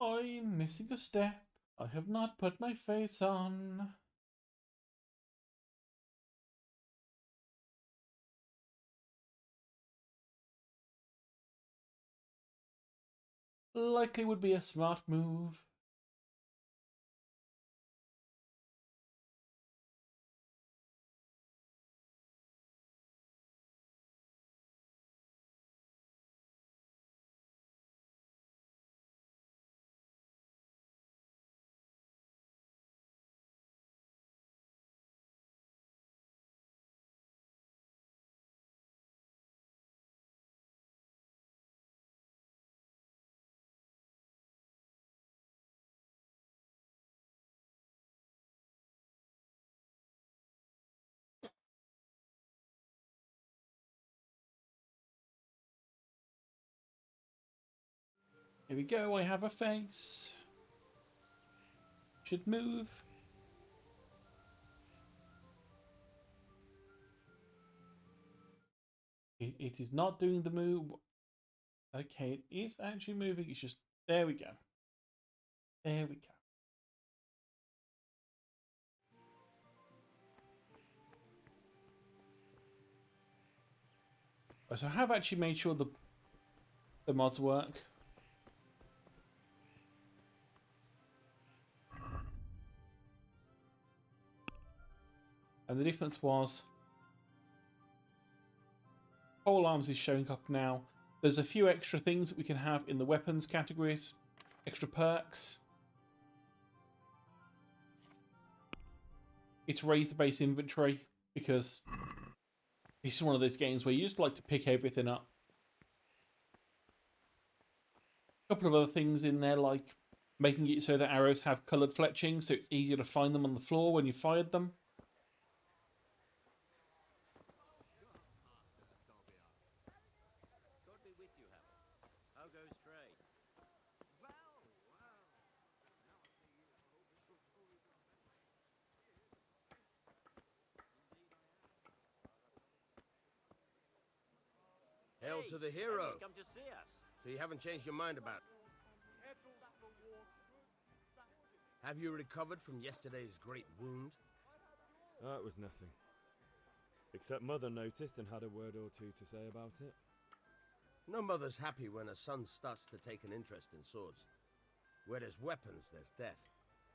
I'm missing a step. I have not put my face on. Likely would be a smart move. Here we go, I have a face. Should move. It is not doing the move. Okay, it is actually moving. It's just, there we go. There we go. So I have actually made sure the mods work. And the difference was pole arms is showing up now. There's a few extra things that we can have in the weapons categories, extra perks. It's raised the base inventory because this is one of those games where you just like to pick everything up. A couple of other things in there, like making it so that arrows have coloured fletching, so it's easier to find them on the floor when you fired them. Hail to the hero. Come to see us. So you haven't changed your mind about it? Have you recovered from yesterday's great wound? It was nothing. Except Mother noticed and had a word or two to say about it. No mother's happy when a son starts to take an interest in swords. Where there's weapons, there's death.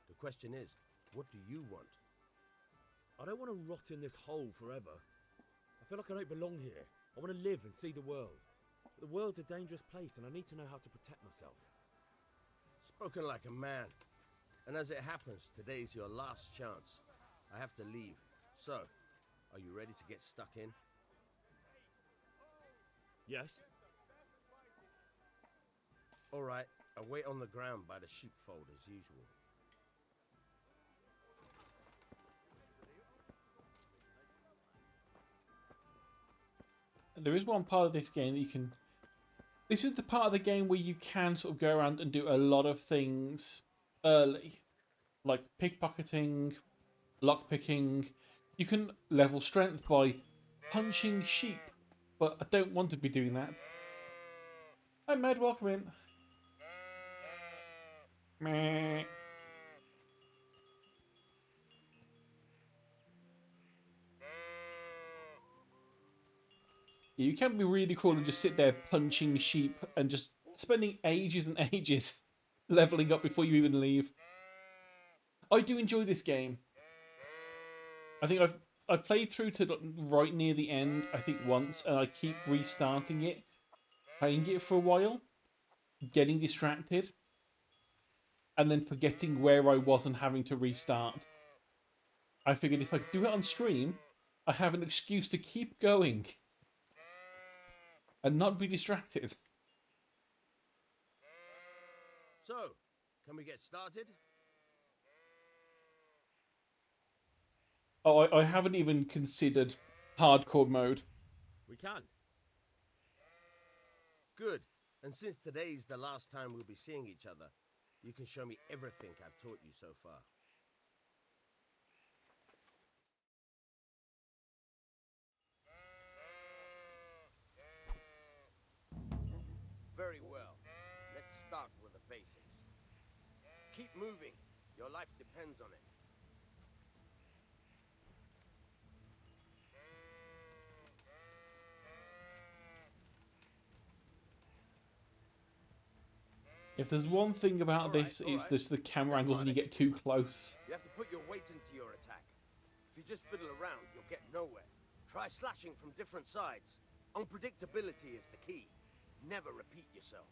The question is, what do you want? I don't want to rot in this hole forever. I feel like I don't belong here. I want to live and see the world. The world's a dangerous place and I need to know how to protect myself. Spoken like a man. And as it happens, today's your last chance. I have to leave. So, are you ready to get stuck in? Yes? All right, I'll wait on the ground by the sheepfold as usual. There is one part of this game that you can... This is the part of the game where you can sort of go around and do a lot of things early. Like pickpocketing, lockpicking. You can level strength by punching sheep, but I don't want to be doing that. Hi Med, welcome in. Meh. You can be really cool and just sit there punching sheep and just spending ages and ages leveling up before you even leave. I do enjoy this game. I think I've played through to right near the end, I think once, and I keep restarting it, playing it for a while, getting distracted, and then forgetting where I was and having to restart. I figured if I do it on stream, I have an excuse to keep going and not be distracted. So, can we get started? Oh, I haven't even considered hardcore mode. We can. Good. And since today's the last time we'll be seeing each other, you can show me everything I've taught you so far. Very well. Let's start with the basics. moving. Your life depends on it. If there's one thing about Alright, this, it's alright. just the camera Now angles try when you to get hit too close. You have to put your weight into your attack. If you just fiddle around, you'll get nowhere. Try slashing from different sides. Unpredictability is the key. Never repeat yourself.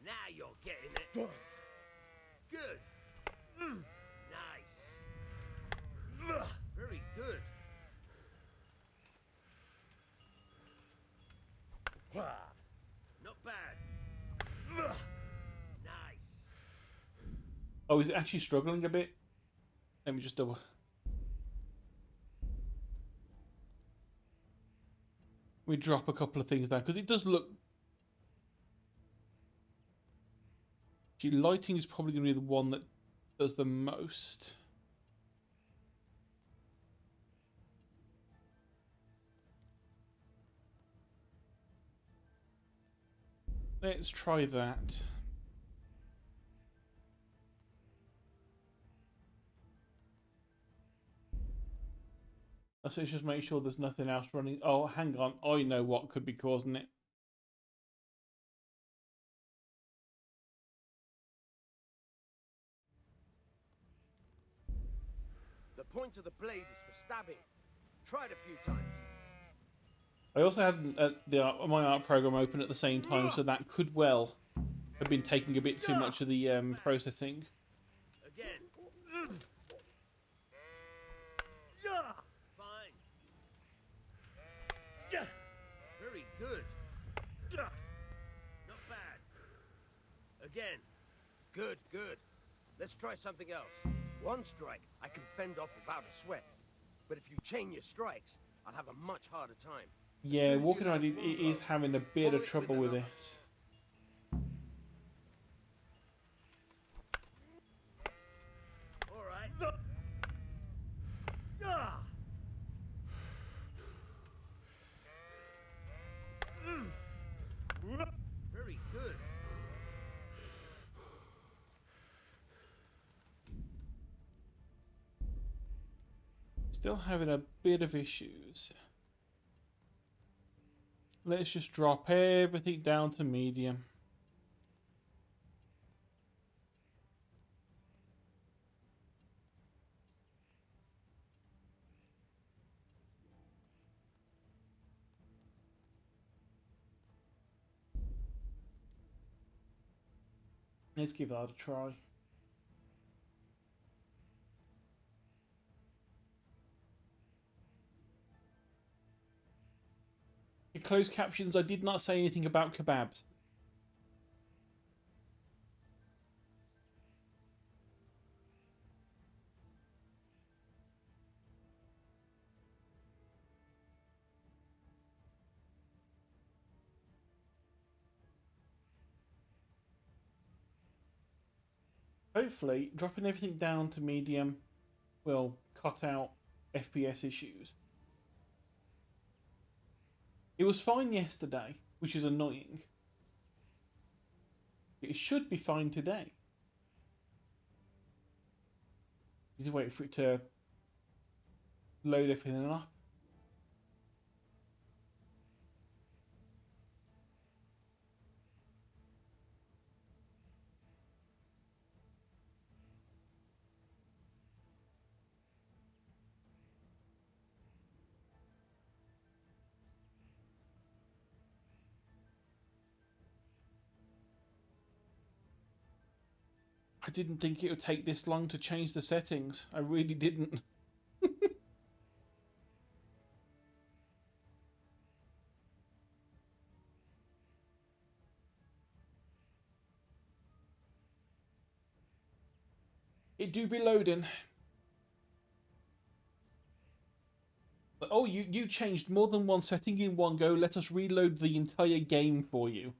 Now you're getting it. Good. Nice. Very good. Not bad. Nice. Oh, is it actually struggling a bit? Let me just double. We drop a couple of things down because it does look. Actually, lighting is probably going to be the one that does the most. Let's try that. Let's just make sure there's nothing else running. Oh, hang on. I know what could be causing it. The point of the blade is for stabbing. Try it a few times. I also had my art program open at the same time, so that could well have been taking a bit too much of the processing. Again. Fine. Very good. Not bad. Again. Good, good. Let's try something else. One strike I can fend off without a sweat. But if you chain your strikes, I'll have a much harder time. Yeah, walking around it is having a bit of trouble with this. All right. Very good. Still having a bit of issues. Let's just drop everything down to medium. Let's give that a try. In closed captions, I did not say anything about kebabs. Hopefully, dropping everything down to medium will cut out FPS issues. It was fine yesterday, which is annoying. It should be fine today. Just wait for it to load everything up. I didn't think it would take this long to change the settings. I really didn't. It do be loading. Oh, you changed more than one setting in one go. Let us reload the entire game for you.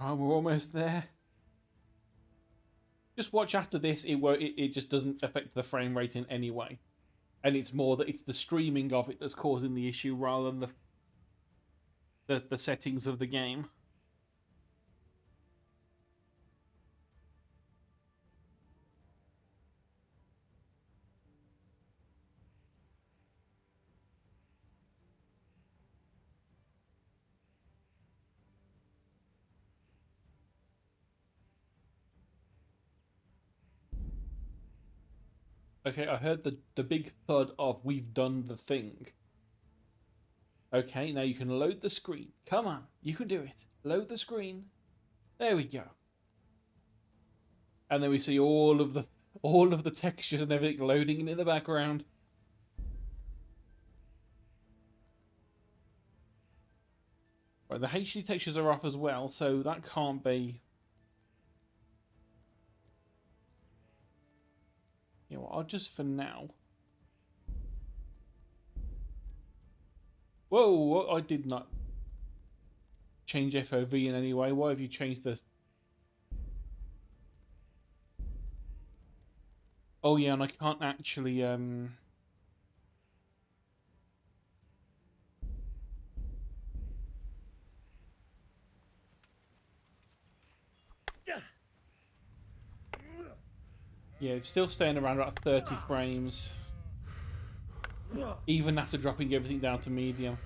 Oh, we're almost there. Just watch after this. It just doesn't affect the frame rate in any way, and it's more that it's the streaming of it that's causing the issue rather than the settings of the game. Okay, I heard the big thud of "we've done the thing." Okay, now you can load the screen. Come on, you can do it. Load the screen. There we go. And then we see all of the textures and everything loading in the background. Right, the HD textures are off as well, so that can't be. You know what, I'll just for now. Whoa, I did not change FOV in any way. Why have you changed this? Oh yeah, and I can't actually yeah, it's still staying around about 30 frames. Even after dropping everything down to medium.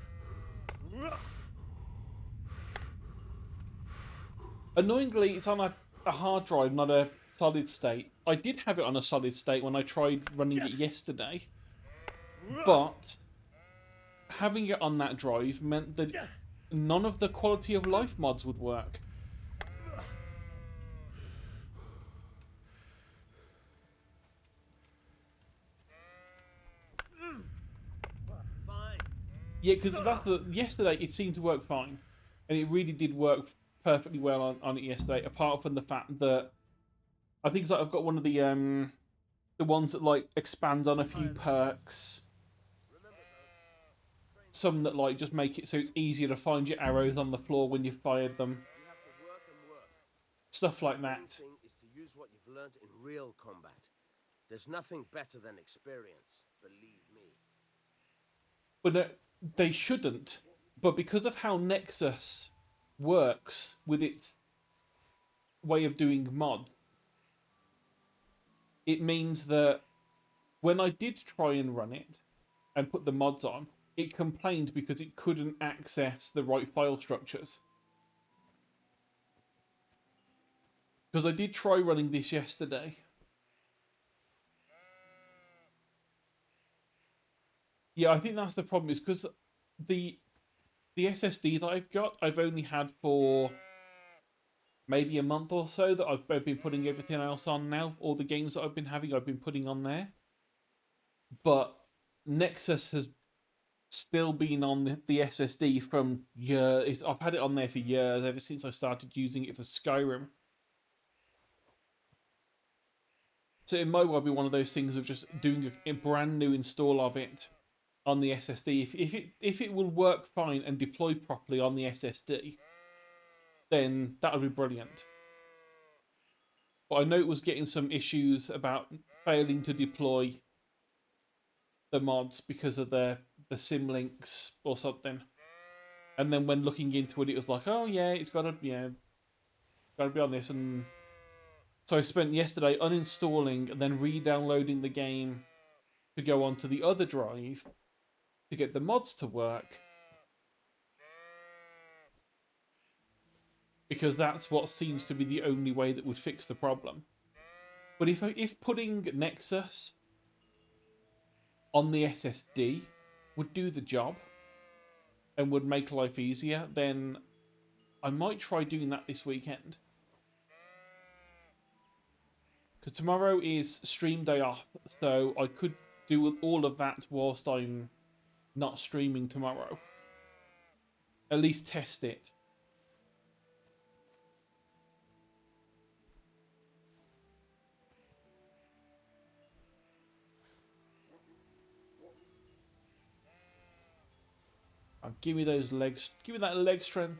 Annoyingly, it's on a hard drive, not a solid state. I did have it on a solid state when I tried running it yesterday. But having it on that drive meant that none of the quality of life mods would work. Yeah, because yesterday it seemed to work fine, and it really did work perfectly well on it yesterday. Apart from the fact that I think I've got one of the ones that like expands on a few perks. Some that like just make it so it's easier to find your arrows on the floor when you've fired them. You have to work and work. Stuff like The main that. thing is to use what you've learned in real combat. There's nothing better than experience, believe me. But they shouldn't. But because of how Nexus works with its way of doing mod, it means that when I did try and run it and put the mods on, it complained because it couldn't access the right file structures. Because I did try running this yesterday. Yeah, I think that's the problem, is because the SSD that I've got, I've only had for maybe a month or so that I've been putting everything else on now. All the games that I've been having, I've been putting on there. But Nexus has still been on the SSD from years. I've had it on there for years, ever since I started using it for Skyrim. So it might well be one of those things of just doing a brand new install of it on the SSD. If it will work fine and deploy properly on the SSD, then that would be brilliant. But I know it was getting some issues about failing to deploy the mods because of the sim links or something. And then when looking into it, it was like, oh yeah, it's gotta be on this. And so I spent yesterday uninstalling and then re-downloading the game to go onto the other drive to get the mods to work. Because that's what seems to be the only way that would fix the problem. But if putting Nexus on the SSD would do the job and would make life easier, then I might try doing that this weekend. Because tomorrow is stream day off, so I could do all of that whilst I'm not streaming tomorrow. At least test it. Oh, give me those legs. Give me that leg strength.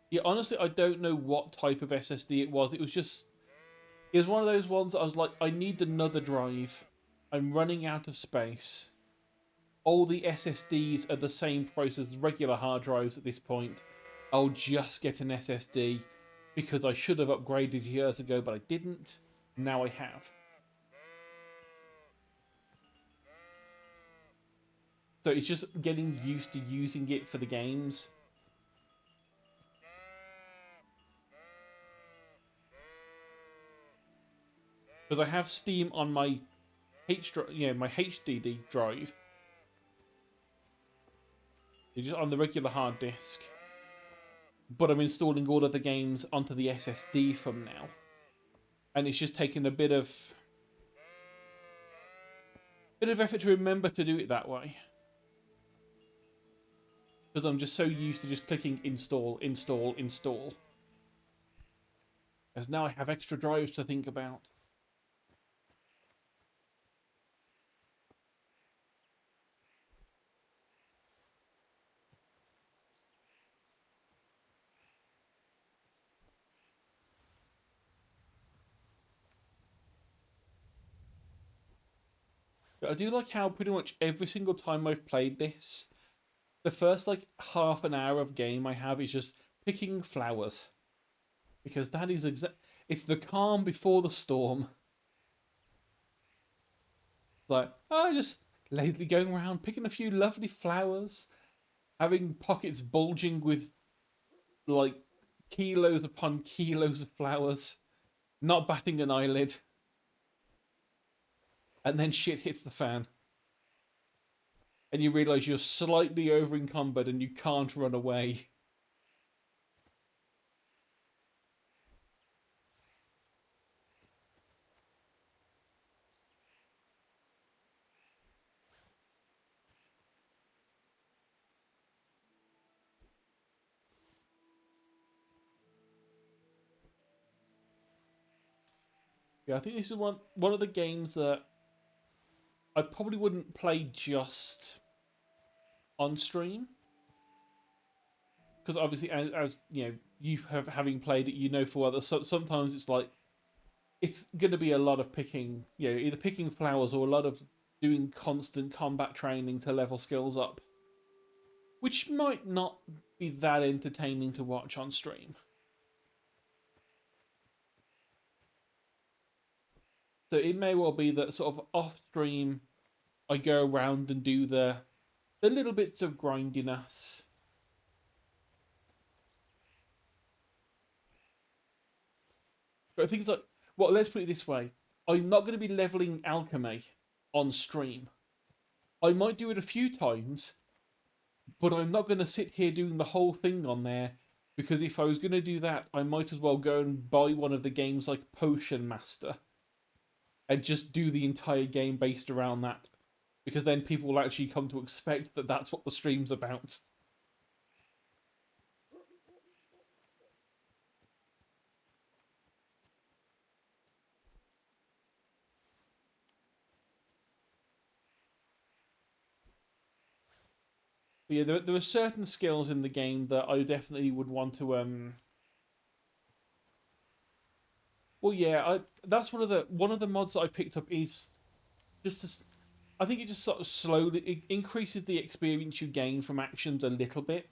Yeah, honestly, I don't know what type of SSD it was. It was one of those ones that I was like, I need another drive. I'm running out of space. All the SSDs are the same price as regular hard drives at this point. I'll just get an SSD because I should have upgraded years ago, but I didn't. Now I have. So it's just getting used to using it for the games. Because I have Steam on my my HDD drive. It's just on the regular hard disk. But I'm installing all of the games onto the SSD from now. And it's just taking a bit of effort to remember to do it that way. Because I'm just so used to just clicking install, install, install. As now I have extra drives to think about. But I do like how pretty much every single time I've played this, the first like half an hour of game I have is just picking flowers. Because that is it's the calm before the storm. It's like, oh, just lazily going around picking a few lovely flowers, having pockets bulging with like kilos upon kilos of flowers, not batting an eyelid, and then shit hits the fan. And you realise you're slightly over encumbered and you can't run away. Yeah, I think this is one of the games that I probably wouldn't play just on stream because obviously, as you know, having played it, you know for others. So, sometimes it's like it's going to be a lot of picking, either picking flowers or a lot of doing constant combat training to level skills up, which might not be that entertaining to watch on stream. So it may well be that sort of off stream, I go around and do the little bits of grindiness. But things like, well, let's put it this way: I'm not going to be leveling alchemy on stream. I might do it a few times, but I'm not going to sit here doing the whole thing on there because if I was going to do that, I might as well go and buy one of the games like Potion Master and just do the entire game based around that because then people will actually come to expect that that's what the stream's about. But yeah, there are certain skills in the game that I definitely would want to well, yeah, that's one of the mods that I picked up is just to, I think it just sort of slowly it increases the experience you gain from actions a little bit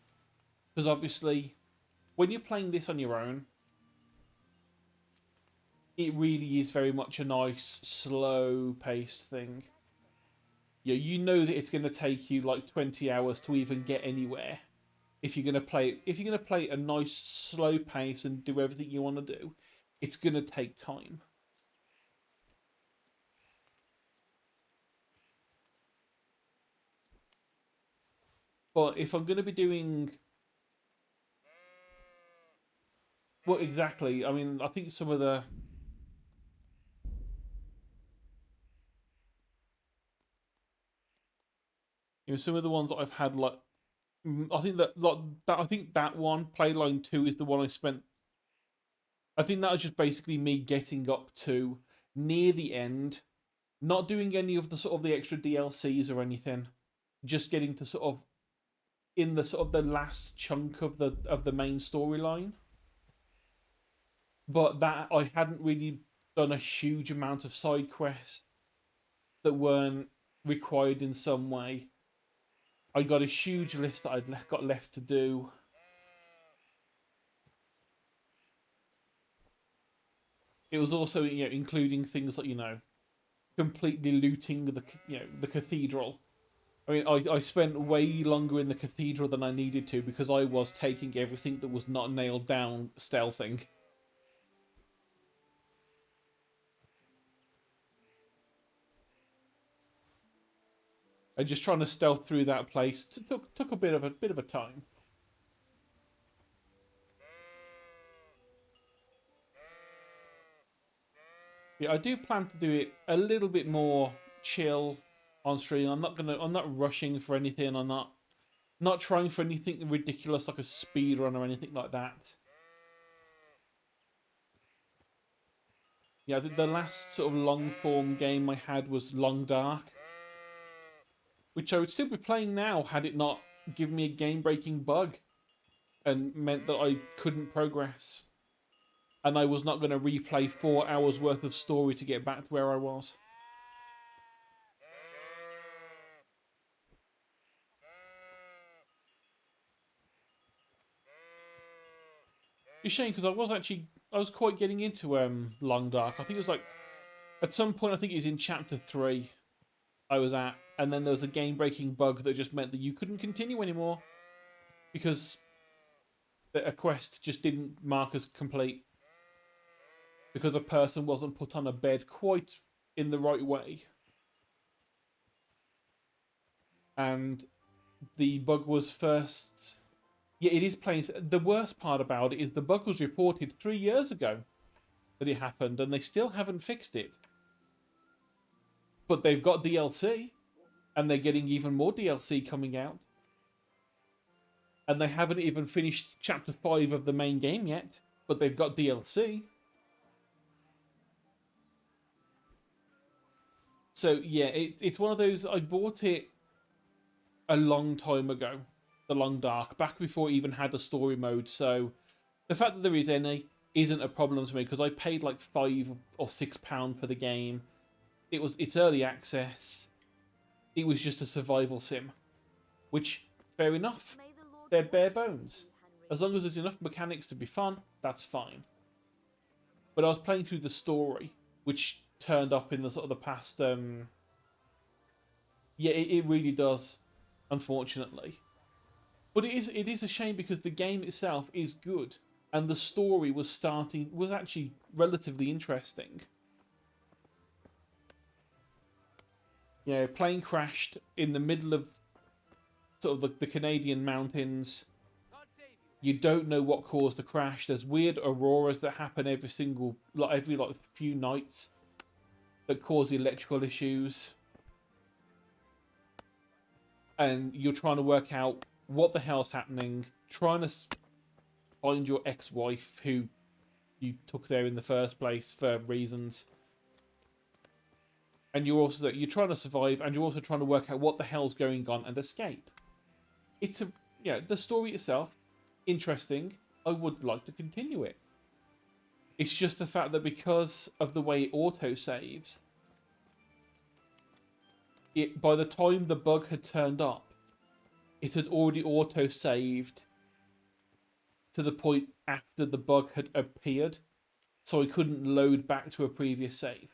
because obviously when you're playing this on your own, it really is very much a nice slow paced thing. Yeah, you know that it's going to take you like 20 hours to even get anywhere if you're going to play a nice slow pace and do everything you want to do, it's going to take time. But if I'm going to be doing well, exactly. I mean, I think some of the some of the ones that I've had like I think that one Playline 2 is the one I spent. I think that was just basically me getting up to near the end, not doing any of the sort of the extra DLCs or anything, just getting to sort of in the sort of the last chunk of the main storyline. But that I hadn't really done a huge amount of side quests that weren't required in some way. I got a huge list that I'd got left to do. It was also, including things like, completely looting the cathedral. I mean, I spent way longer in the cathedral than I needed to because I was taking everything that was not nailed down, stealthing. And just trying to stealth through that place took a bit of a time. Yeah, I do plan to do it a little bit more chill on stream. I'm not rushing for anything. I'm not trying for anything ridiculous like a speed run or anything like that. Yeah, the last sort of long form game I had was Long Dark, which I would still be playing now had it not given me a game breaking bug and meant that I couldn't progress. And I was not going to replay 4 hours worth of story to get back to where I was. It's a shame because I was quite getting into Long Dark. I think it was like at some point I think it was in chapter 3 I was at, and then there was a game breaking bug that just meant that you couldn't continue anymore because a quest just didn't mark as complete because a person wasn't put on a bed quite in the right way. And the bug was first. Yeah, it is plain. The worst part about it is the bug was reported 3 years ago that it happened, and they still haven't fixed it. But they've got DLC, and they're getting even more DLC coming out. And they haven't even finished chapter 5 of the main game yet, but they've got DLC. So yeah, it's one of those. I bought it a long time ago, The Long Dark, back before it even had a story mode. So the fact that there is any isn't a problem to me because I paid like £5 or £6 for the game. It's early access. It was just a survival sim, which fair enough. They're bare bones. As long as there's enough mechanics to be fun, that's fine. But I was playing through the story, which turned up in the sort of the past. Yeah, it really does, unfortunately. But it is a shame because the game itself is good, and the story was actually relatively interesting. Yeah, plane crashed in the middle of sort of the Canadian mountains. You don't know what caused the crash. There's weird auroras that happen every few nights that cause electrical issues. And you're trying to work out what the hell's happening, trying to find your ex-wife who you took there in the first place for reasons. And you're trying to survive, and you're also trying to work out what the hell's going on and escape. The story itself, interesting. I would like to continue it. It's just the fact that because of the way it auto-saves, by the time the bug had turned up, it had already auto-saved to the point after the bug had appeared, so I couldn't load back to a previous save.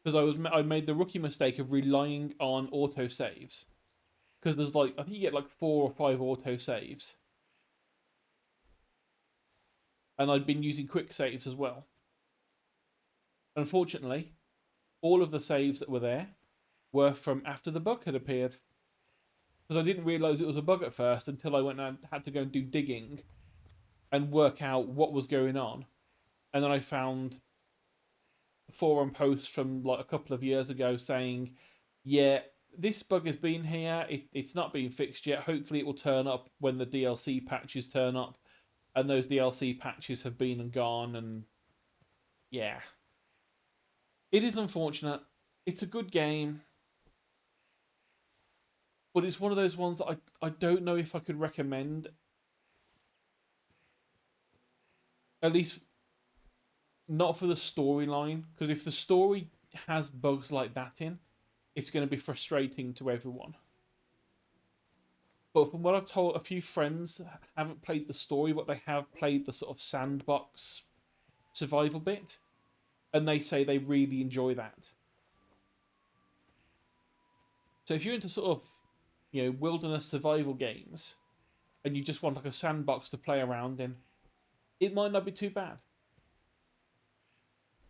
Because I made the rookie mistake of relying on auto-saves. Because there's I think you get like 4 or 5 auto-saves. And I'd been using quick saves as well. Unfortunately, all of the saves that were there were from after the bug had appeared. Because I didn't realise it was a bug at first until I went and had to go and do digging and work out what was going on. And then I found forum posts from like a couple of years ago saying, yeah, this bug has been here. It's not been fixed yet. Hopefully it will turn up when the DLC patches turn up. And those DLC patches have been and gone. And yeah, it is unfortunate. It's a good game. but it's one of those ones that I don't know if I could recommend. At least not for the storyline, because if the story has bugs like that in, it's going to be frustrating to everyone. But from what I've told, a few friends haven't played the story, but they have played the sort of sandbox survival bit, and they say they really enjoy that. So if you're into sort of, wilderness survival games, and you just want like a sandbox to play around in, it might not be too bad.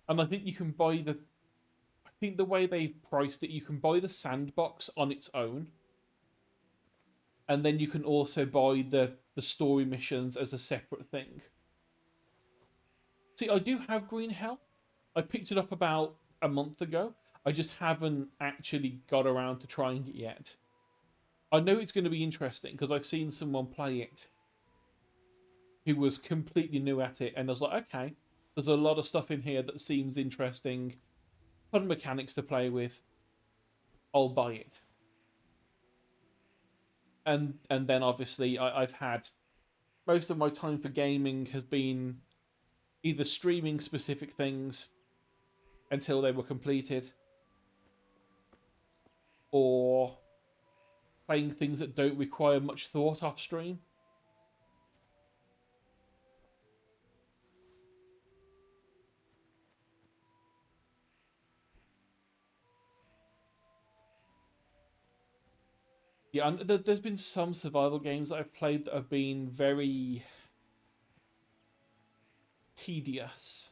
And I think you can buy the, I think the way they've priced it, you can buy the sandbox on its own, and then you can also buy the story missions as a separate thing. See, I do have Green Hell. I picked it up about a month ago. I just haven't actually got around to trying it yet. I know it's going to be interesting because I've seen someone play it who was completely new at it, and I was like, okay, there's a lot of stuff in here that seems interesting, fun mechanics to play with. I'll buy it. And then obviously I've had most of my time for gaming has been either streaming specific things until they were completed, or playing things that don't require much thought off stream. Yeah, and there's been some survival games that I've played that have been very tedious.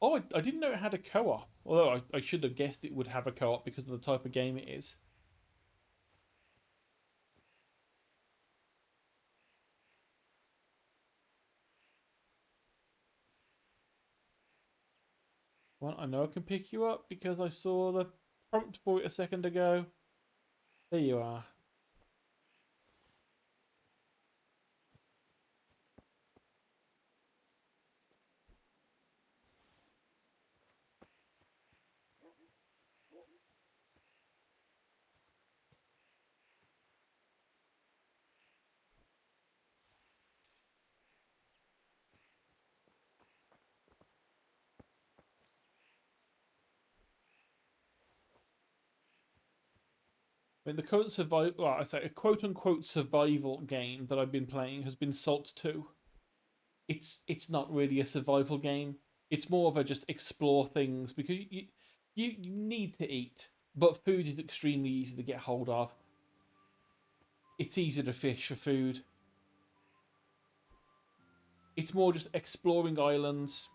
Oh, I didn't know it had a co-op. Although I should have guessed it would have a co-op because of the type of game it is. Well, I know I can pick you up because I saw the prompt for it a second ago. There you are. I mean, the current survival, well, I say a quote-unquote survival game that I've been playing has been Salt 2. It's not really a survival game. It's more of a just explore things because you need to eat, but food is extremely easy to get hold of. It's easy to fish for food. It's more just exploring islands,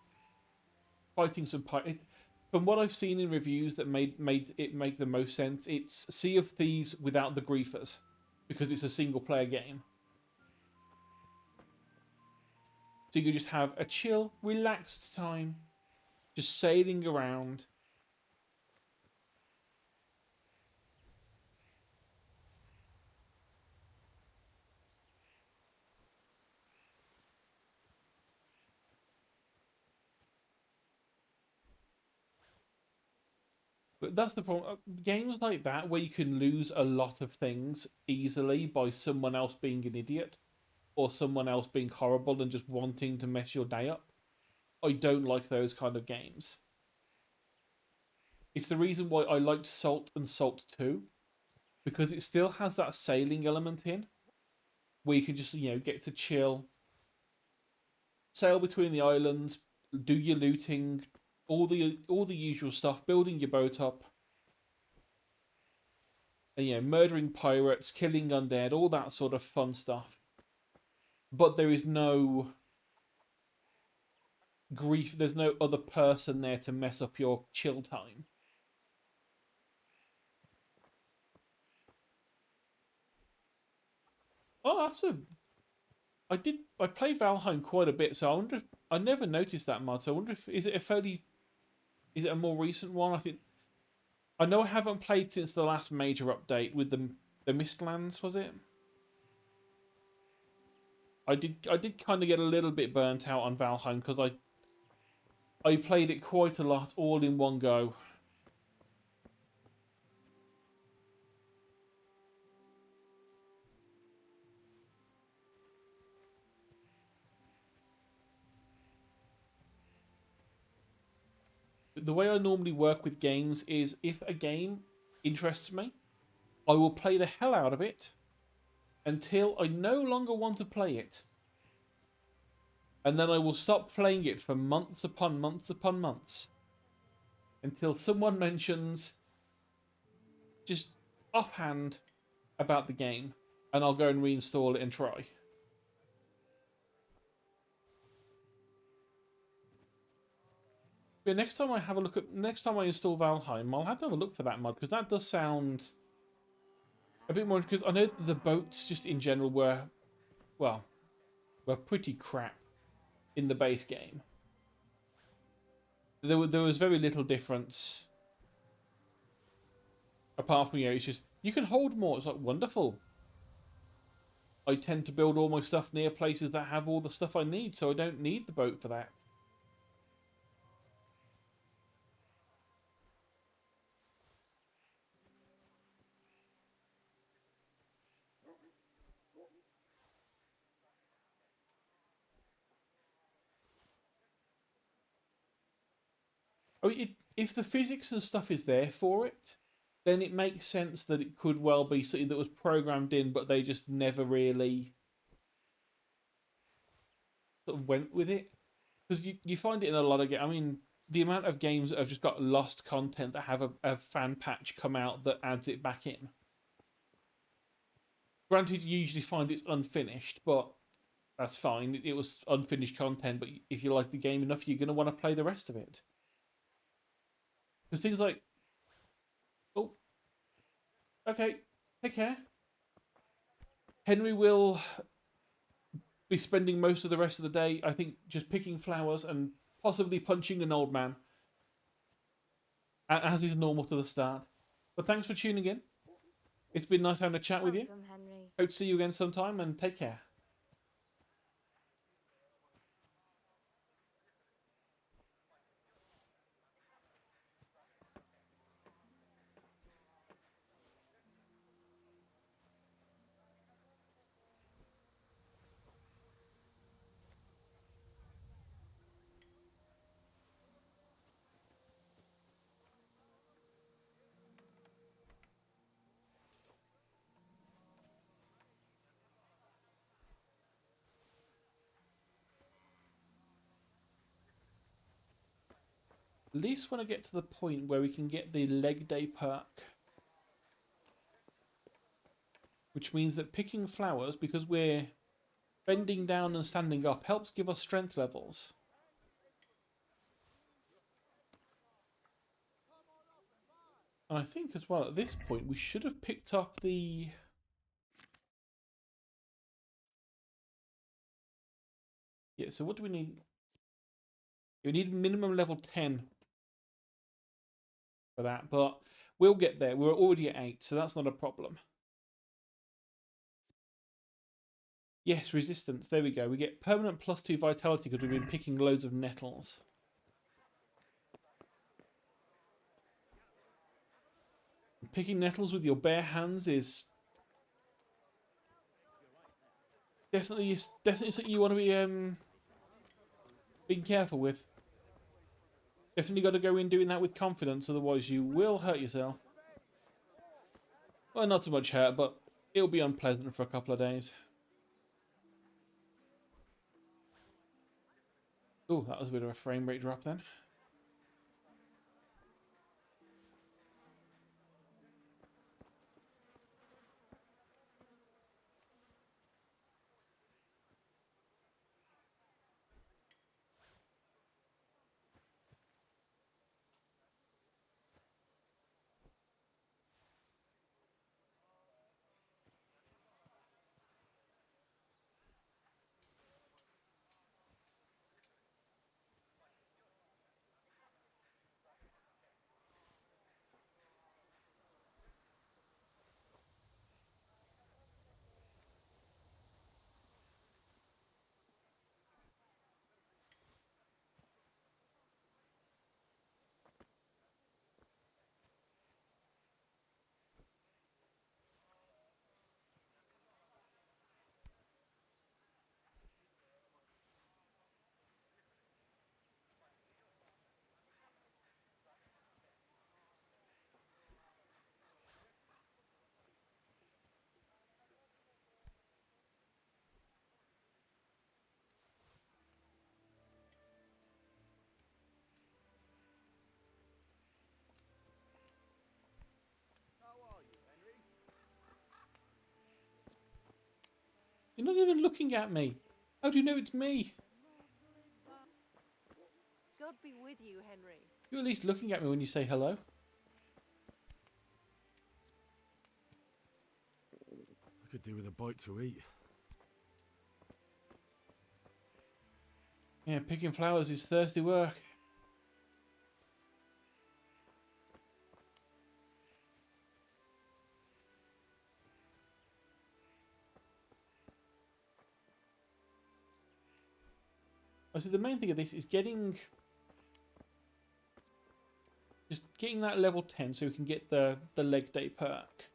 fighting some pirates. From what I've seen in reviews that made it make the most sense, it's Sea of Thieves without the griefers, because it's a single player game. So you can just have a chill, relaxed time, just sailing around. But that's the problem. Games like that, where you can lose a lot of things easily by someone else being an idiot, or someone else being horrible and just wanting to mess your day up, I don't like those kind of games. It's the reason why I liked Salt and Salt 2, because it still has that sailing element in, where you can just, get to chill, sail between the islands, do your looting, all the usual stuff, building your boat up, and murdering pirates, killing undead, all that sort of fun stuff. But there is no grief. There's no other person there to mess up your chill time. Oh, that's a. I played Valheim quite a bit, so I wonder if I never noticed that mod. So I wonder if is it a more recent one? I know I haven't played since the last major update with the Mistlands, was it? I did kind of get a little bit burnt out on Valheim because I played it quite a lot all in one go. The way I normally work with games is if a game interests me, I will play the hell out of it until I no longer want to play it. And then I will stop playing it for months upon months upon months until someone mentions just offhand about the game, and I'll go and reinstall it and try. But next time I install Valheim, I'll have to have a look for that mod because that does sound a bit more. Because I know the boats just in general were pretty crap in the base game. There was very little difference apart from it's just you can hold more. It's like wonderful. I tend to build all my stuff near places that have all the stuff I need, so I don't need the boat for that. If the physics and stuff is there for it, then it makes sense that it could well be something that was programmed in, but they just never really sort of went with it. Because you find it in a lot of games. I mean, the amount of games that have just got lost content that have a fan patch come out that adds it back in. Granted, you usually find it's unfinished, but that's fine. It was unfinished content, but if you like the game enough, you're going to want to play the rest of it. Because things like, oh, okay, take care. Henry will be spending most of the rest of the day, I think, just picking flowers and possibly punching an old man, as is normal to the start. But thanks for tuning in. It's been nice having a chat with you. Henry. Hope to see you again sometime, and take care. At least when I get to the point where we can get the leg day perk, which means that picking flowers, because we're bending down and standing up, helps give us strength levels. And I think as well, at this point, we should have picked up the... Yeah, so what do we need? We need minimum level 10 for that, but we'll get there. We're already at 8, so that's not a problem. Yes, resistance. There we go. We get permanent +2 vitality because we've been picking loads of nettles. Picking nettles with your bare hands is definitely something you want to be being careful with. Definitely got to go in doing that with confidence, otherwise you will hurt yourself. Well, not so much hurt, but it'll be unpleasant for a couple of days. Oh, that was a bit of a frame rate drop then. You're not even looking at me. How do you know it's me? God be with you, Henry. You're at least looking at me when you say hello. I could do with a bite to eat. Yeah, picking flowers is thirsty work. I see the main thing of this is just getting that level 10 so we can get the leg day perk.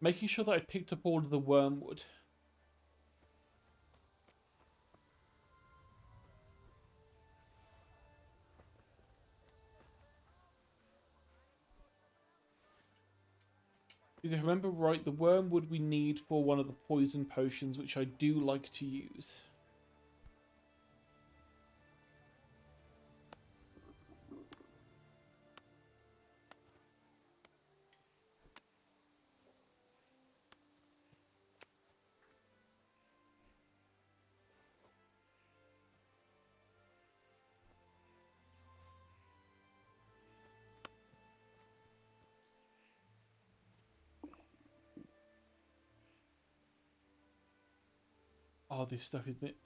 Making sure that I picked up all of the wormwood. If I remember right, the wormwood we need for one of the poison potions, which I do like to use. Oh, this stuff isn't it?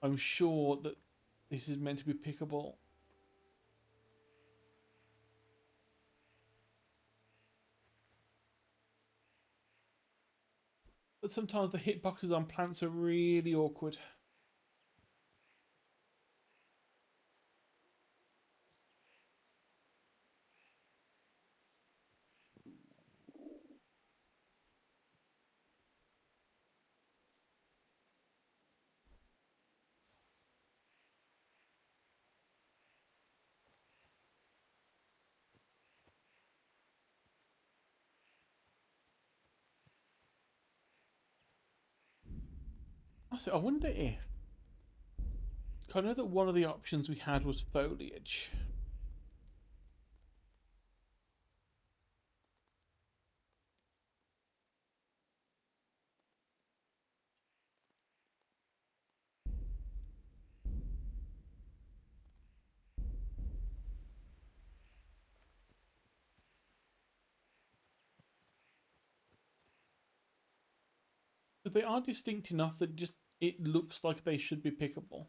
I'm sure that this is meant to be pickable. But sometimes the hitboxes on plants are really awkward. I wonder if... I know that one of the options we had was foliage. But they are distinct enough that just it looks like they should be pickable.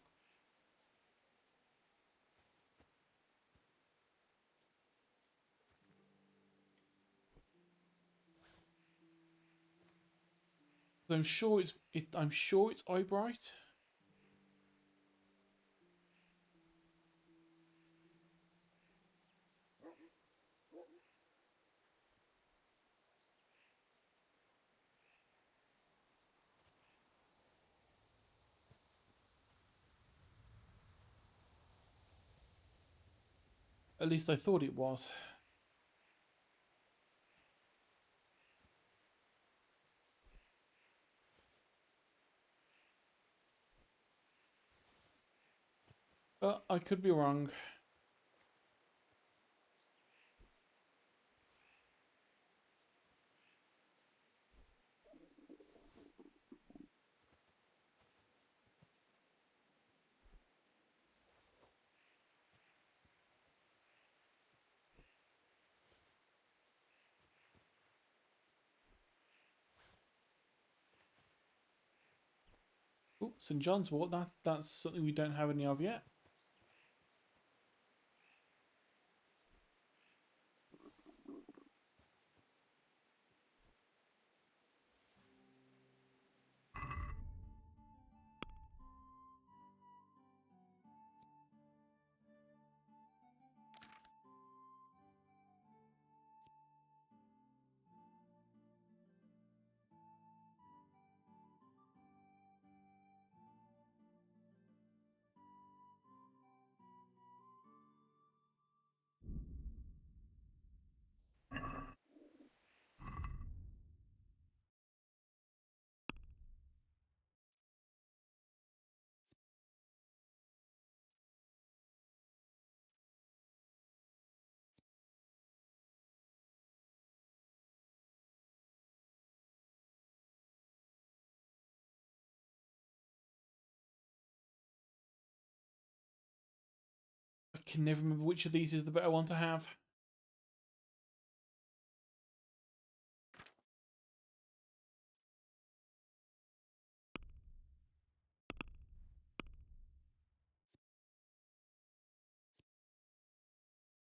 I'm sure I'm sure it's eyebright. At least I thought it was. But I could be wrong. Oh, St. John's wort. That's something we don't have any of yet. can never remember which of these is the better one to have.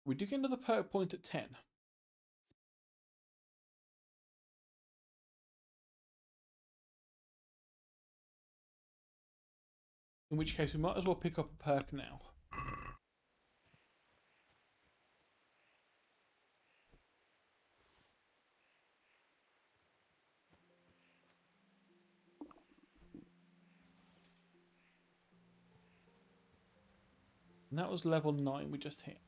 We do get another perk point at 10. In which case we might as well pick up a perk now. And that was level 9 we just hit.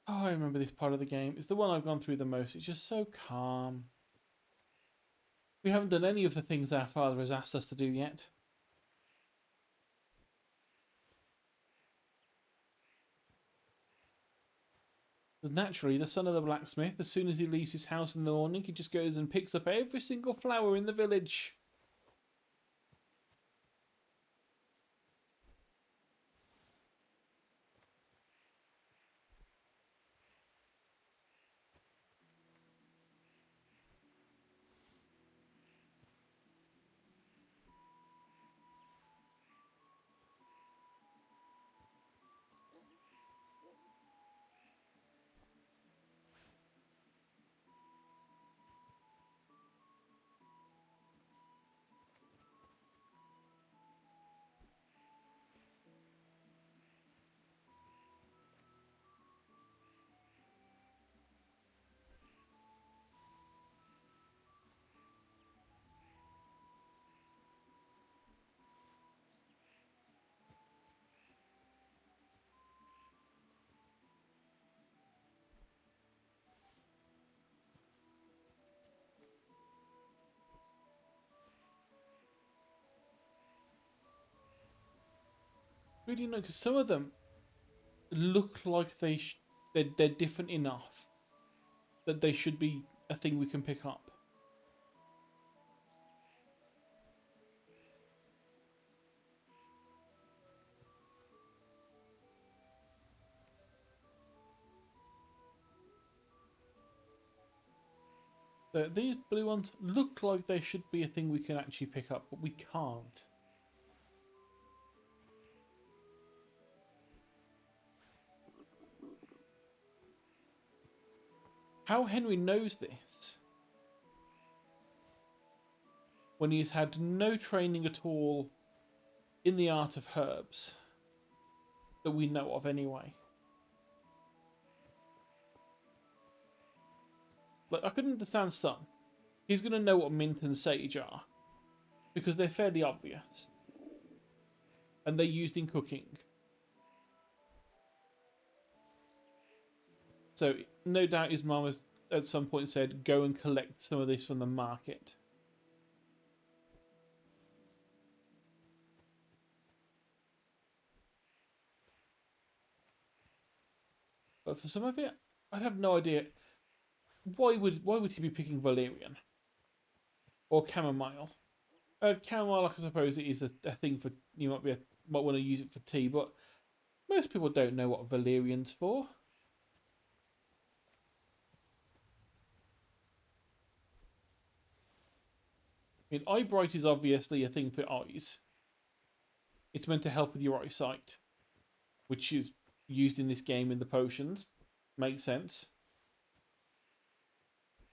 Oh, I remember this part of the game. It's the one I've gone through the most. It's just so calm. We haven't done any of the things our father has asked us to do yet. Because naturally, the son of the blacksmith, as soon as he leaves his house in the morning, he just goes and picks up every single flower in the village. Really, no, because some of them look like they're different enough that they should be a thing we can pick up. So these blue ones look like they should be a thing we can actually pick up, but we can't. How Henry knows this when he's had no training at all in the art of herbs that we know of anyway. Like, I could understand some. He's going to know what mint and sage are because they're fairly obvious and they're used in cooking. So no doubt his mum has at some point said, go and collect some of this from the market. But for some of it, I'd have no idea. Why would he be picking valerian or chamomile? Chamomile, I suppose it is a thing for you might want to use it for tea, but most people don't know what valerian's for. I mean, eye bright is obviously a thing for eyes. It's meant to help with your eyesight. which is used in this game in the potions. Makes sense.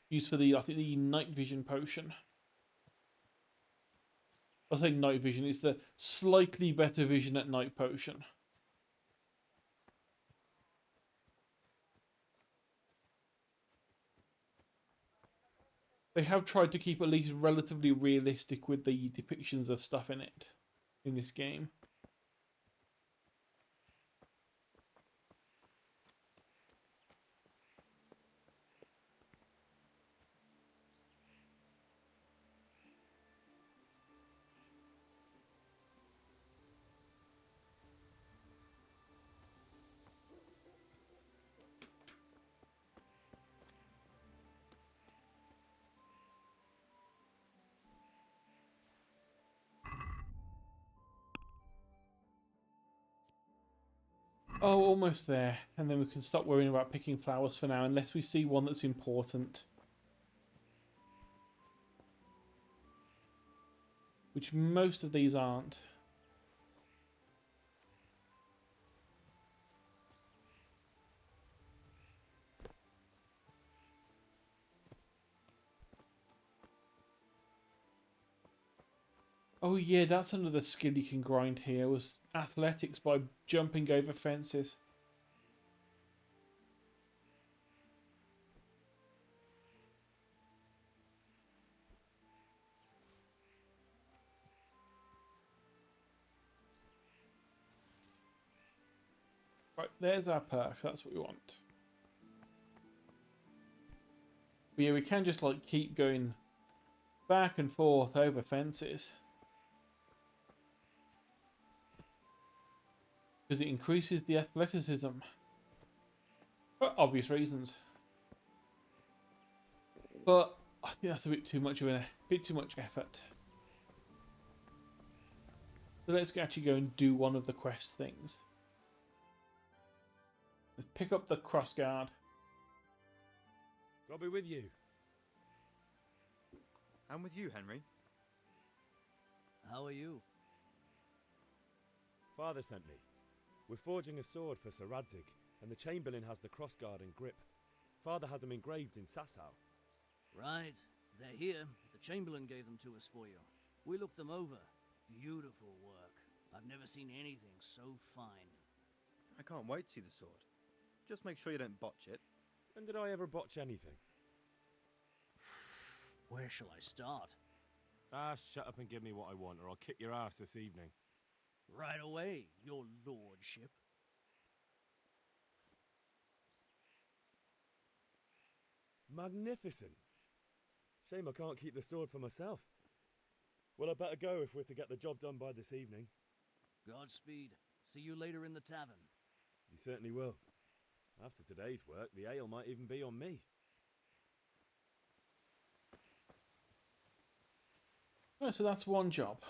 Used for the, I think, the night vision potion. I was saying night vision. It's the slightly better vision at night potion. They have tried to keep at least relatively realistic with the depictions of stuff in it, in this game. Oh, almost there. And then we can stop worrying about picking flowers for now, unless we see one that's important. Which most of these aren't. Oh yeah, that's another skill you can grind here, was athletics by jumping over fences. Right, there's our perk, that's what we want. But yeah, we can just like keep going back and forth over fences. Because it increases the athleticism. For obvious reasons. But I think that's a bit too much effort. So let's actually go and do one of the quest things. Let's pick up the crossguard. God be with you. I'm with you, Henry. How are you? Father sent me. We're forging a sword for Sir Radzig, and the Chamberlain has the crossguard and grip. Father had them engraved in Sasau. Right. They're here. The Chamberlain gave them to us for you. We looked them over. Beautiful work. I've never seen anything so fine. I can't wait to see the sword. Just make sure you don't botch it. When did I ever botch anything? Where shall I start? Ah, shut up and give me what I want, or I'll kick your ass this evening. Right away, your lordship. Magnificent. Shame I can't keep the sword for myself. Well, I better go if we're to get the job done by this evening. Godspeed. See you later in the tavern. You certainly will. After today's work, the ale might even be on me. Oh, so that's one job.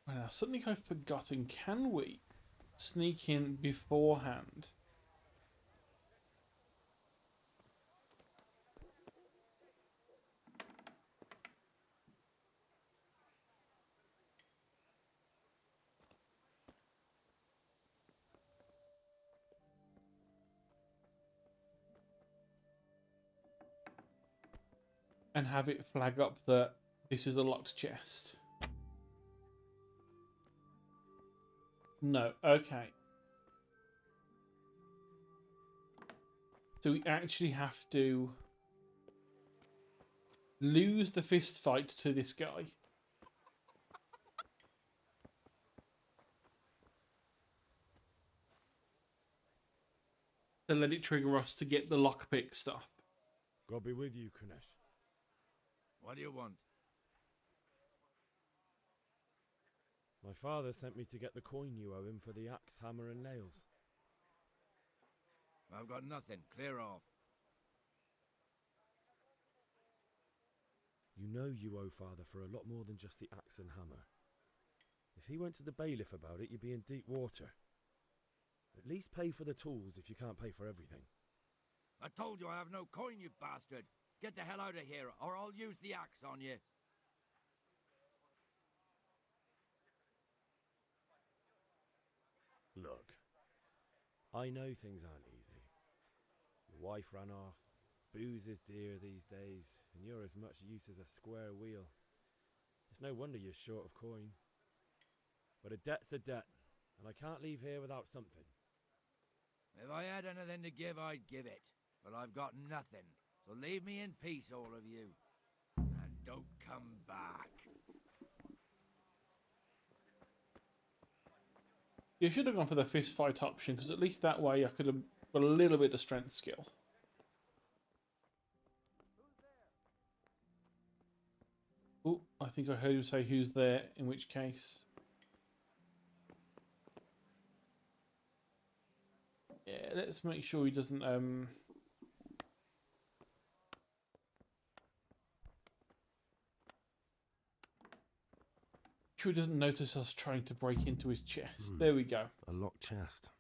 Well, now, something I've forgotten. Can we sneak in beforehand? And have it flag up that this is a locked chest? No, okay. So we actually have to lose the fist fight to this guy. To let it trigger us to get the lockpick stuff. God be with you, Kunesh. What do you want? My father sent me to get the coin you owe him for the axe, hammer and nails. I've got nothing. Clear off. You know you owe father for a lot more than just the axe and hammer. If If he went to the bailiff about it, you'd be in deep water. At least pay for the tools if you can't pay for everything. I told you I have no coin, you bastard. Get the hell out of here, or I'll use the axe on you. Look, I know things aren't easy. Your wife ran off, booze is dear these days, and you're as much use as a square wheel. It's no wonder you're short of coin. But a debt's a debt, and I can't leave here without something. If I had anything to give, I'd give it. But I've got nothing, so leave me in peace, all of you. And don't come back. You should have gone for the fist fight option, because at least that way I could have got a little bit of strength skill. Oh, I think I heard you say who's there, in which case... Yeah, let's make sure he doesn't... Sure he doesn't notice us trying to break into his chest. There we go. A locked chest.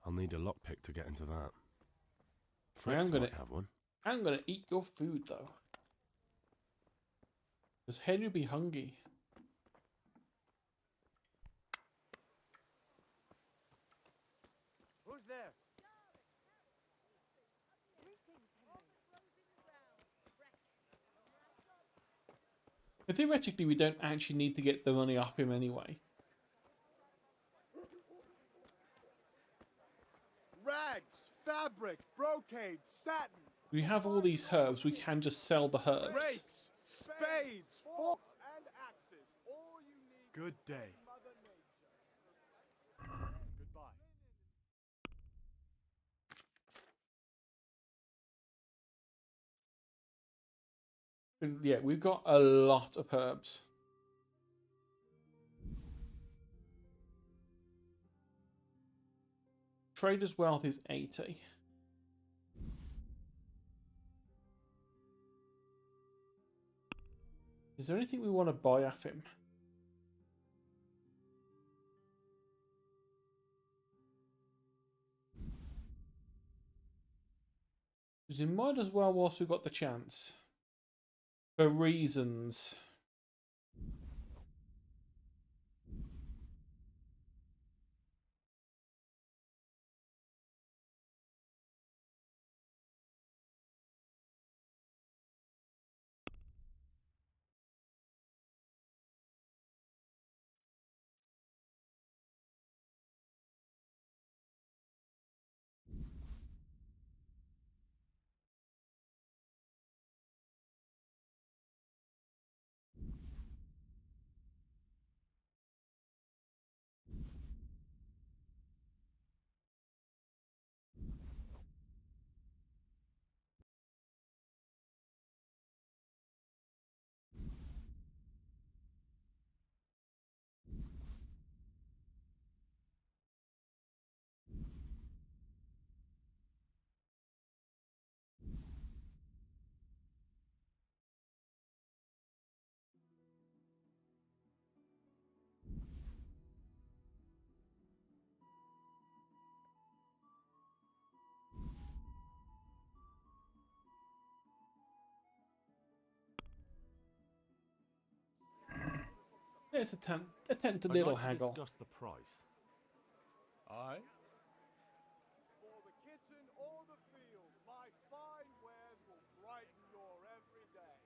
I'll need a lockpick to get into that. I Fritz am gonna might have one. I'm gonna eat your food though. Because Henry be hungry. Who's there? And theoretically, we don't actually need to get the money off him anyway. Rags, fabric, brocade, satin. We have all these herbs, we can just sell the herbs. Rakes, spades, forks, and axes. All you need. Good day. Mother Nature. Goodbye. And yeah, we've got a lot of herbs. Trader's wealth is 80. Is there anything we want to buy off him? Because we might as well whilst we've got the chance. For reasons. Let's attempt a little haggle. Discuss the price. Aye. For the kitchen or the field, my fine wares will brighten your every day.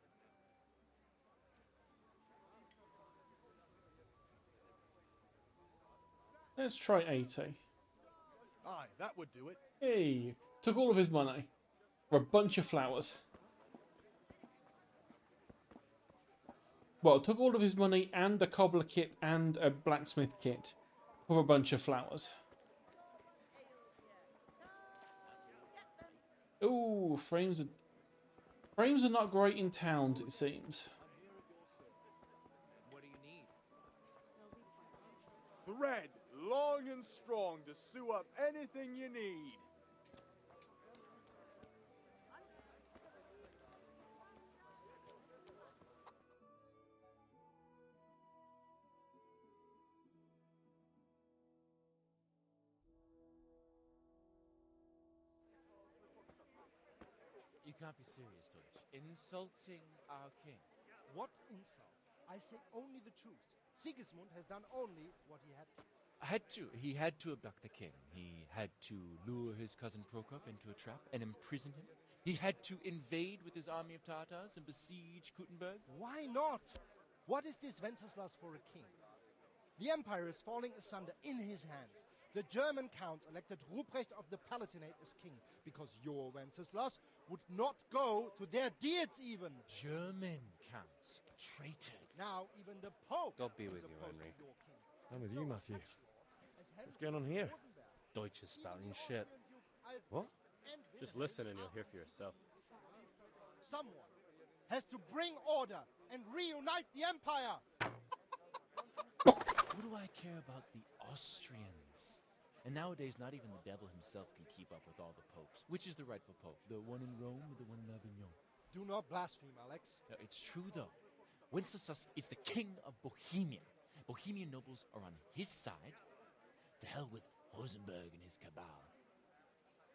Let's try 80. Aye, that would do it. Hey, took all of his money for a bunch of flowers. Well, took all of his money and a cobbler kit and a blacksmith kit for a bunch of flowers. Ooh, frames are not great in towns, it seems. What do you need? Thread, long and strong to sew up anything you need. can't be serious, Deutsch. Insulting our king. What insult? I say only the truth. Sigismund has done only what he had to. He had to abduct the king. He had to lure his cousin Prokop into a trap and imprison him. He had to invade with his army of Tartars and besiege Kuttenberg. Why not? What is this Wenceslas for a king? The empire is falling asunder in his hands. The German counts elected Ruprecht of the Palatinate as king because your Wenceslas would not go to their deeds even. German counts. Traitors. Now even the Pope God be is with you, opposed Henry. to your king. I'm with So you, are Matthew. such lords as What's Henry going on here? Rosenberg. Deutsch is spouting shit. What? Just listen and you'll hear for yourself. Someone has to bring order and reunite the empire. What do I care about the Austrians? And nowadays, not even the devil himself can keep up with all the popes. Which is the rightful pope? The one in Rome or the one in Avignon? Do not blaspheme, Alex. No, it's true, though. Wenceslas is the king of Bohemia. Bohemian nobles are on his side. To hell with Rosenberg and his cabal.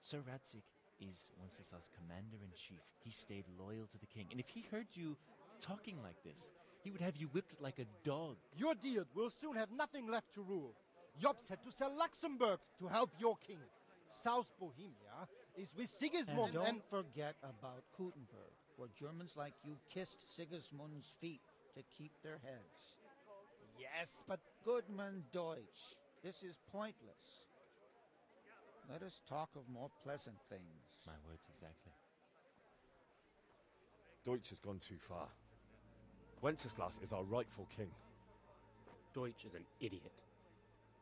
Sir Radzik is Wenceslas' commander-in-chief. He stayed loyal to the king. And if he heard you talking like this, he would have you whipped like a dog. Your deed will soon have nothing left to rule. Jobst had to sell Luxembourg to help your king. South Bohemia is with Sigismund And don't forget about Kuttenberg, where Germans like you kissed Sigismund's feet to keep their heads. Yes, but Goodman Deutsch, this is pointless. Let us talk of more pleasant things. My words exactly. Deutsch has gone too far. Wenceslas is our rightful king. Deutsch is an idiot.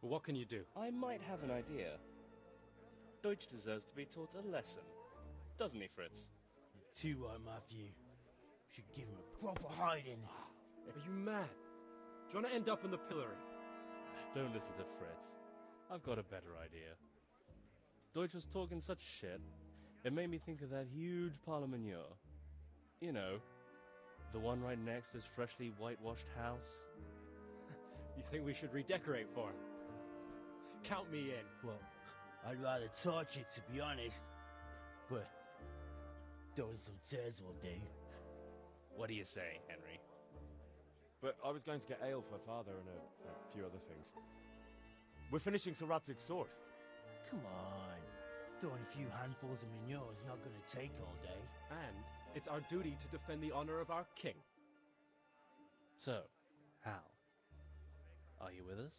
But what can you do? I might have an idea. Deutsch deserves to be taught a lesson. Doesn't he, Fritz? Too right, Matthew. Should give him a proper hiding. Are you mad? Do you want to end up in the pillory? Don't listen to Fritz. I've got a better idea. Deutsch was talking such shit, it made me think of that huge parliament. You know, the one right next to his freshly whitewashed house. You think we should redecorate for him? Count me in. Well, I'd rather torch it, to be honest. But throwing some turds will do. What do you say, Henry? But I was going to get ale for father and a few other things. We're finishing Sir Radzig's sword. Come on. Throwing a few handfuls of manure is not going to take all day. And it's our duty to defend the honor of our king. So, Hal, are you with us?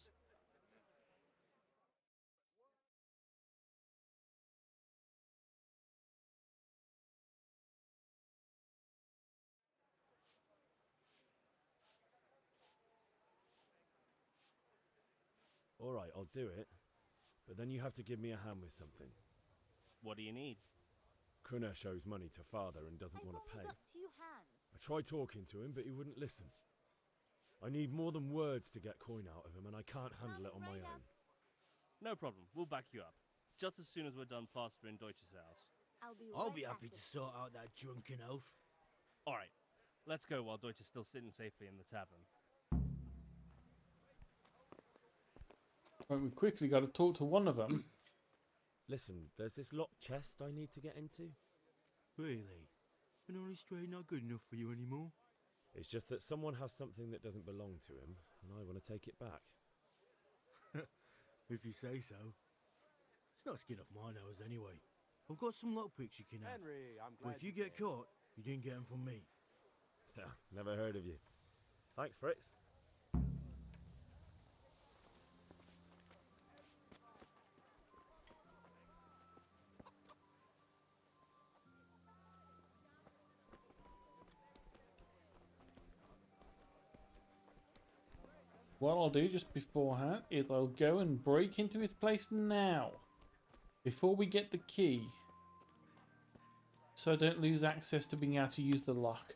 All right, I'll do it. But then you have to give me a hand with something. What do you need? Krunner shows money to father and doesn't want to pay. Got 2 hands. I tried talking to him, but he wouldn't listen. I need more than words to get coin out of him, and I can't handle it on my own. No problem. We'll back you up. Just as soon as we're done plastering Deutsch's house. I'll be happy to sort out that drunken oaf. All right. Let's go while Deutsch is still sitting safely in the tavern. Right, we've quickly got to talk to one of them. Listen, there's this locked chest I need to get into. Really? And only straight not good enough for you anymore? It's just that someone has something that doesn't belong to him, and I want to take it back. If you say so. It's not skin off my nose anyway. I've got some lockpicks you can have. Henry, I'm But glad if you get caught, you didn't get them from me. Never heard of you. Thanks, Fritz. What I'll do just beforehand is I'll go and break into his place now. Before we get the key. So I don't lose access to being able to use the lock.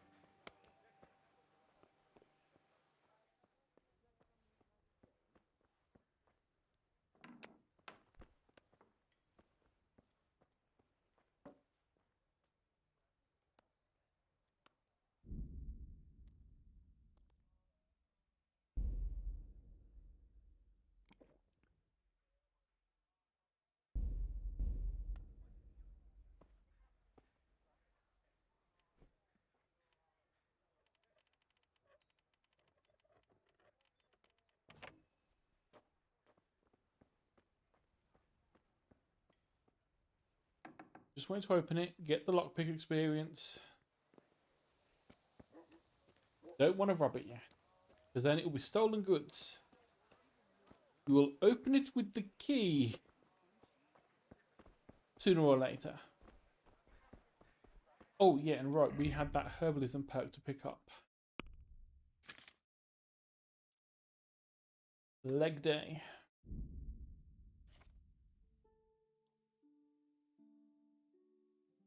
Just wait to open it, get the lockpick experience. Don't want to rob it yet, because then it will be stolen goods. You will open it with the key sooner or later. Oh yeah, and right, we had that herbalism perk to pick up. Leg day.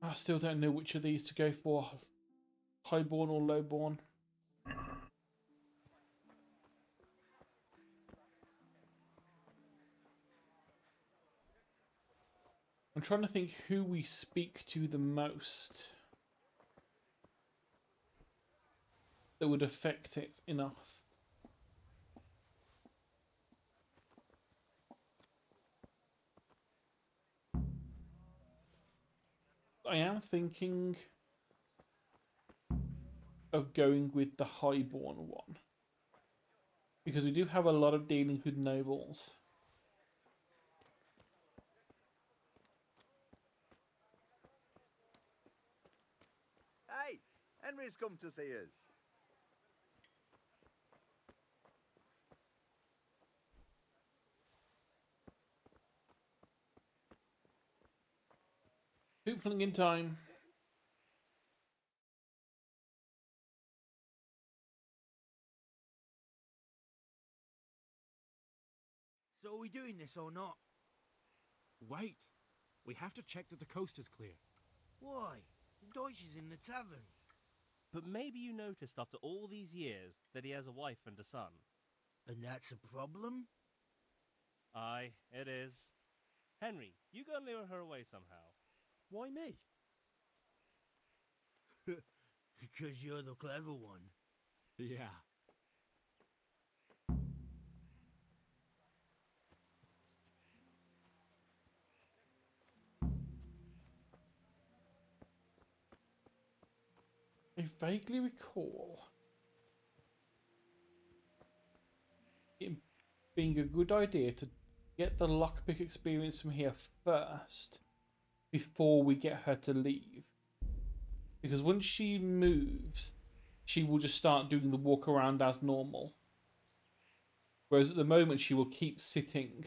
I still don't know which of these to go for. Highborn or lowborn. I'm trying to think who we speak to the most that would affect it enough. I am thinking of going with the highborn one, because we do have a lot of dealings with nobles. Hey, Henry's come to see us. Hoopling in time. So are we doing this or not? Wait. We have to check that the coast is clear. Why? Deutsch is in the tavern. But maybe you noticed after all these years that he has a wife and a son. And that's a problem? Aye, it is. Henry, you go and lure her away somehow. Why me? Because you're the clever one. Yeah. I vaguely recall it being a good idea to get the lockpick experience from here first before we get her to leave. Because once she moves, she will just start doing the walk around as normal. Whereas at the moment, she will keep sitting.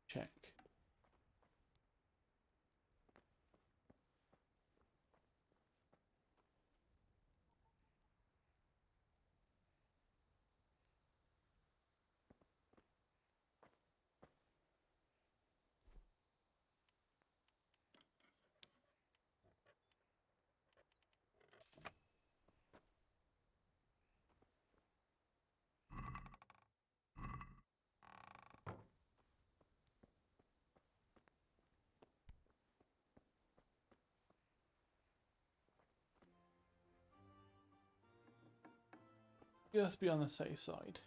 Check. Just be on the safe side.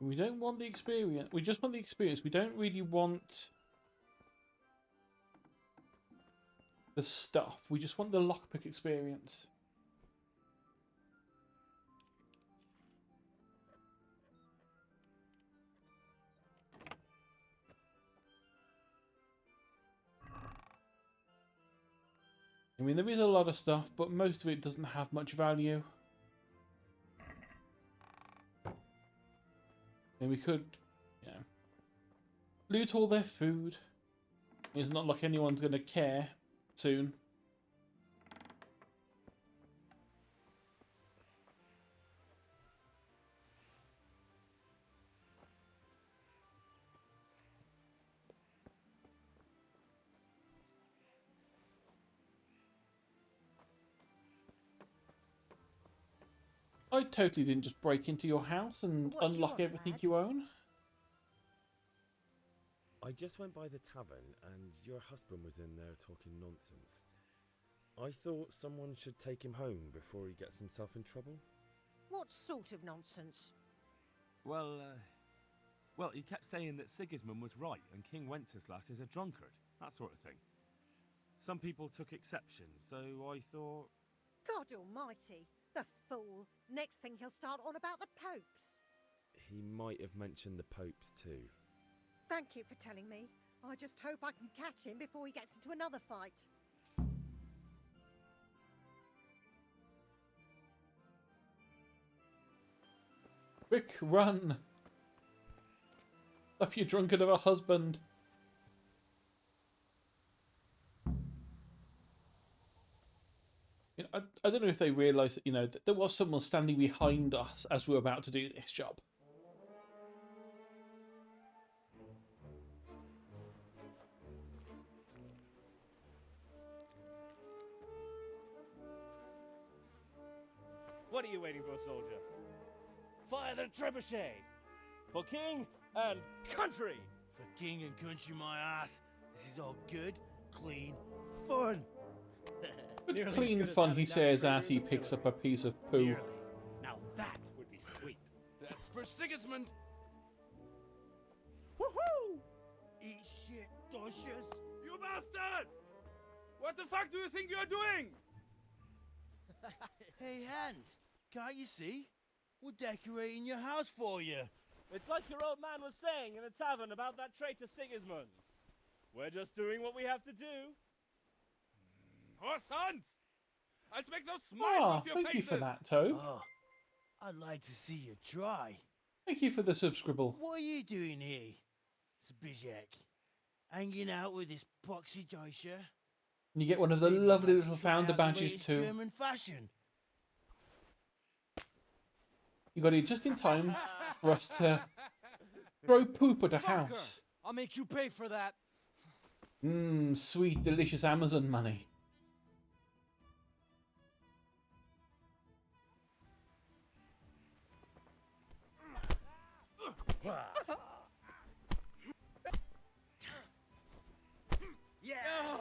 We don't want the experience. We just want the experience. We don't really want the stuff. We just want the lockpick experience. I mean, there is a lot of stuff, but most of it doesn't have much value. And we could, you know, loot all their food. It's not like anyone's going to care soon. I totally didn't just break into your house and What do you unlock want, everything lad? you own. I just went by the tavern and your husband was in there talking nonsense. I thought someone should take him home before he gets himself in trouble. What sort of nonsense? Well, he kept saying that Sigismund was right and King Wenceslas is a drunkard, that sort of thing. Some people took exception, so I thought... God almighty, the fool. Next thing he'll start on about the popes. He might have mentioned the popes too. Thank you for telling me. I just hope I can catch him before he gets into another fight. Quick, run! Up, you drunkard of a husband! You know, I don't know if they realised that, you know, that there was someone standing behind us as we were about to do this job. What are you waiting for, soldier? Fire the trebuchet! For king and country! For king and country, my ass. This is all good, clean fun. But clean fun, he says as he picks up a piece of poo. Now that would be sweet. That's for Sigismund! Woohoo! Eat shit, doshes. You bastards! What the fuck do you think you're doing? Hey, Hans, can't you see? We're decorating your house for you. It's like your old man was saying in the tavern about that traitor Sigismund. We're just doing what we have to do. Horse Hans! I'll make those smiles Ah, off your thank faces! you for that, Toad. Oh, I'd like to see you try. Thank you for the subscribble. What are you doing here, Zbizek? Hanging out with this poxy Deutscher? And you get one of the Maybe lovely let's little try founder out the badges latest too. German fashion. You got it just in time for us to throw poop at a house. I'll make you pay for that. Mmm, sweet, delicious Amazon money. Yeah!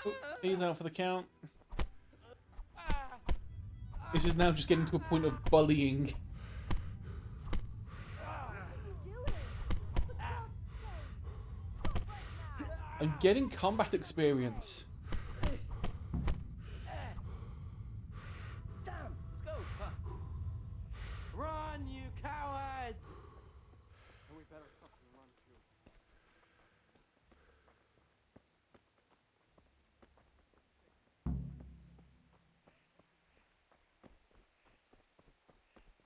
Oh, he's out for the count. This is now just getting to a point of bullying. I'm getting combat experience. Damn, let's go. Run, you cowards! We better fucking run too.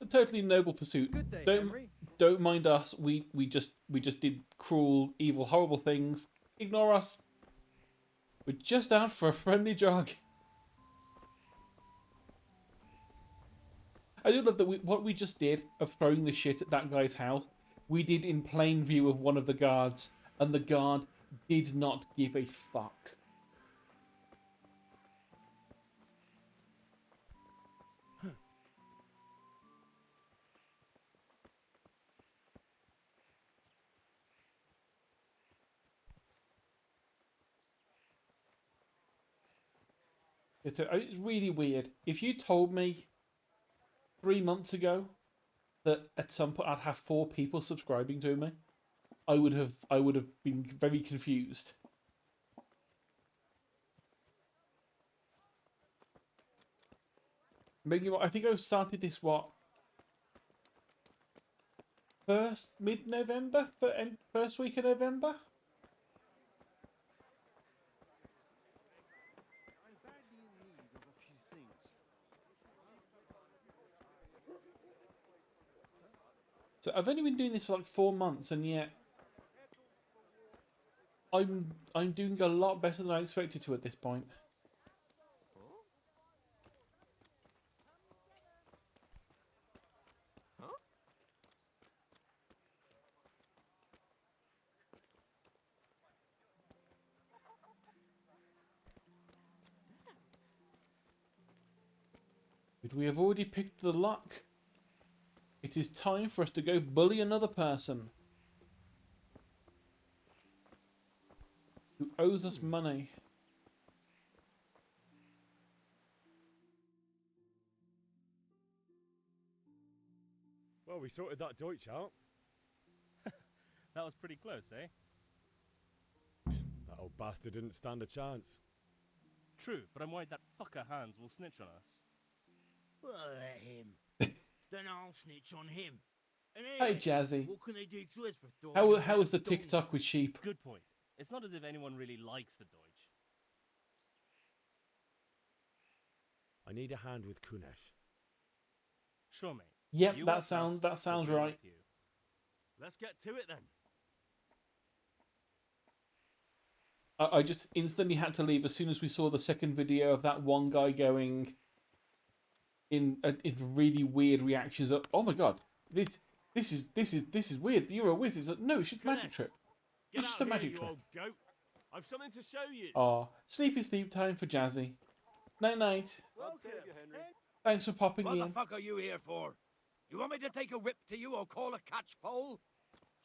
A totally noble pursuit. Good day, don't Henry. don't mind us. We just did cruel, evil, horrible things. Ignore us. We're just out for a friendly jog. I do love that what we just did of throwing the shit at that guy's house, we did in plain view of one of the guards, and the guard did not give a fuck. It's really weird. If you told me 3 months ago that at some point I'd have 4 people subscribing to me, I would have been very confused. Maybe I think I started this mid-November, first week of November. I'm badly in need of a few things. So I've only been doing this for like 4 months, and yet I'm doing a lot better than I expected to at this point. We have already picked the lock. It is time for us to go bully another person who owes us money. Well, we sorted that Deutsch out. That was pretty close, eh? That old bastard didn't stand a chance. True, but I'm worried that fucker Hans will snitch on us. Well, let him. Then I'll snitch on him. And Hey, anyway, Jazzy. what can they do to us for throwing a How was the bit of TikTok with sheep? Good point. It's not as if anyone really likes the Deutsch. I need a hand with Kunesh. Sure, mate. Yep, You that help sounds us, right. we'll help you. Let's get to it then. I just instantly had to leave as soon as we saw the second video of that one guy going in really weird reactions of, oh my god, this is weird. You're a wizard. It's like, no, it's just magic trip. Get It's out just a here, magic you trip. old goat. I've something to show you. Aw, sleepy sleep time for Jazzy. Night night. Welcome. Thanks for popping What the in. fuck are you here for? You want me to take a whip to you or call a catch pole?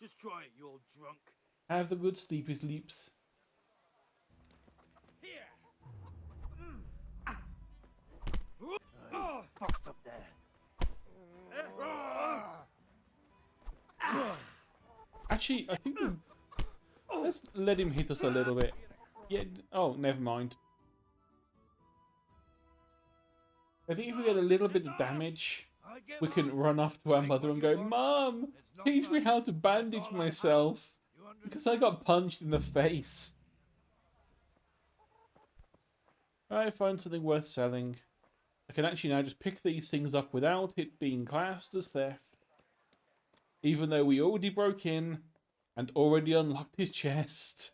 Just try it, you old drunk. Have the good sleepy sleeps. Fucked up there. Actually, I think let's let him hit us a little bit. Yeah. Oh, never mind. I think if we get a little bit of damage, we can run off to our mother and go, "Mom, teach me how to bandage myself because I got punched in the face." I find something worth selling. I can actually now just pick these things up without it being classed as theft. Even though we already broke in and already unlocked his chest.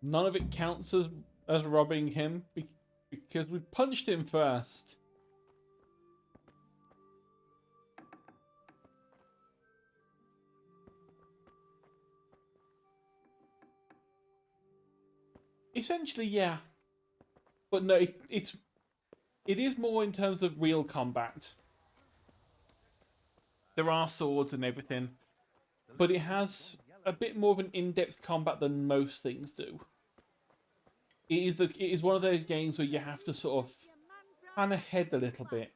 None of it counts as robbing him because we punched him first. Essentially, yeah. But no, it is more in terms of real combat. There are swords and everything, but it has a bit more of an in-depth combat than most things do. It is one of those games where you have to sort of plan ahead a little bit.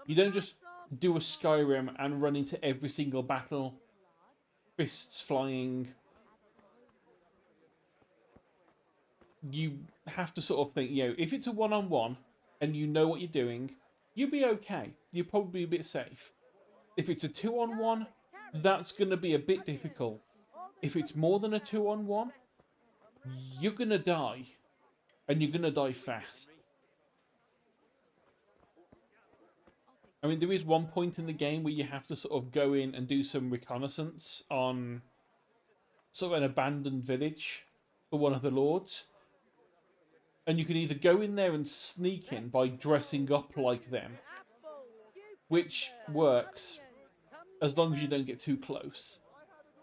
You don't just do a Skyrim and run into every single battle, fists flying. You have to sort of think, if it's a one-on-one and you know what you're doing, you'll be okay. You'll probably be a bit safe. If it's a two-on-one, that's going to be a bit difficult. If it's more than a two-on-one, you're going to die. And you're going to die fast. I mean, there is one point in the game where you have to sort of go in and do some reconnaissance on sort of an abandoned village for one of the lords. And you can either go in there and sneak in by dressing up like them, which works as long as you don't get too close.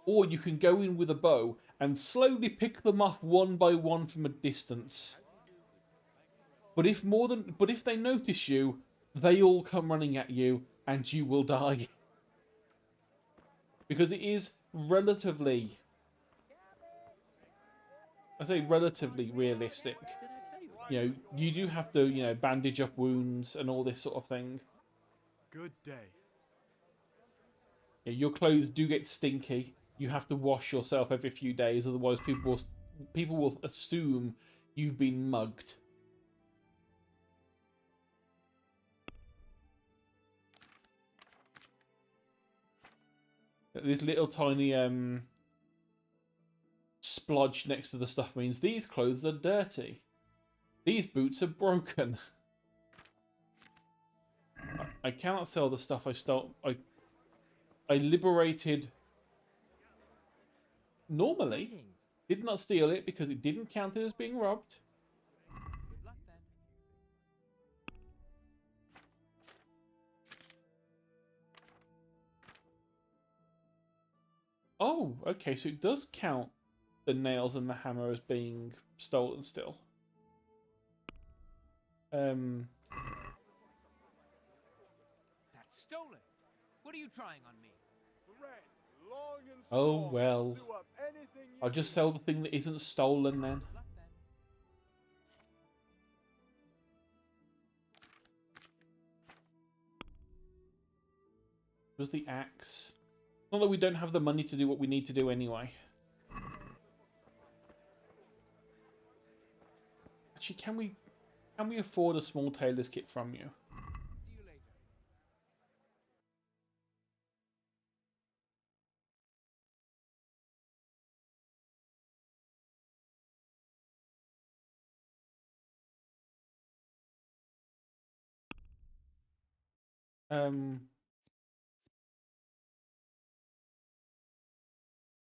Or you can go in with a bow and slowly pick them off one by one from a distance. But if they notice you, they all come running at you and you will die. Because it is relatively, I say relatively realistic. You do have to, bandage up wounds and all this sort of thing. Good day. Your clothes do get stinky. You have to wash yourself every few days, otherwise people will assume you've been mugged. This little tiny splodge next to the stuff means these clothes are dirty. These boots are broken. I cannot sell the stuff I stole. I liberated normally. Did not steal it because it didn't count as being robbed. Oh, okay, so it does count the nails and the hammer as being stolen still. That's stolen. What are you trying on me? Thread long and Oh strong, well. sew up anything you I'll just need. sell the thing that isn't stolen then. Was the axe? Not that we don't have the money to do what we need to do anyway. Actually, can we afford a small tailor's kit from you? See you later.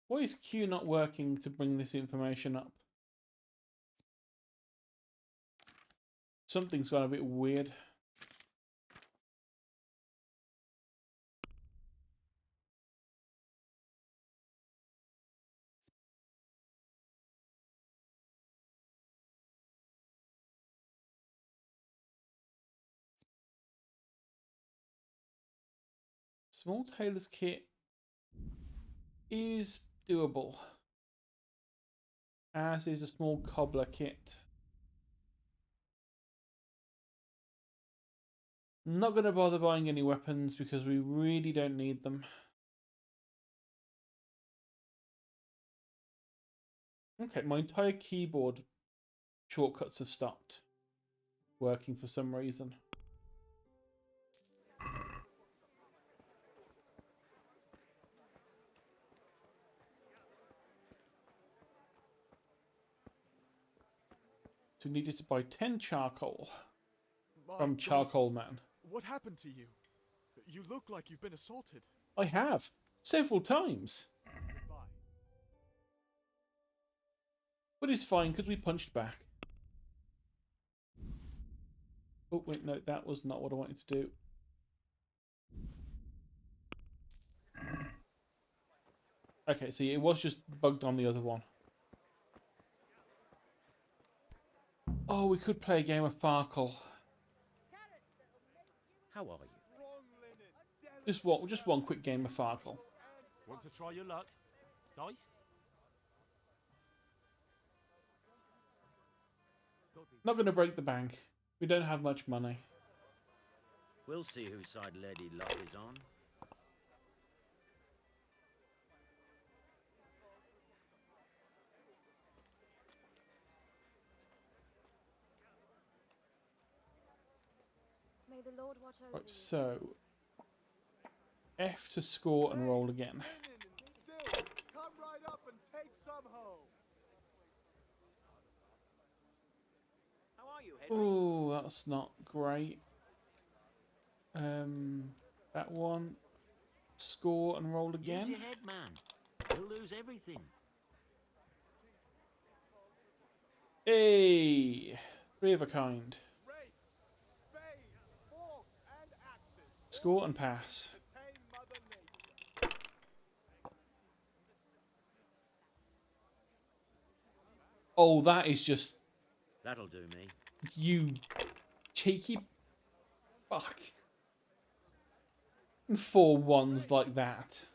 Why is Q not working to bring this information up? Something's gone a bit weird. Small tailor's kit is doable, as is a small cobbler kit. I'm not going to bother buying any weapons because we really don't need them. Okay, my entire keyboard shortcuts have stopped working for some reason. So we needed to buy 10 charcoal from Charcoal Man. What happened to you? You look like you've been assaulted. I have, several times. Bye. But it's fine because we punched back. Oh wait, no, that was not what I wanted to do. Okay, so it was just bugged on the other one. Oh, we could play a game of Farkle. How are you? Just one quick game of Farkle. Want to try your luck? Dice? Not going to break the bank. We don't have much money. We'll see whose side Lady Luck is on. May the Lord watch over Right, you. so F to score and roll again. Come right up and take some home. How are you, Henry? Oh, that's not great. That one. Score and roll Use again. your head, man. You'll lose everything. Hey, 3 of a kind. Score and pass. Oh, that is just That'll do me. you cheeky fuck. 4 ones like that.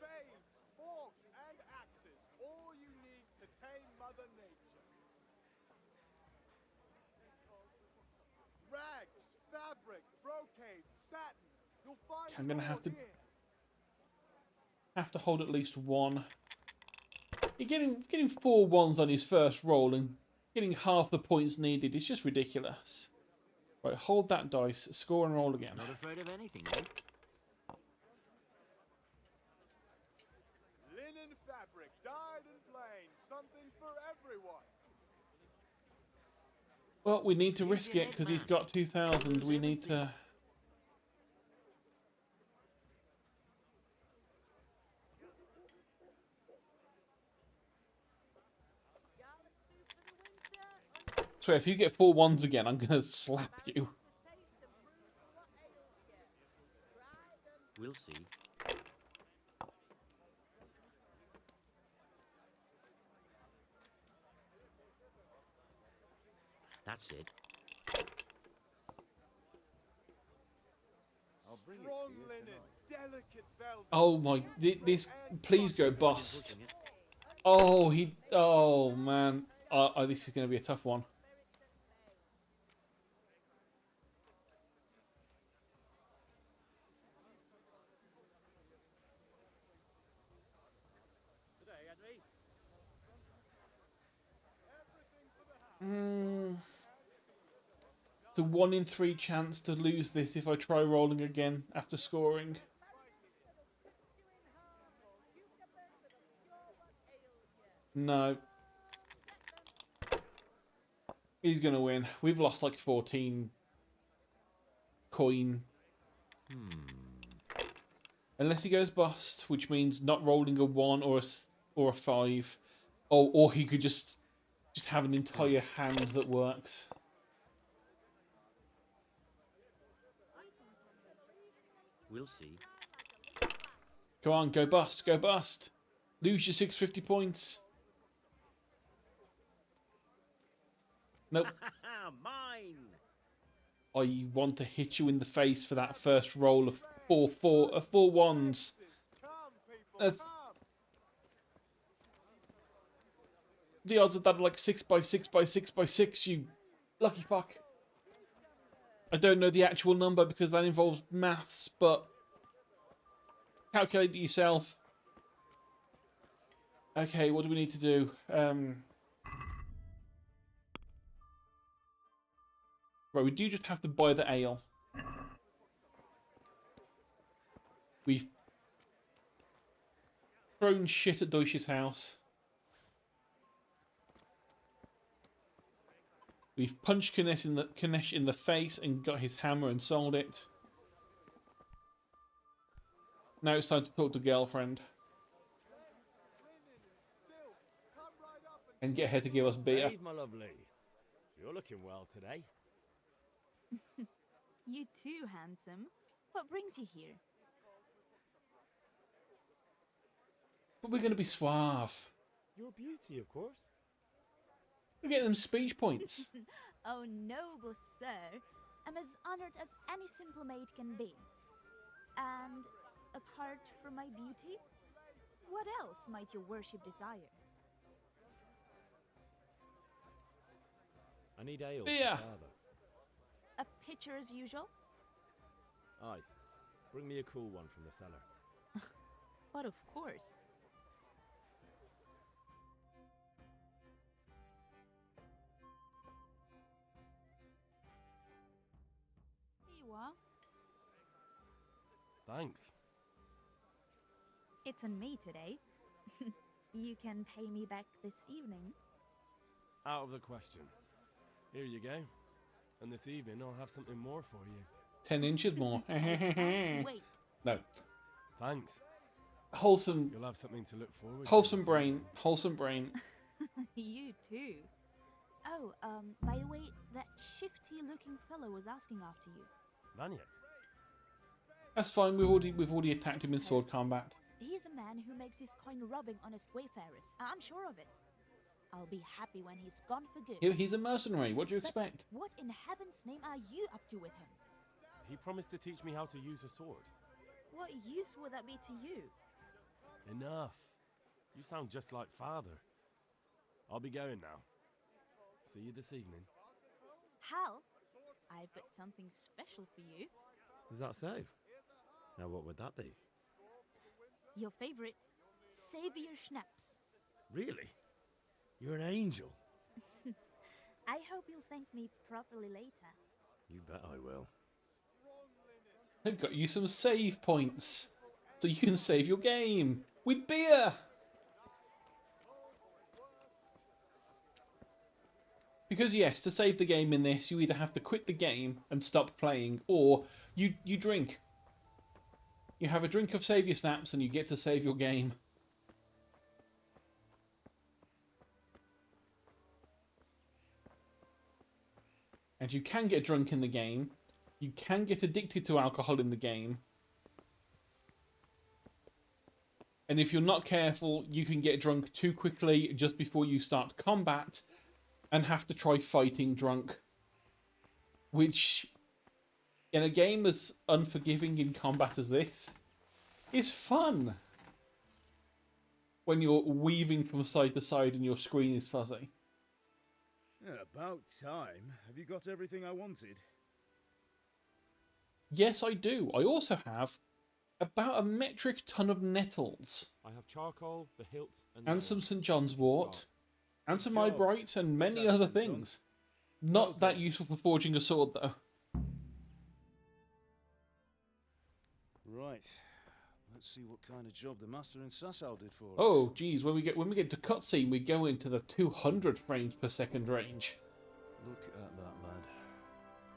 Rags, fabric, brocade, satin. You'll find I'm gonna it have all to here. hold at least 1. You're getting 4 ones on his first roll and getting half the points needed. It's just ridiculous. Right, hold that dice, score and roll again. Not afraid of anything, eh? Linen fabric, dyed and plain. Something for everyone. Well, we need to risk it because he's got 2,000. We need to. So if you get 4 ones again, I'm gonna slap you. We'll see. That's it. Strong linen, delicate velvet. Oh my, this, please go bust. Oh, oh man. This is going to be a tough one. It's a 1 in 3 chance to lose this if I try rolling again after scoring. No. He's going to win. We've lost like 14 coin. Unless he goes bust, which means not rolling a 1 or a 5. Oh, or he could just have an entire hand that works. We'll see. Come on, go bust, go bust. Lose your 650 points. Nope. Mine. I want to hit you in the face for that first roll of 4 ones. The odds of that are like 6 by 6 by 6 by 6, you lucky fuck. I don't know the actual number because that involves maths, but calculate it yourself. Okay, what do we need to do? Right, we do just have to buy the ale. We've thrown shit at Deutsch's house. We've punched Kanesh in the face and got his hammer and sold it. Now it's time to talk to girlfriend. And get her to give us beer. Save, my lovely. You're looking well today. You too, handsome. What brings you here? But we're going to be suave. Your beauty, of course. We're getting them speech points. Oh, noble sir. I'm as honored as any simple maid can be. And apart from my beauty, what else might your worship desire? I need ale. Beer. A pitcher as usual? Aye. Bring me a cool one from the cellar. But of course. Here you are. Thanks. It's on me today. You can pay me back this evening. Out of the question. Here you go. And this evening I'll have something more for you. 10 inches more. Wait. No. Thanks. Wholesome. You'll have something to look forward to. Wholesome brain. Wholesome brain. You too. Oh, by the way, that shifty-looking fellow was asking after you. Maniac. That's fine. We've already attacked him in sword combat. He's a man who makes his coin robbing honest wayfarers. I'm sure of it. I'll be happy when he's gone for good. He's a mercenary. What do you expect? What in heaven's name are you up to with him? He promised to teach me how to use a sword. What use would that be to you? Enough. You sound just like father. I'll be going now. See you this evening. Hal, I've got something special for you. Is that so? Now what would that be? Your favorite Savior Schnapps. Really? You're an angel. I hope you'll thank me properly later. You bet I will. I've got you some save points, so you can save your game with beer. Because yes, to save the game in this, you either have to quit the game and stop playing, or you drink. You have a drink of Savior Snaps and you get to save your game. And you can get drunk in the game. You can get addicted to alcohol in the game. And if you're not careful, you can get drunk too quickly just before you start combat and have to try fighting drunk. Which in a game as unforgiving in combat as this, is fun. When you're weaving from side to side and your screen is fuzzy. Yeah, about time. Have you got everything I wanted? Yes, I do. I also have about a metric ton of nettles. I have charcoal, the hilt, And some St. John's wort. And some eyebright and What's many that other then, son? things. Not that useful for forging a sword, though. Right. Let's see what kind of job the master in Sasau did for us. Oh, geez, when we get to cutscene, we go into the 200 frames per second range. Look at that, lad.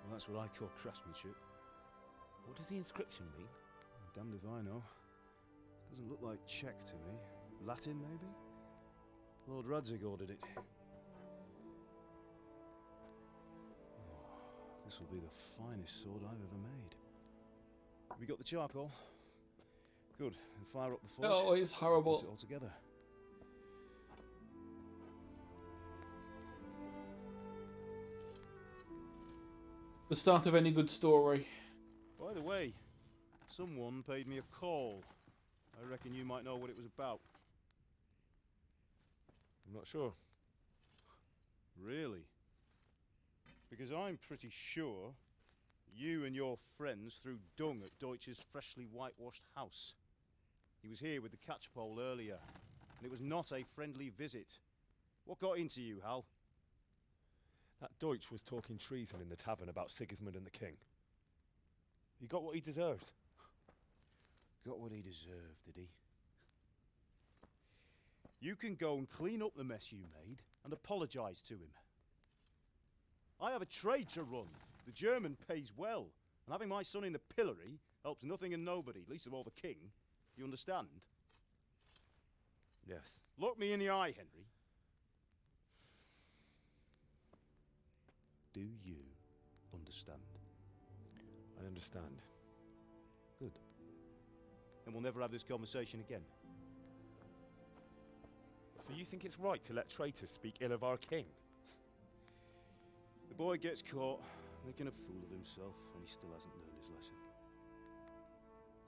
Well, that's what I call craftsmanship. What does the inscription mean? Damned if I know. Doesn't look like Czech to me. Latin, maybe? Lord Radzig ordered it. Oh, this will be the finest sword I've ever made. Have you got the charcoal? Good. Then fire up the forge. Oh, it's horrible. Put it all together. The start of any good story. By the way, someone paid me a call. I reckon you might know what it was about. I'm not sure. Really? Because I'm pretty sure you and your friends threw dung at Deutsch's freshly whitewashed house. He was here with the catchpole earlier, and it was not a friendly visit. What got into you, Hal? That Deutsch was talking treason in the tavern about Sigismund and the king. He got what he deserved. Got what he deserved, did he? You can go and clean up the mess you made and apologise to him. I have a trade to run. The German pays well, and having my son in the pillory helps nothing and nobody, least of all the king. You understand? Yes. Look me in the eye, Henry. Do you understand? I understand. Good. Then we'll never have this conversation again. So you think it's right to let traitors speak ill of our king? The boy gets caught, making a fool of himself, and he still hasn't learned his lesson.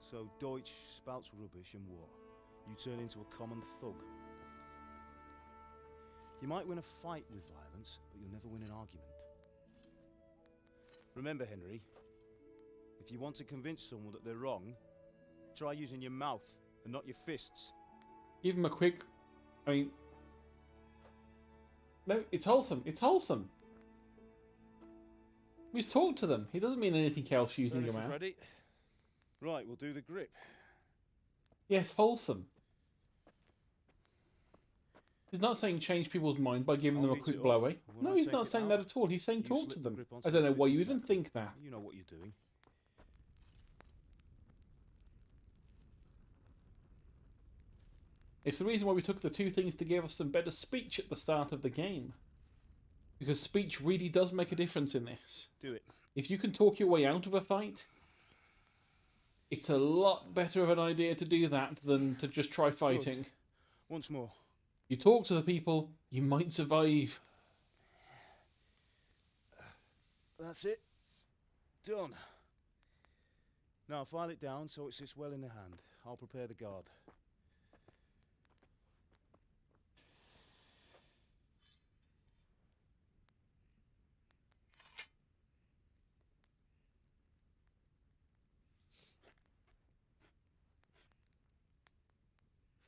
So Deutsch spouts rubbish, and what? You turn into a common thug. You might win a fight with violence, but you'll never win an argument. Remember, Henry, if you want to convince someone that they're wrong, try using your mouth and not your fists. Give him a quick... I mean... No, it's wholesome. It's wholesome. We just talk to them. He doesn't mean anything else using your mouth. Ready? Right, we'll do the grip. Yes, wholesome. He's not saying change people's mind by giving them a quick blowy. No, he's not saying that at all. He's saying talk to them. I don't know why you even think that. You know what you're doing. It's the reason why we took the two things to give us some better speech at the start of the game. Because speech really does make a difference in this. Do it. If you can talk your way out of a fight, it's a lot better of an idea to do that than to just try fighting. Good. Once more. You talk to the people, you might survive. That's it. Done. Now file it down so it sits well in the hand. I'll prepare the guard.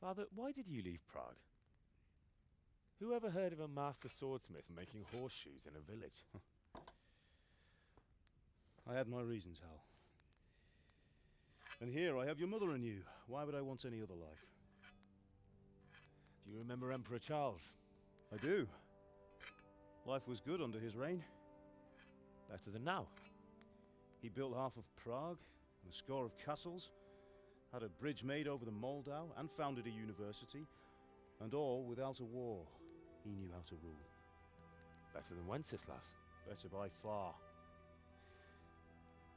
Father, why did you leave Prague? Who ever heard of a master swordsmith making horseshoes in a village? I had my reasons, Hal. And here I have your mother and you. Why would I want any other life? Do you remember Emperor Charles? I do. Life was good under his reign. Better than now. He built half of Prague and a score of castles, had a bridge made over the Moldau, and founded a university, and all without a war. He knew how to rule. Better than Wenceslas. Better by far.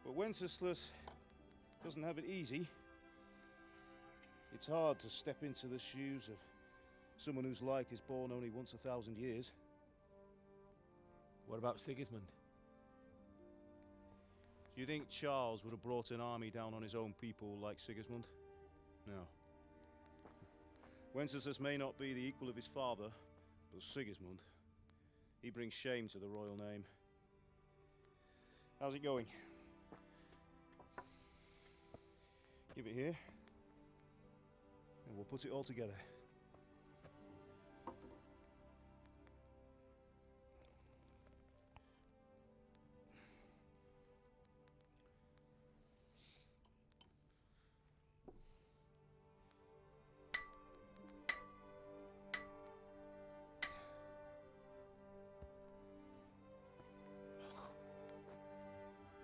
But Wenceslas doesn't have it easy. It's hard to step into the shoes of someone whose like is born only once 1,000 years. What about Sigismund? Do you think Charles would have brought an army down on his own people like Sigismund? No. Wenceslas may not be the equal of his father, but Sigismund, he brings shame to the royal name. How's it going? Give it here, and we'll put it all together.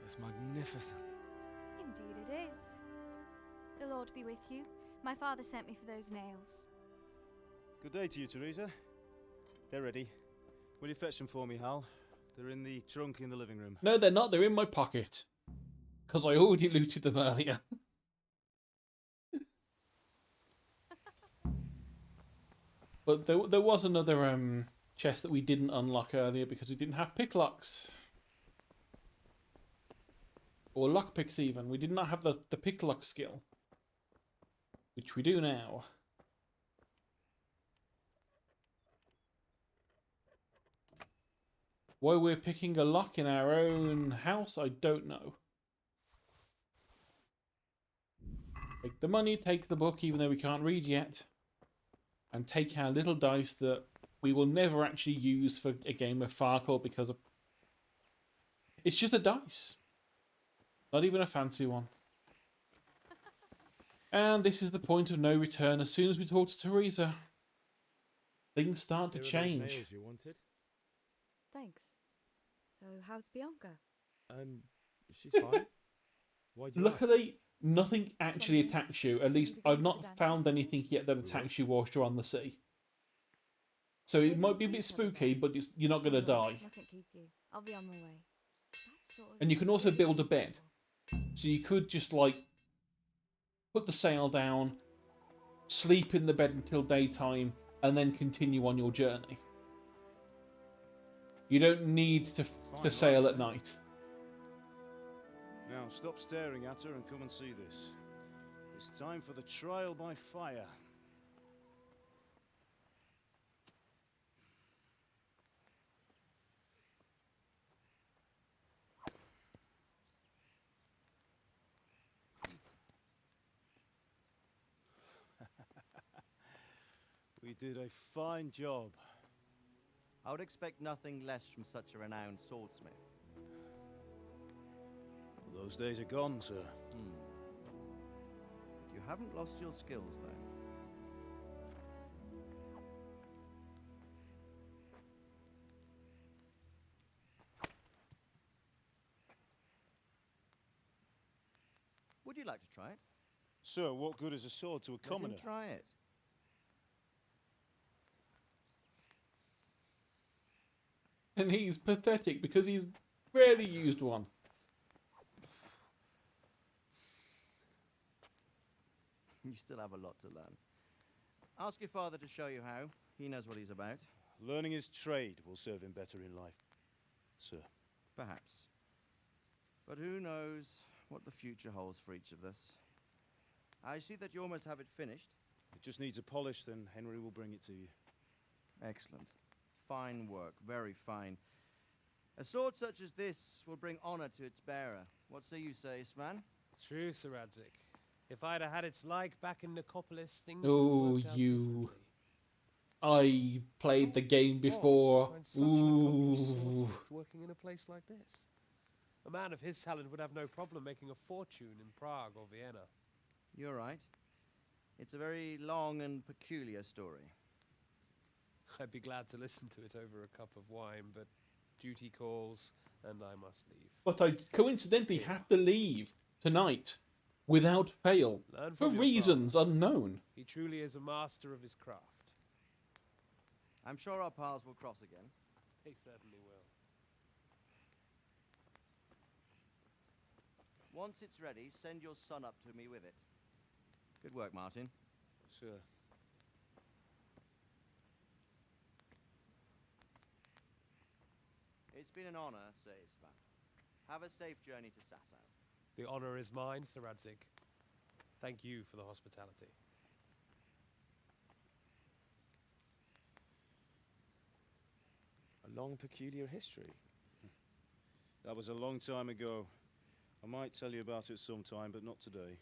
It's magnificent. Indeed it is. The Lord be with you. My father sent me for those nails. Good day to you, Teresa. They're ready. Will you fetch them for me, Hal? They're in the trunk in the living room. No, they're not. They're in my pocket. Because I already looted them earlier. But there was another chest that we didn't unlock earlier because we didn't have pick locks. Or lockpicks even. We did not have the pick lock skill. Which we do now. Why we're picking a lock in our own house, I don't know. Take the money, take the book, even though we can't read yet. And take our little dice that we will never actually use for a game of Farkle because of... It's just a dice. Not even a fancy one. And this is the point of no return. As soon as we talk to Teresa, things start to Here are those change. nails you wanted. Thanks. So, how's Bianca? She's fine. Why do you ask? Luckily, nothing actually attacks you. At least I've not found anything yet that attacks you whilst you're on the sea. So it might be a bit spooky, but you're not going to die. Mustn't keep you. I'll be on my way. That's sort of And you can also build a bed. So you could just, like, put the sail down, sleep in the bed until daytime, and then continue on your journey. You don't need to sail at night. Now, stop staring at her and come and see this. It's time for the trial by fire. We did a fine job. I would expect nothing less from such a renowned swordsmith. Those days are gone, sir. You haven't lost your skills, though. Would you like to try it? Sir, what good is a sword to a commoner? Let him try it. And he's pathetic because he's rarely used one. You still have a lot to learn. Ask your father to show you how. He knows what he's about. Learning his trade will serve him better in life, sir. Perhaps. But who knows what the future holds for each of us. I see that you almost have it finished. It just needs a polish, then Henry will bring it to you. Excellent. Fine work, very fine. A sword such as this will bring honor to its bearer. What say you, Svan? True, Sir Radzik. If I'd have had its like back in Nicopolis, things Oh, would have worked out you... I played the game before. To find such an accomplished Ooh. swordsmith working in a place like this. A man of his talent would have no problem making a fortune in Prague or Vienna. You're right. It's a very long and peculiar story. I'd be glad to listen to it over a cup of wine, but duty calls, and I must leave. But I coincidentally have to leave tonight without fail Learn for from your reasons unknown. He truly is a master of his craft. I'm sure our paths will cross again. He certainly will. Once it's ready, send your son up to me with it. Good work, Martin. Sir. It's been an honor, Svan. Have a safe journey to Sasau. The honor is mine, Sir Radzig. Thank you for the hospitality. A long, peculiar history. That was a long time ago. I might tell you about it sometime, but not today.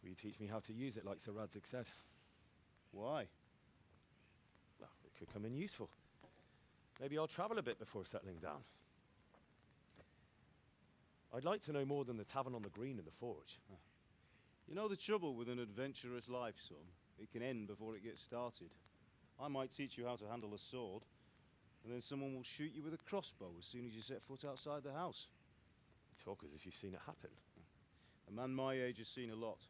Will you teach me how to use it like Sir Radzig said? Why? Well, it could come in useful. Maybe I'll travel a bit before settling down. I'd like to know more than the tavern on the green and the forge. You know the trouble with an adventurous life, son? It can end before it gets started. I might teach you how to handle a sword, and then someone will shoot you with a crossbow as soon as you set foot outside the house. You talk as if you've seen it happen. A man my age has seen a lot.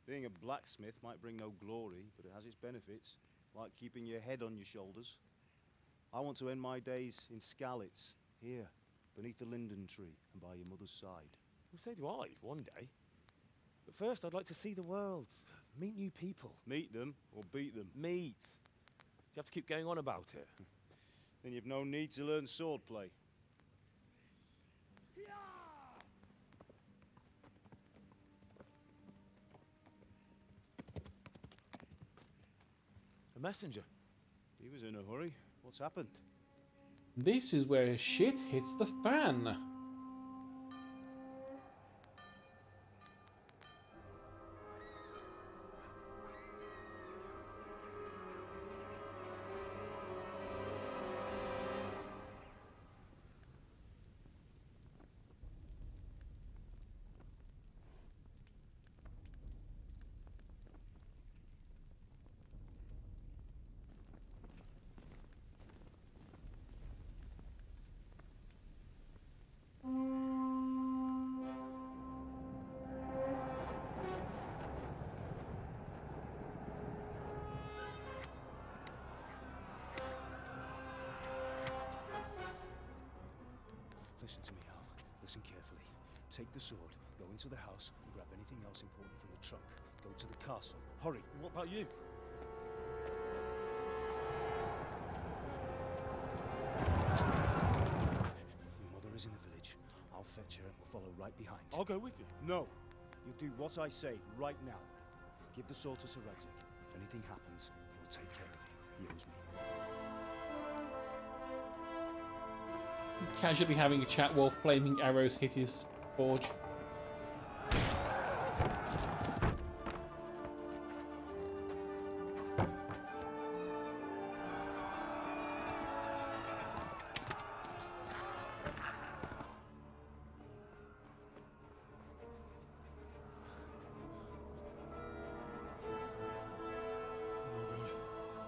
Being a blacksmith might bring no glory, but it has its benefits, like keeping your head on your shoulders. I want to end my days in Skalitz, here, beneath the linden tree and by your mother's side. Well, so do I, one day. But first, I'd like to see the world, meet new people. Meet them or beat them? Meet. Do you have to keep going on about it? Then you've no need to learn swordplay. A messenger. He was in a hurry. What's happened? This is where shit hits the fan. Listen to me, Al. Listen carefully. Take the sword, go into the house, and grab anything else important from the trunk. Go to the castle. Hurry. What about you? Your mother is in the village. I'll fetch her and we'll follow right behind. I'll go with you. No. You do what I say right now. Give the sword to Sir Radzig. If anything happens, he'll take care of you. He owes me. Casually having a chat while flaming arrows hit his forge.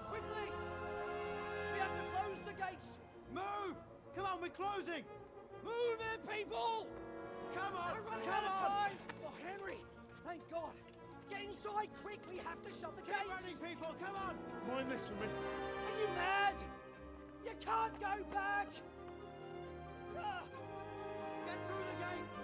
Quickly! We have to close the gates! Move! Come on, we're closing! Move it, people! Come on! We're running Come out of on! time! Oh, Henry! Thank God! Get inside quick! We have to shut the gates! Get running, people! Come on! Mind this for me. Are you mad? You can't go back! Ah! Get through the gates!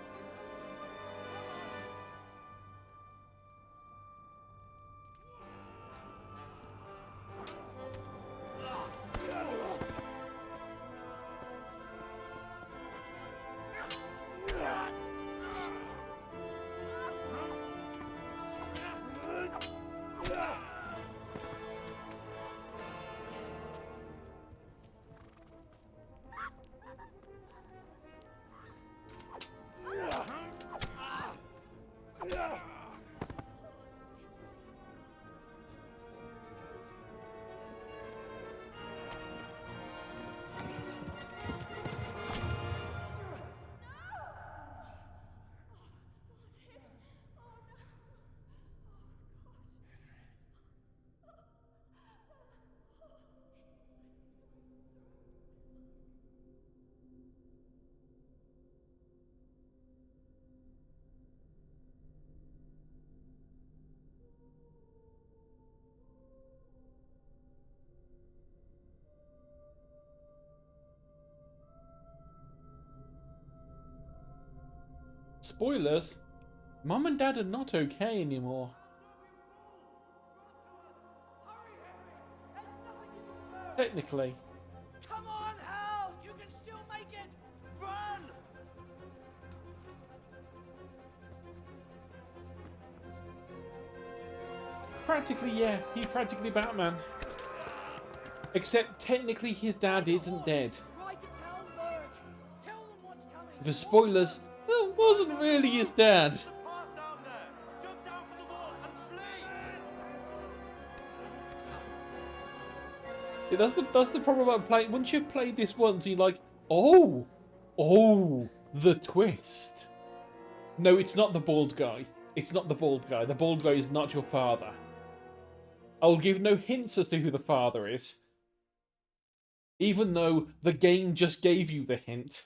Spoilers, Mum and Dad are not okay anymore. Technically. Come on, Hal! You can still make it! Practically, yeah. He's practically Batman. Except technically his dad isn't dead. The spoilers, that wasn't really his dad. Yeah, that's the problem about playing. Once you've played this once, you're like, oh, the twist. No, it's not the bald guy. It's not the bald guy. The bald guy is not your father. I'll give no hints as to who the father is. Even though the game just gave you the hint.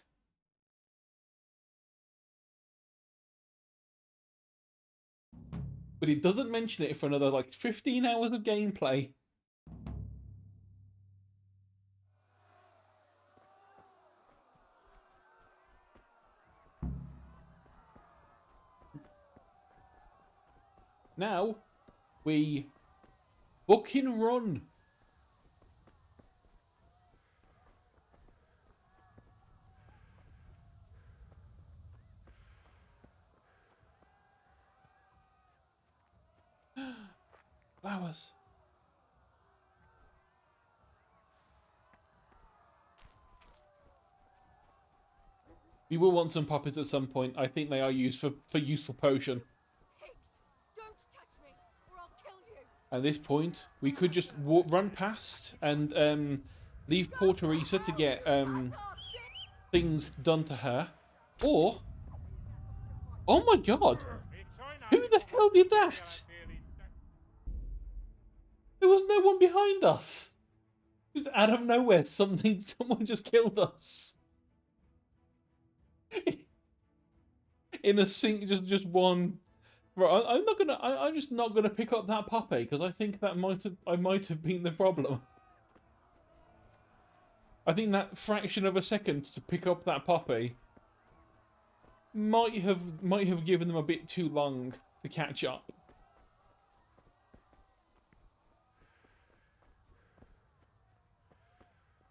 But it doesn't mention it for another, like, 15 hours of gameplay. Now, we fucking run. Flowers. We will want some poppies at some point. I think they are used for useful potion. At this point, we could just run past and leave poor Teresa to get things done to her. Or, oh my god, who the hell did that? There was no one behind us. Just out of nowhere, someone just killed us. In a sink, just one. Right, I'm just not gonna pick up that poppy because I think that I might have been the problem. I think that fraction of a second to pick up that poppy might have given them a bit too long to catch up.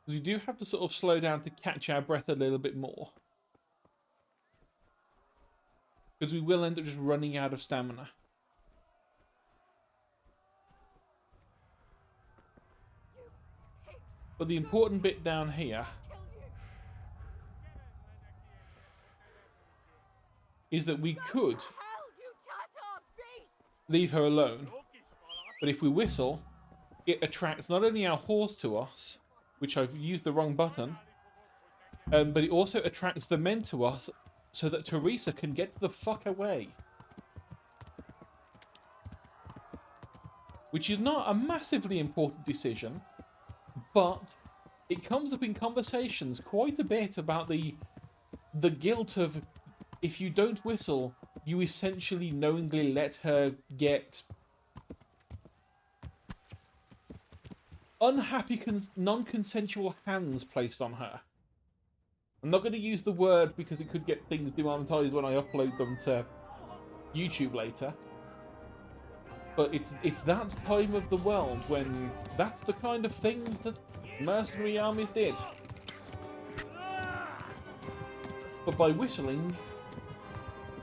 We do have to sort of slow down to catch our breath a little bit more. Because we will end up just running out of stamina. But the important bit down here is that we could leave her alone. But if we whistle, it attracts not only our horse to us, which I've used the wrong button, but it also attracts the men to us so that Teresa can get the fuck away. Which is not a massively important decision, but it comes up in conversations quite a bit about the guilt of, if you don't whistle, you essentially knowingly let her get unhappy non-consensual hands placed on her. I'm not going to use the word because it could get things demonetized when I upload them to YouTube later. But it's that time of the world when that's the kind of things that mercenary armies did. But by whistling,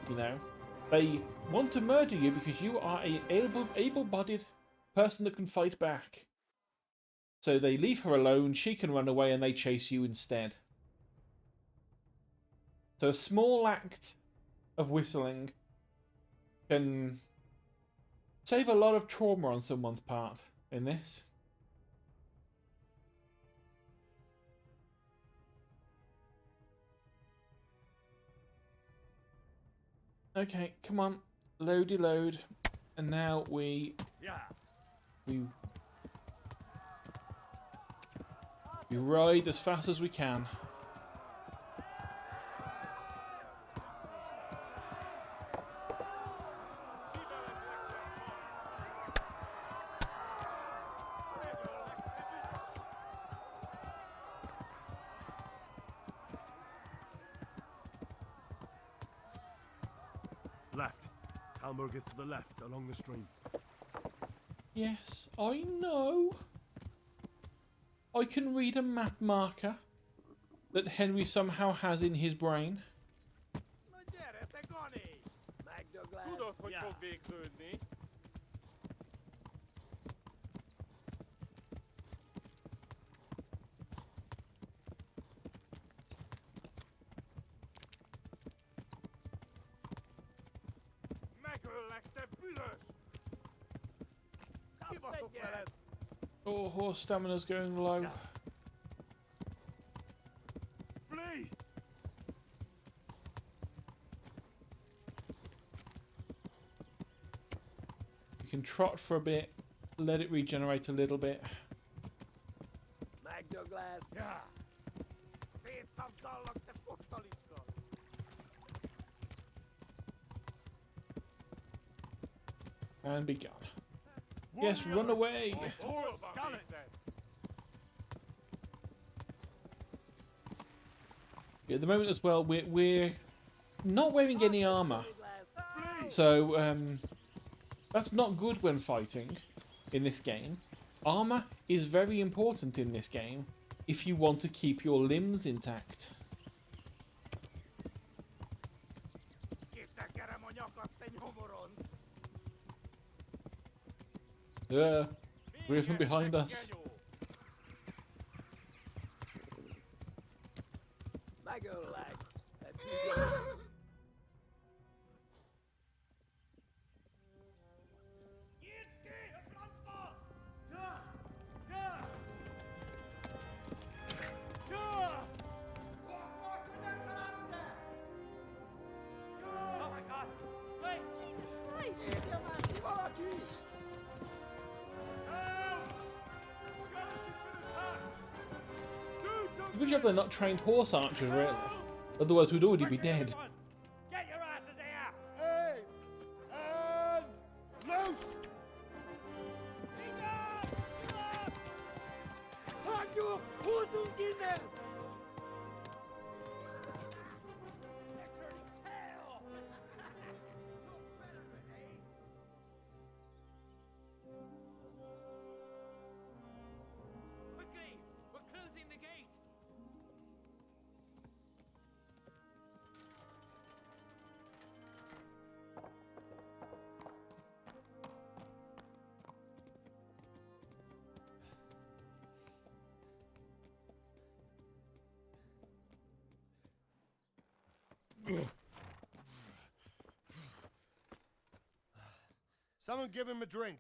you know, they want to murder you because you are an able-bodied person that can fight back. So they leave her alone, she can run away, and they chase you instead. So a small act of whistling can save a lot of trauma on someone's part in this. Okay, come on. Loady load. And now we ride as fast as we can. Left. Talmberg is to the left, along the stream. Yes, I know. I can read a map marker that Henry somehow has in his brain. Oh, horse stamina's going low. Flee! You can trot for a bit, let it regenerate a little bit. Magdoglass. Yeah. And be gone. Yes, run away! Yeah, at the moment as well, we're not wearing any armor. So, that's not good when fighting in this game. Armor is very important in this game if you want to keep your limbs intact. Griffin behind us. Good job they're not trained horse archers, really. Otherwise, we'd already be dead. Get your asses here! Hey! And loose! Hadu, who's in there? Quickly! We're closing the gate! Someone give him a drink.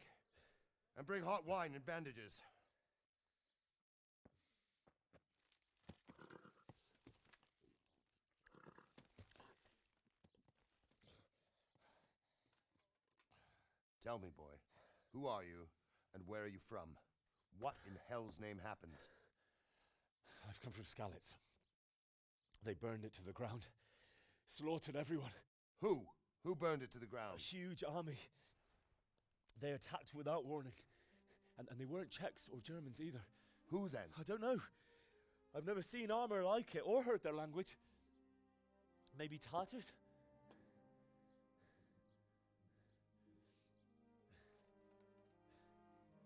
And bring hot wine and bandages. Tell me, boy, who are you and where are you from? What in hell's name happened? I've come from Skalitz. They burned it to the ground. Slaughtered everyone. Who? Who burned it to the ground? A huge army. They attacked without warning. And they weren't Czechs or Germans either. Who then? I don't know. I've never seen armor like it or heard their language. Maybe Tatars?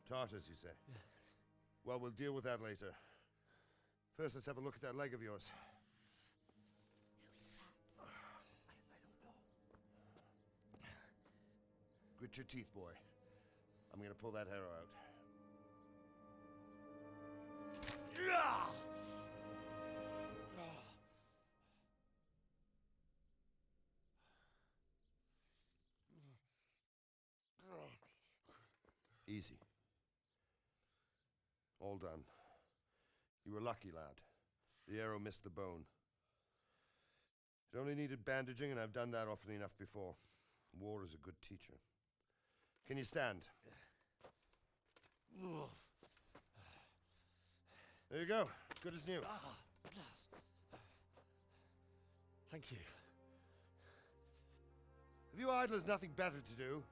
Tartars, you say? Yeah. Well, we'll deal with that later. First, let's have a look at that leg of yours. Grit your teeth, boy. I'm gonna pull that hair out. Easy. All done. You were lucky, lad. The arrow missed the bone. It only needed bandaging, and I've done that often enough before. War is a good teacher. Can you stand? There you go. Good as new. Thank you. If you idlers nothing better to do,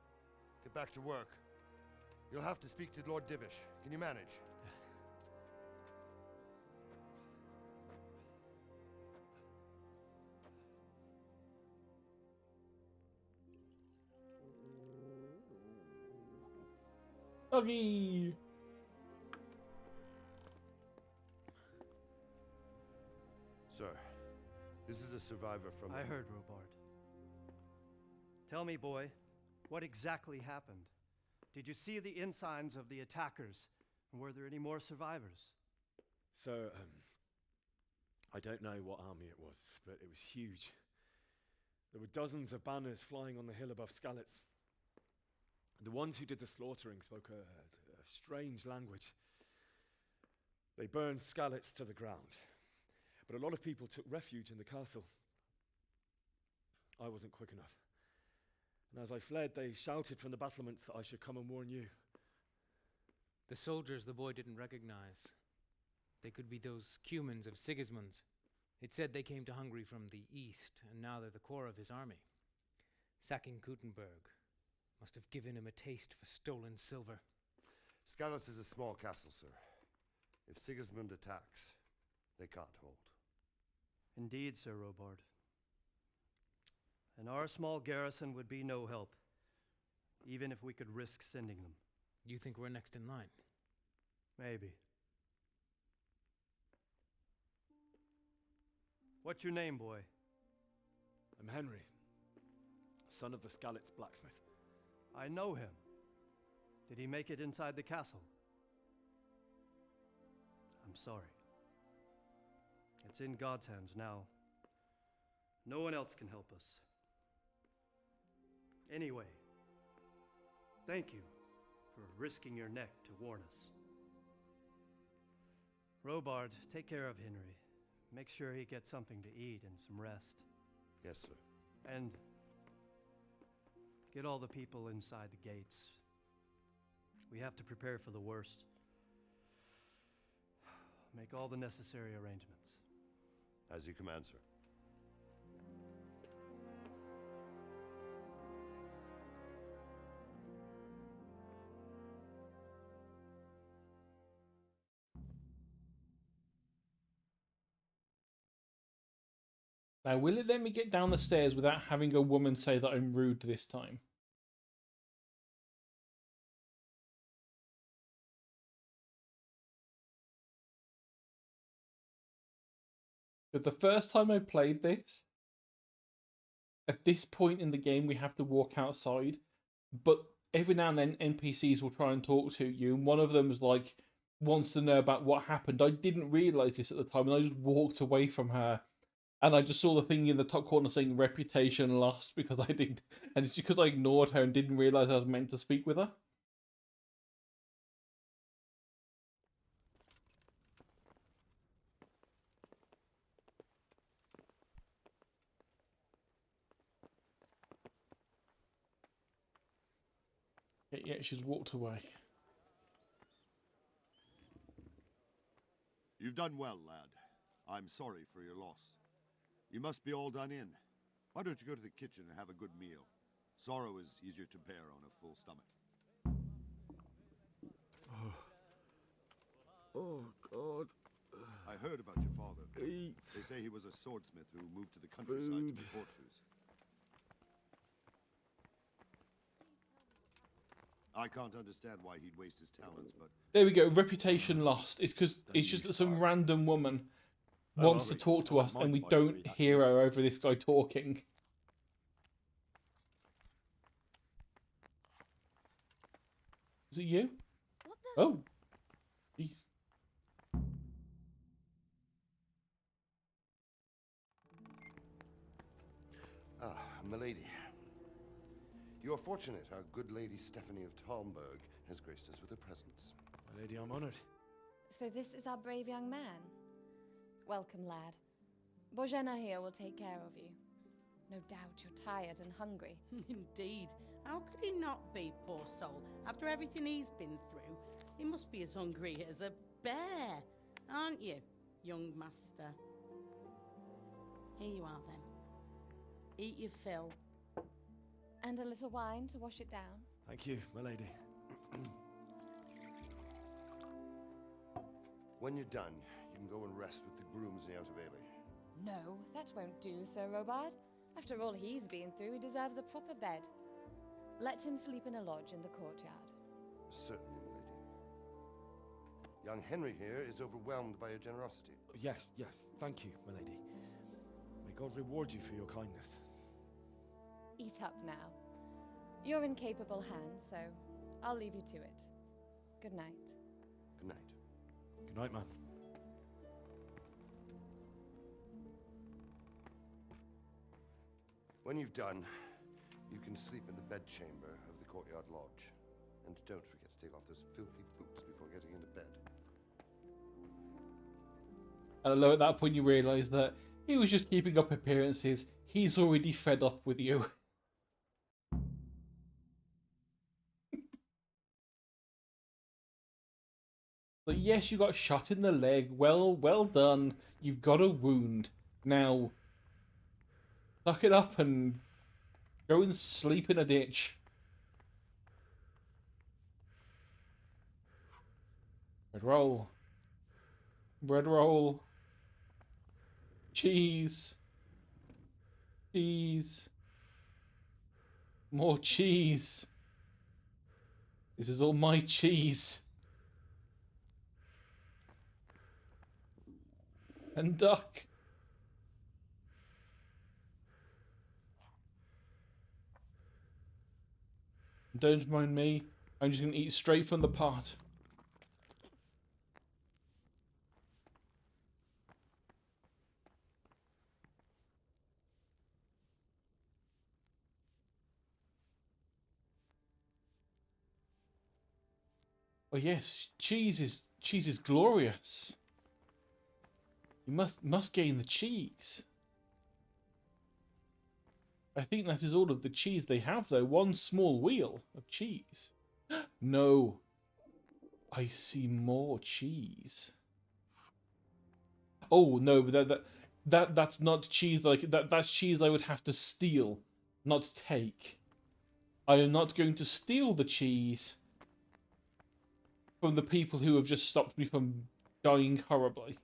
get back to work. You'll have to speak to Lord Divish. Can you manage? Doggy! Sir, this is a survivor from... I heard, Robard. Tell me, boy, what exactly happened? Did you see the ensigns of the attackers? And were there any more survivors? So, I don't know what army it was, but it was huge. There were dozens of banners flying on the hill above Skalitz. The ones who did the slaughtering spoke a strange language. They burned Skalitz to the ground, but a lot of people took refuge in the castle. I wasn't quick enough. And as I fled, they shouted from the battlements that I should come and warn you. The soldiers the boy didn't recognize. They could be those Cumans of Sigismund's. It said they came to Hungary from the east, and now they're the core of his army. Sacking Gutenberg must have given him a taste for stolen silver. Skalitz is a small castle, sir. If Sigismund attacks, they can't hold. Indeed, Sir Robard. And our small garrison would be no help, even if we could risk sending them. You think we're next in line? Maybe. What's your name, boy? I'm Henry, son of the Skalitz blacksmith. I know him. Did he make it inside the castle? I'm sorry. It's in God's hands now. No one else can help us. Anyway, thank you for risking your neck to warn us. Robard, take care of Henry. Make sure he gets something to eat and some rest. Yes, sir. And get all the people inside the gates. We have to prepare for the worst. Make all the necessary arrangements. As you command, sir. Now, will it let me get down the stairs without having a woman say that I'm rude this time? But the first time I played this, at this point in the game, we have to walk outside. But every now and then, NPCs will try and talk to you. And one of them is like, wants to know about what happened. I didn't realise this at the time. And I just walked away from her. And I just saw the thing in the top corner saying reputation lost because I didn't. And it's because I ignored her and didn't realise I was meant to speak with her. Yeah, she's walked away. You've done well, lad. I'm sorry for your loss. You must be all done in. Why don't you go to the kitchen and have a good meal? Sorrow is easier to bear on a full stomach. Oh, God. I heard about your father. Eat. They say he was a swordsmith who moved to the countryside to make horseshoes. I can't understand why he'd waste his talents, but... There we go, reputation lost. It's because it's just that some random woman wants to talk to us and we don't hear her over this guy talking. Is it you? Oh. Jeez. Ah, milady. You are fortunate our good lady Stephanie of Talmberg has graced us with her presence. My lady, I'm honored. So this is our brave young man. Welcome, lad. Bozhena here will take care of you. No doubt you're tired and hungry. Indeed. How could he not be, poor soul? After everything he's been through, he must be as hungry as a bear, aren't you, young master? Here you are, then. Eat your fill. And a little wine to wash it down. Thank you, my lady. When you're done, you can go and rest with the grooms in the Outer Bailey. No, that won't do, Sir Robard. After all he's been through, he deserves a proper bed. Let him sleep in a lodge in the courtyard. Certainly, milady. Young Henry here is overwhelmed by your generosity. Yes, thank you, my lady. May God reward you for your kindness. Eat up now. You're in capable hands, so I'll leave you to it. Good night. Good night. Good night, ma'am. When you've done, you can sleep in the bedchamber of the courtyard lodge. And don't forget to take off those filthy boots before getting into bed. And I love at that point you realise that he was just keeping up appearances. He's already fed up with you. But yes, you got shot in the leg. Well done. You've got a wound. Now, suck it up and go and sleep in a ditch. Bread roll. Bread roll. Cheese. Cheese. More cheese. This is all my cheese. And duck. Don't mind me. I'm just going to eat straight from the pot. Oh yes, cheese is glorious. You must gain the cheese. I think that is all of the cheese they have though. One small wheel of cheese. No. I see more cheese. Oh no, but that's not cheese like that's cheese I would have to steal, not take. I am not going to steal the cheese from the people who have just stopped me from dying horribly.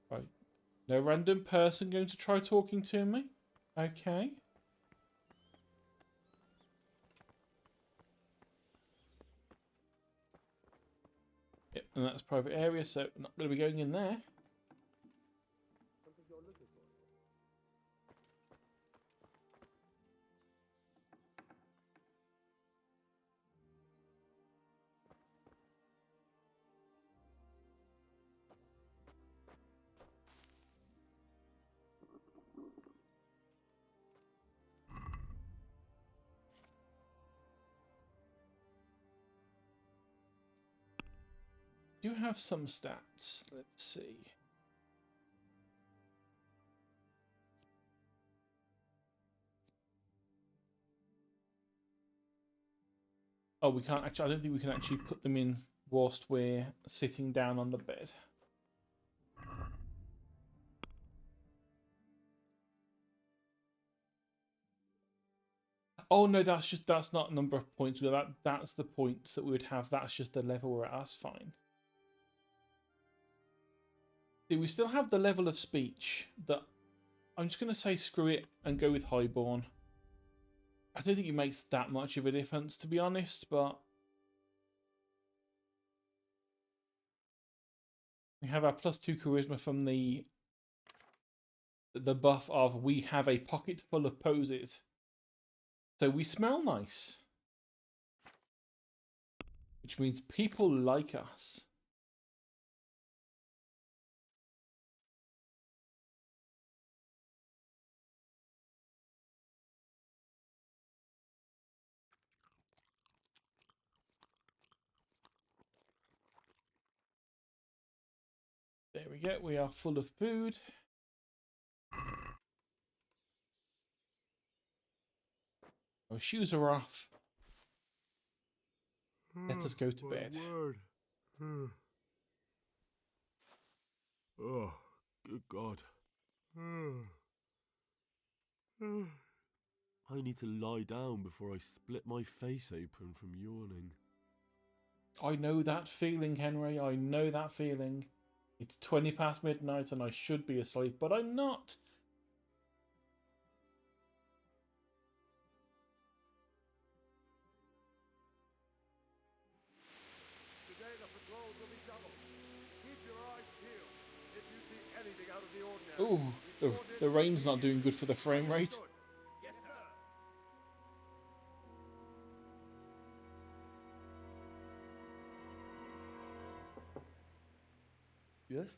Right. No random person going to try talking to me? Okay. Yep, and that's private area, so I'm not going to be going in there. Do have some stats. Let's see. Oh, we can't actually. I don't think we can actually put them in whilst we're sitting down on the bed. Oh no, that's not number of points. That's the points that we would have. That's just the level we're at. That's fine. See, we still have the level of speech that I'm just going to say screw it and go with Highborn. I don't think it makes that much of a difference, to be honest, but we have our +2 charisma from the buff of we have a pocket full of poses. So we smell nice. Which means people like us. There we go, we are full of food. Our shoes are off. Let us go to bed. Word. Oh, good God. I need to lie down before I split my face open from yawning. I know that feeling, Henry. I know that feeling. It's 20 past midnight and I should be asleep, but I'm not. Today the patrols will be doubled. Keep your eyes peeled. If you see anything out of the ordinary. Ooh, the rain's not doing good for the frame rate. Yes, sir. Yes?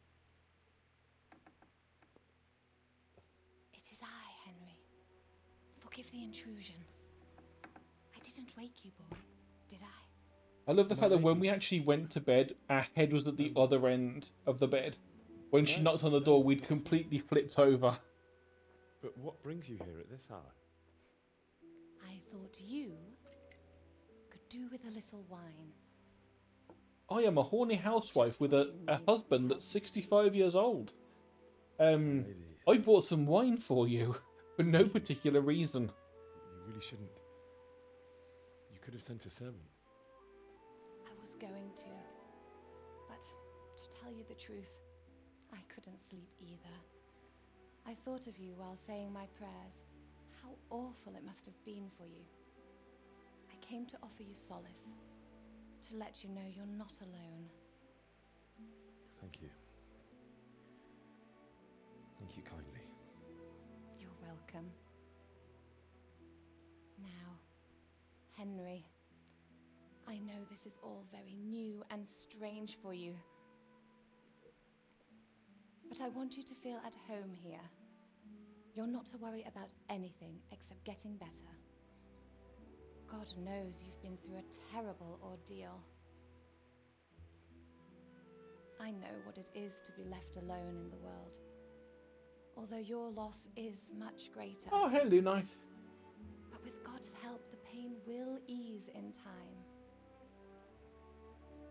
It is I, Henry. Forgive the intrusion. I didn't wake you, boy, did I? I love the fact that when we actually went to bed, our head was at the other end of the bed. When she knocked on the door, we'd completely flipped over. But what brings you here at this hour? I thought you could do with a little wine. I am a horny housewife with a husband that's 65 years old. I bought some wine for you, for no particular reason. You really shouldn't. You could have sent a servant. I was going to. But to tell you the truth, I couldn't sleep either. I thought of you while saying my prayers. How awful it must have been for you. I came to offer you solace. To let you know you're not alone. Thank you. Thank you kindly. You're welcome. Now, Henry, I know this is all very new and strange for you. But I want you to feel at home here. You're not to worry about anything except getting better. God knows you've been through a terrible ordeal. I know what it is to be left alone in the world. Although your loss is much greater. Oh, hello, nice. But with God's help, the pain will ease in time.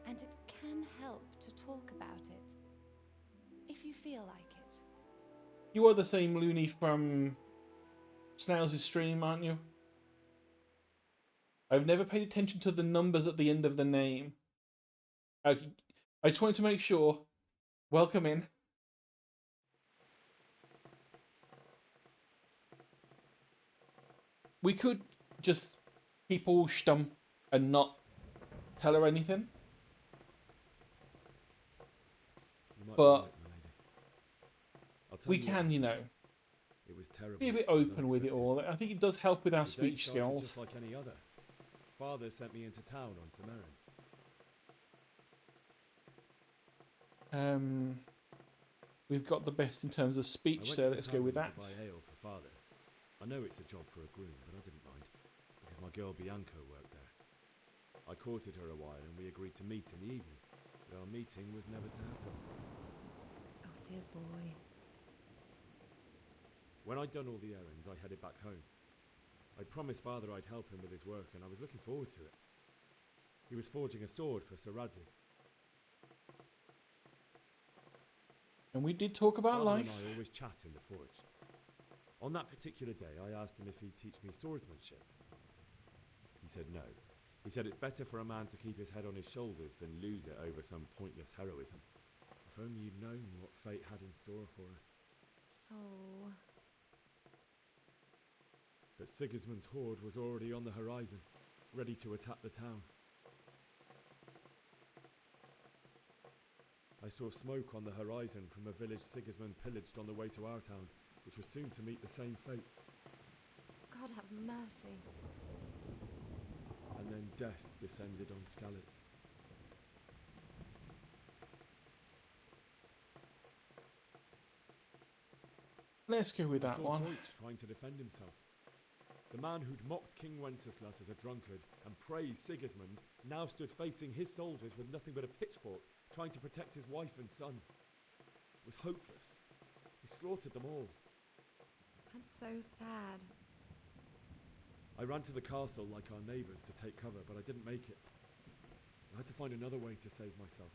And it can help to talk about it, if you feel like it. You are the same loony from Snails' stream, aren't you? I've never paid attention to the numbers at the end of the name. I just wanted to make sure. Welcome in. We could just keep all stum and not tell her anything. But we can, you know, it was terrible, be a bit open with it all. I think it does help with our The day speech started skills. Just like any other. Father sent me into town on some errands. We've got the best in terms of I speech, went so to the let's go with that. tavern to buy ale for father. I know it's a job for a groom, but I didn't mind because my girl Bianca worked there. I courted her a while and we agreed to meet in the evening, but our meeting was never to happen. Oh dear boy. When I'd done all the errands, I headed back home. I'd promised father I'd help him with his work, and I was looking forward to it. He was forging a sword for Sir Radzig. And we did talk about Father life. and I always chat in the forge. On that particular day, I asked him if he'd teach me swordsmanship. He said no. He said it's better for a man to keep his head on his shoulders than lose it over some pointless heroism. If only you'd known what fate had in store for us. Oh. But Sigismund's horde was already on the horizon, ready to attack the town. I saw smoke on the horizon from a village Sigismund pillaged on the way to our town, which was soon to meet the same fate. God have mercy. And then death descended on Skalitz. Let's go with I that saw one. Deutsch trying to defend himself. The man who'd mocked King Wenceslas as a drunkard and praised Sigismund now stood facing his soldiers with nothing but a pitchfork, trying to protect his wife and son. It was hopeless. He slaughtered them all. That's so sad. I ran to the castle like our neighbours to take cover, but I didn't make it. I had to find another way to save myself.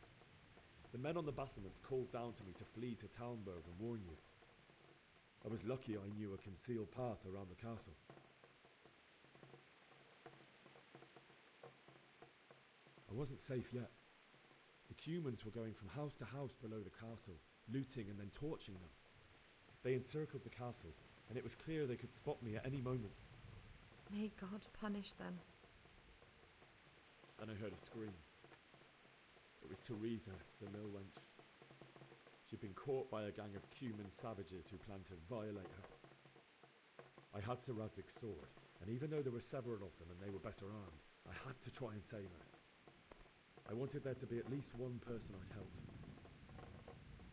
The men on the battlements called down to me to flee to Talmberg and warn you. I was lucky I knew a concealed path around the castle. I wasn't safe yet. The Cumans were going from house to house below the castle, looting and then torching them. They encircled the castle, and it was clear they could spot me at any moment. May God punish them. Then I heard a scream. It was Teresa, the mill wench. She'd been caught by a gang of Cuman savages who planned to violate her. I had Sir Radzig's sword, and even though there were several of them and they were better armed, I had to try and save her. I wanted there to be at least one person I'd helped.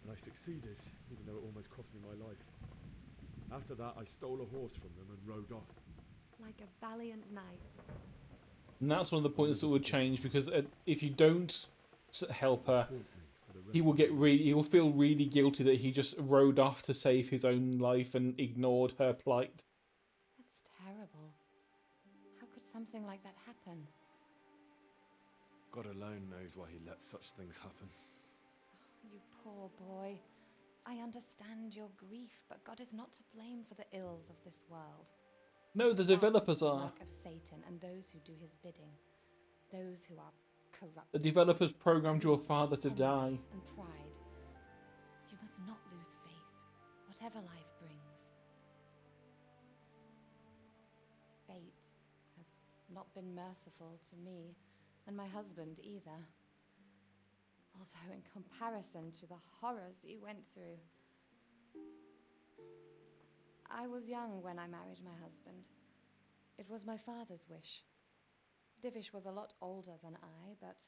And I succeeded, even though it almost cost me my life. After that, I stole a horse from them and rode off. like a valiant knight. And that's one of the points that would change, because if you don't help her, he will he will feel really guilty that he just rode off to save his own life and ignored her plight. That's terrible. How could something like that happen? God alone knows why he lets such things happen. You poor boy. I understand your grief, but God is not to blame for the ills of this world. No, the developers The are. work of Satan and those who do his bidding. Those who are corrupt. The developers programmed your father to die. And pride. You must not lose faith, whatever life brings. Fate has not been merciful to me, and my husband either. Although in comparison to the horrors you went through. I was young when I married my husband. It was my father's wish. Divish was a lot older than I, but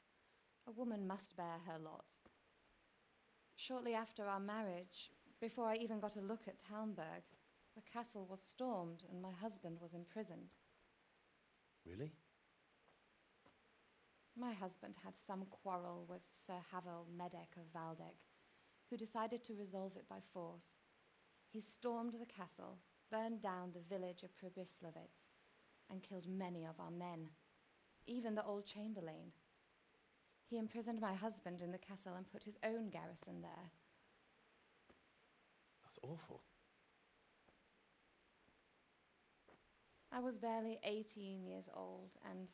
a woman must bear her lot. Shortly after our marriage, before I even got a look at Talmberg, the castle was stormed and my husband was imprisoned. Really? My husband had some quarrel with Sir Havel Medek of Valdek, who decided to resolve it by force. He stormed the castle, burned down the village of Pribyslavitz, and killed many of our men, even the old chamberlain. He imprisoned my husband in the castle and put his own garrison there. That's awful. I was barely 18 years old, and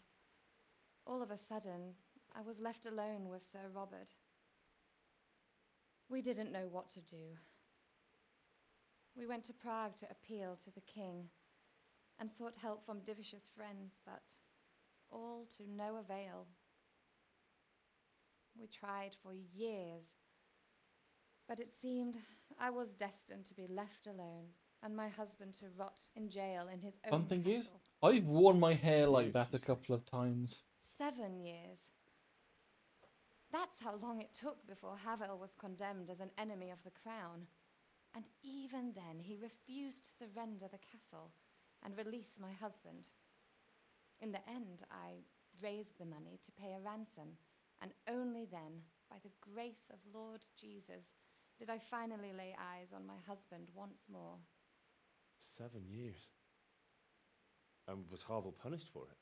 all of a sudden, I was left alone with Sir Robert. We didn't know what to do. We went to Prague to appeal to the king and sought help from Divish's friends, but all to no avail. We tried for years, but it seemed I was destined to be left alone and my husband to rot in jail in his own Fun thing castle. is, I've worn my hair like that a couple of times. 7 years. That's how long it took before Havel was condemned as an enemy of the crown. And even then, he refused to surrender the castle and release my husband. In the end, I raised the money to pay a ransom, and only then, by the grace of Lord Jesus, did I finally lay eyes on my husband once more. 7 years. And was Havel punished for it?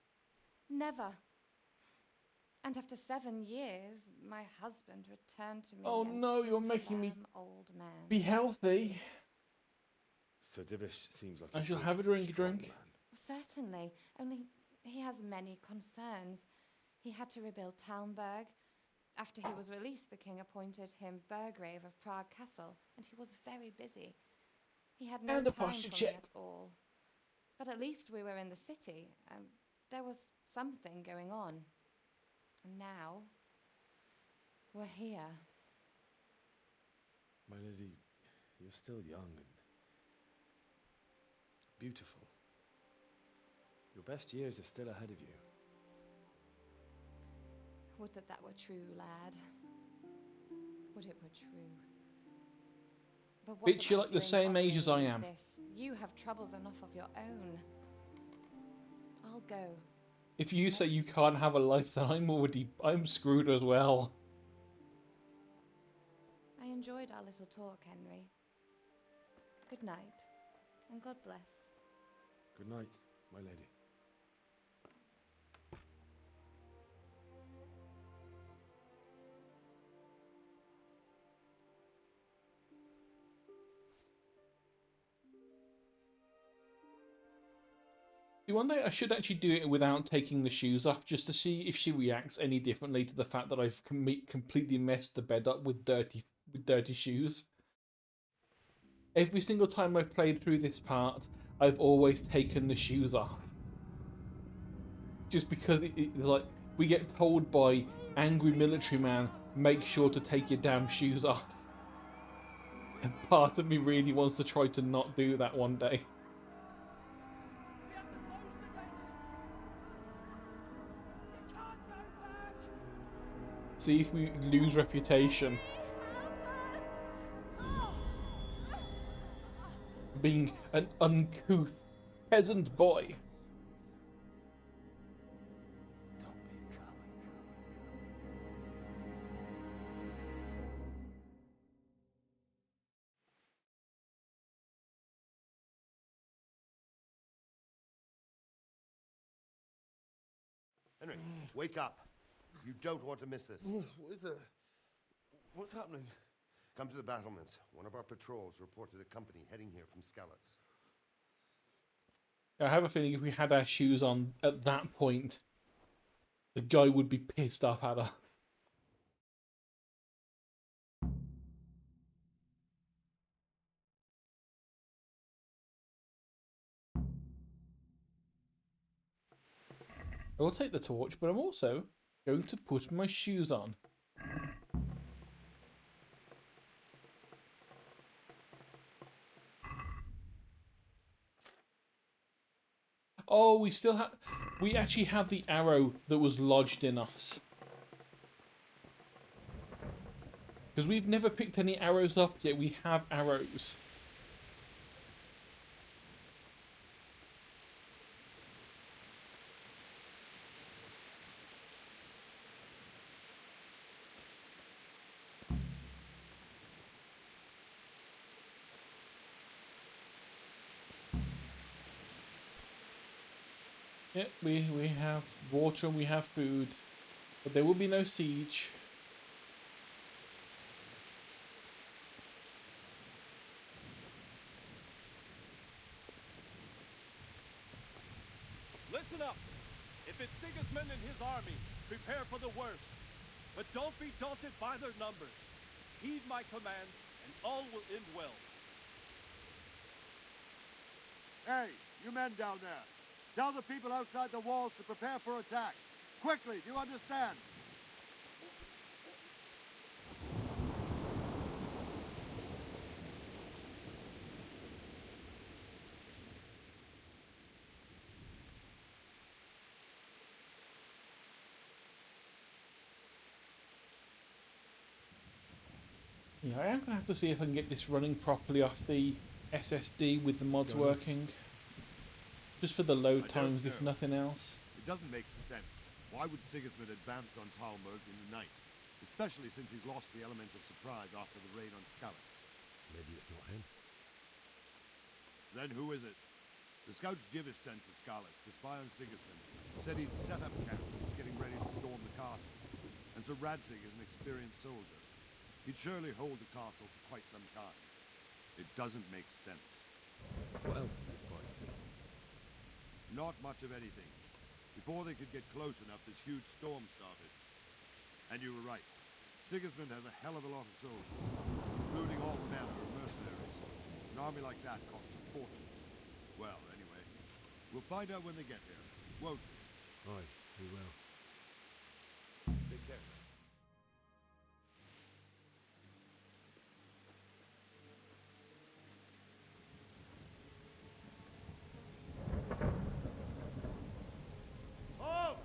Never. And after 7 years, my husband returned to me. Oh no, you're making me old man. be healthy. Sir Divish seems like I a shall good, have a drink. strong man. Certainly, only he has many concerns. He had to rebuild Talmberg. After he was released, the king appointed him Burgrave of Prague Castle, and he was very busy. He had no And a time posture for check. me at all. But at least we were in the city, and there was something going on. And now, we're here. My lady, you're still young and beautiful. Your best years are still ahead of you. Would that that were true, lad. Would it were true. But what Bitch, you're about like the doing same age honoring as I with am. this? You have troubles enough of your own. I'll go. If you say you can't have a life, then I'm screwed as well. I enjoyed our little talk, Henry. Good night, and God bless. Good night, my lady. One day I should actually do it without taking the shoes off, just to see if she reacts any differently to the fact that I've completely messed the bed up with dirty shoes. Every single time I've played through this part, I've always taken the shoes off. Just because like we get told by angry military man, make sure to take your damn shoes off. And part of me really wants to try to not do that one day. See if we lose reputation. Being an uncouth peasant boy. Henry, wake up. You don't want to miss this. What is it? What's happening? Come to the battlements. One of our patrols reported a company heading here from Skalitz. I have a feeling if we had our shoes on at that point, the guy would be pissed off at us. I will take the torch, but I'm also going to put my shoes on. Oh, we actually have the arrow that was lodged in us. Because we've never picked any arrows up, yet we have arrows. Yep, we have water and we have food, but there will be no siege. Listen up! If it's Sigismund and his army, prepare for the worst. But don't be daunted by their numbers. Heed my commands, and all will end well. Hey, you men down there. Tell the people outside the walls to prepare for attack. Quickly, do you understand? Yeah, I am going to have to see if I can get this running properly off the SSD with the mods working. Just for the load times, if nothing else. It doesn't make sense. Why would Sigismund advance on Talmberg in the night? Especially since he's lost the element of surprise after the raid on Skalitz. Maybe it's not him. Then who is it? The scouts Jivish sent to Skalitz to spy on Sigismund said he'd set up camp and was getting ready to storm the castle. And Sir Radzig is an experienced soldier. He'd surely hold the castle for quite some time. It doesn't make sense. What else did the spies see? Not much of anything. Before they could get close enough, this huge storm started. And you were right. Sigismund has a hell of a lot of soldiers, including all the men who are mercenaries. An army like that costs a fortune. Well, anyway, we'll find out when they get here, won't we? Aye, we will. Take care. Halt!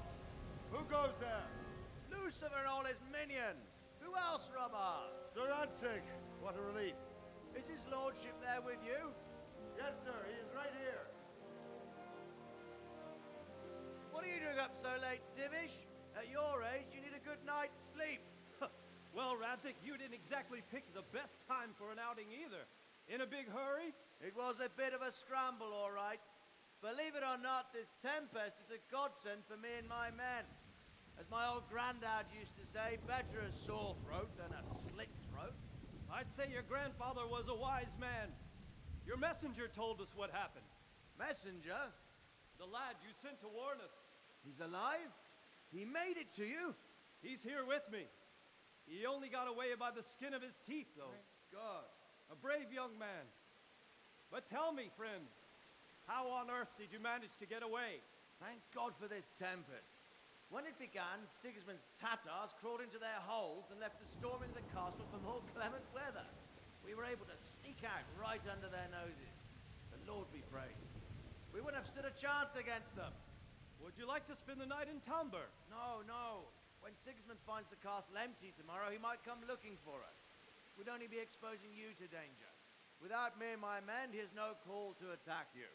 Who goes there? Lucifer and all his minions. Who else, Robber? Sir Radzig, what a relief. Is his lordship there with you? Yes, sir, he is right here. What are you doing up so late, Divish? At your age, you need a good night's sleep. Well, Radzig, you didn't exactly pick the best time for an outing either. In a big hurry? It was a bit of a scramble, all right. Believe it or not, this tempest is a godsend for me and my men. As my old granddad used to say, better a sore throat than a slit throat. I'd say your grandfather was a wise man. Your messenger told us what happened. Messenger? The lad you sent to warn us. He's alive? He made it to you? He's here with me. He only got away by the skin of his teeth, though. Thank God. A brave young man. But tell me, friend, how on earth did you manage to get away? Thank God for this tempest. When it began, Sigismund's Tatars crawled into their holes and left us storming the castle for more clement weather. We were able to sneak out right under their noses. The Lord be praised. We wouldn't have stood a chance against them. Would you like to spend the night in Talmberg? No, no. When Sigismund finds the castle empty tomorrow, he might come looking for us. We'd only be exposing you to danger. Without me and my men, he has no call to attack you.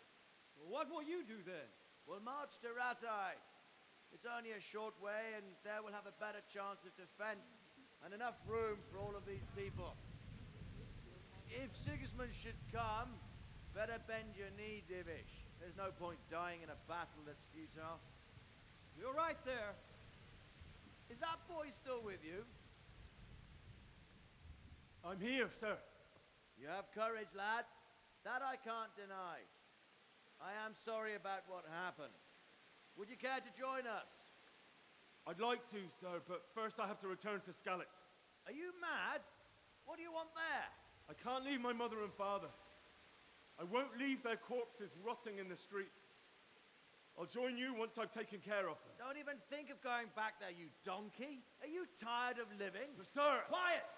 What will you do then? We'll march to Ratai. It's only a short way, and there we'll have a better chance of defense and enough room for all of these people. If Sigismund should come, better bend your knee, Divish. There's no point dying in a battle that's futile. You're right there. Is that boy still with you? I'm here, sir. You have courage, lad. That I can't deny. I am sorry about what happened. Would you care to join us? I'd like to, sir, but first I have to return to Skalitz. Are you mad? What do you want there? I can't leave my mother and father. I won't leave their corpses rotting in the street. I'll join you once I've taken care of them. Don't even think of going back there, you donkey. Are you tired of living? But sir! Quiet!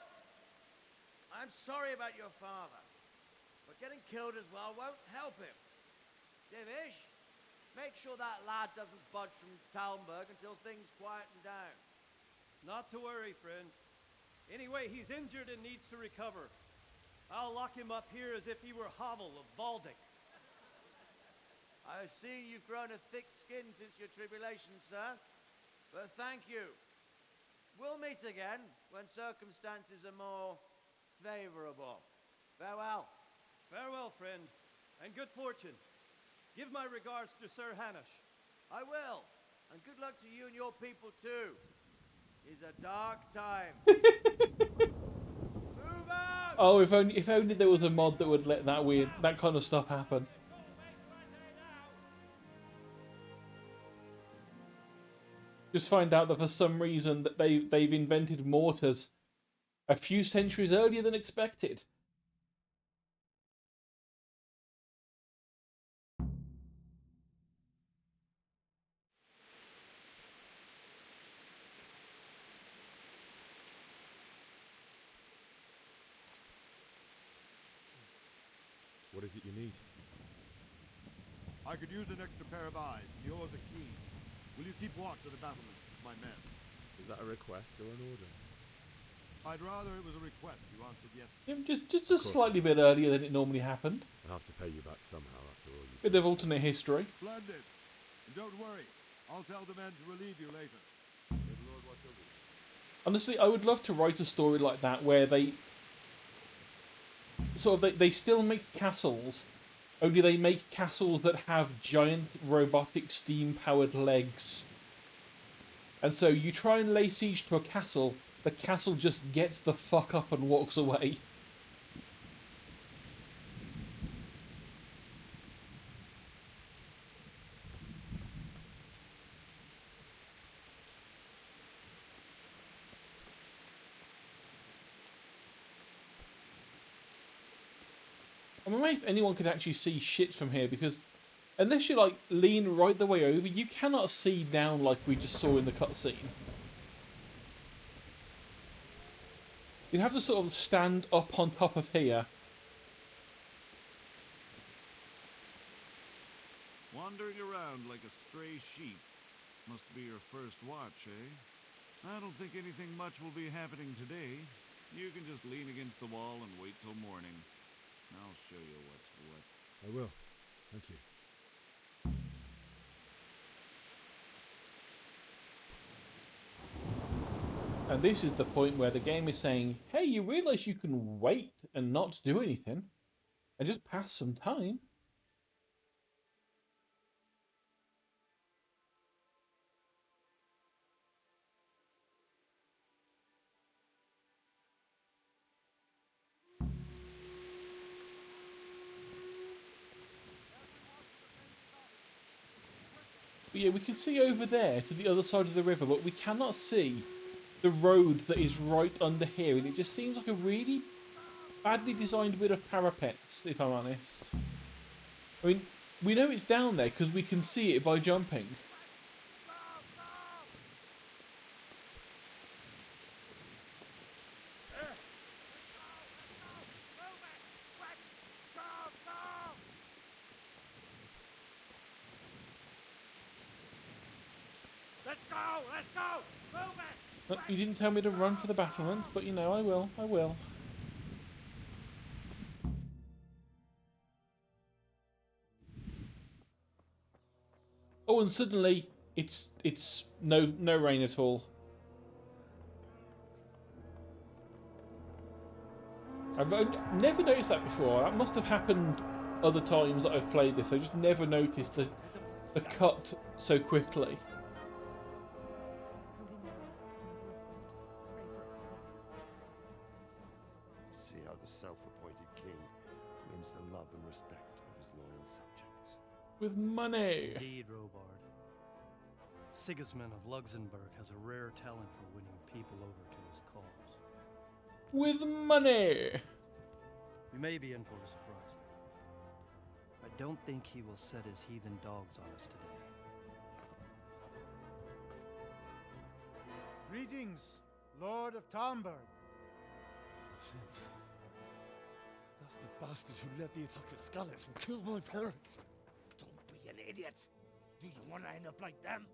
I'm sorry about your father, but getting killed as well won't help him. Divish, make sure that lad doesn't budge from Talmberg until things quieten down. Not to worry, friend. Anyway, he's injured and needs to recover. I'll lock him up here as if he were Havel of Baldic. I see you've grown a thick skin since your tribulation, sir. But thank you. We'll meet again when circumstances are more favorable. Farewell. Farewell, friend, and good fortune. Give my regards to Sir Hanush. I will. And good luck to you and your people, too. It's a dark time. Move out! Oh, if only there was a mod that would let that kind of stuff happen. Just find out that for some reason that they've invented mortars a few centuries earlier than expected. What is it you need? I could use an extra pair of eyes, and yours are keen. Will you keep watch of the battlements with my men? Is that a request or an order? I'd rather it was a request you answered yes. Yeah, just a slightly bit earlier than it normally happened. I'll have to pay you back somehow after all you... Bit of alternate history. Splendid. And don't worry, I'll tell the men to relieve you later. May the Lord watch over you. Honestly, I would love to write a story like that where they they still make castles, only they make castles that have giant robotic steam-powered legs. And so you try and lay siege to a castle, the castle just gets the fuck up and walks away. I'm amazed anyone could actually see shit from here, because unless you like lean right the way over, you cannot see down like we just saw in the cutscene. You'd have to sort of stand up on top of here. Wandering around like a stray sheep. Must be your first watch, eh? I don't think anything much will be happening today. You can just lean against the wall and wait till morning. I'll show you what's what. I will. Thank you. And this is the point where the game is saying, hey, you realise you can wait and not do anything, and just pass some time. But yeah, we can see over there to the other side of the river, but we cannot see the road that is right under here, and it just seems like a really badly designed bit of parapets, if I'm honest. I mean, we know it's down there because we can see it by jumping. You didn't tell me to run for the battlements, but you know, I will. Oh, and suddenly, it's no rain at all. I've never noticed that before. That must have happened other times that I've played this. I just never noticed the cut so quickly. respect of his loyal subjects. With money. Indeed, Robard. Sigismund of Luxembourg has a rare talent for winning people over to his cause. With money. We may be in for a surprise, though. I don't think he will set his heathen dogs on us today. Greetings, Lord of Talmberg. That's the bastard who led the attack at Scarlet and killed my parents. Don't be an idiot. Do you want to end up like them?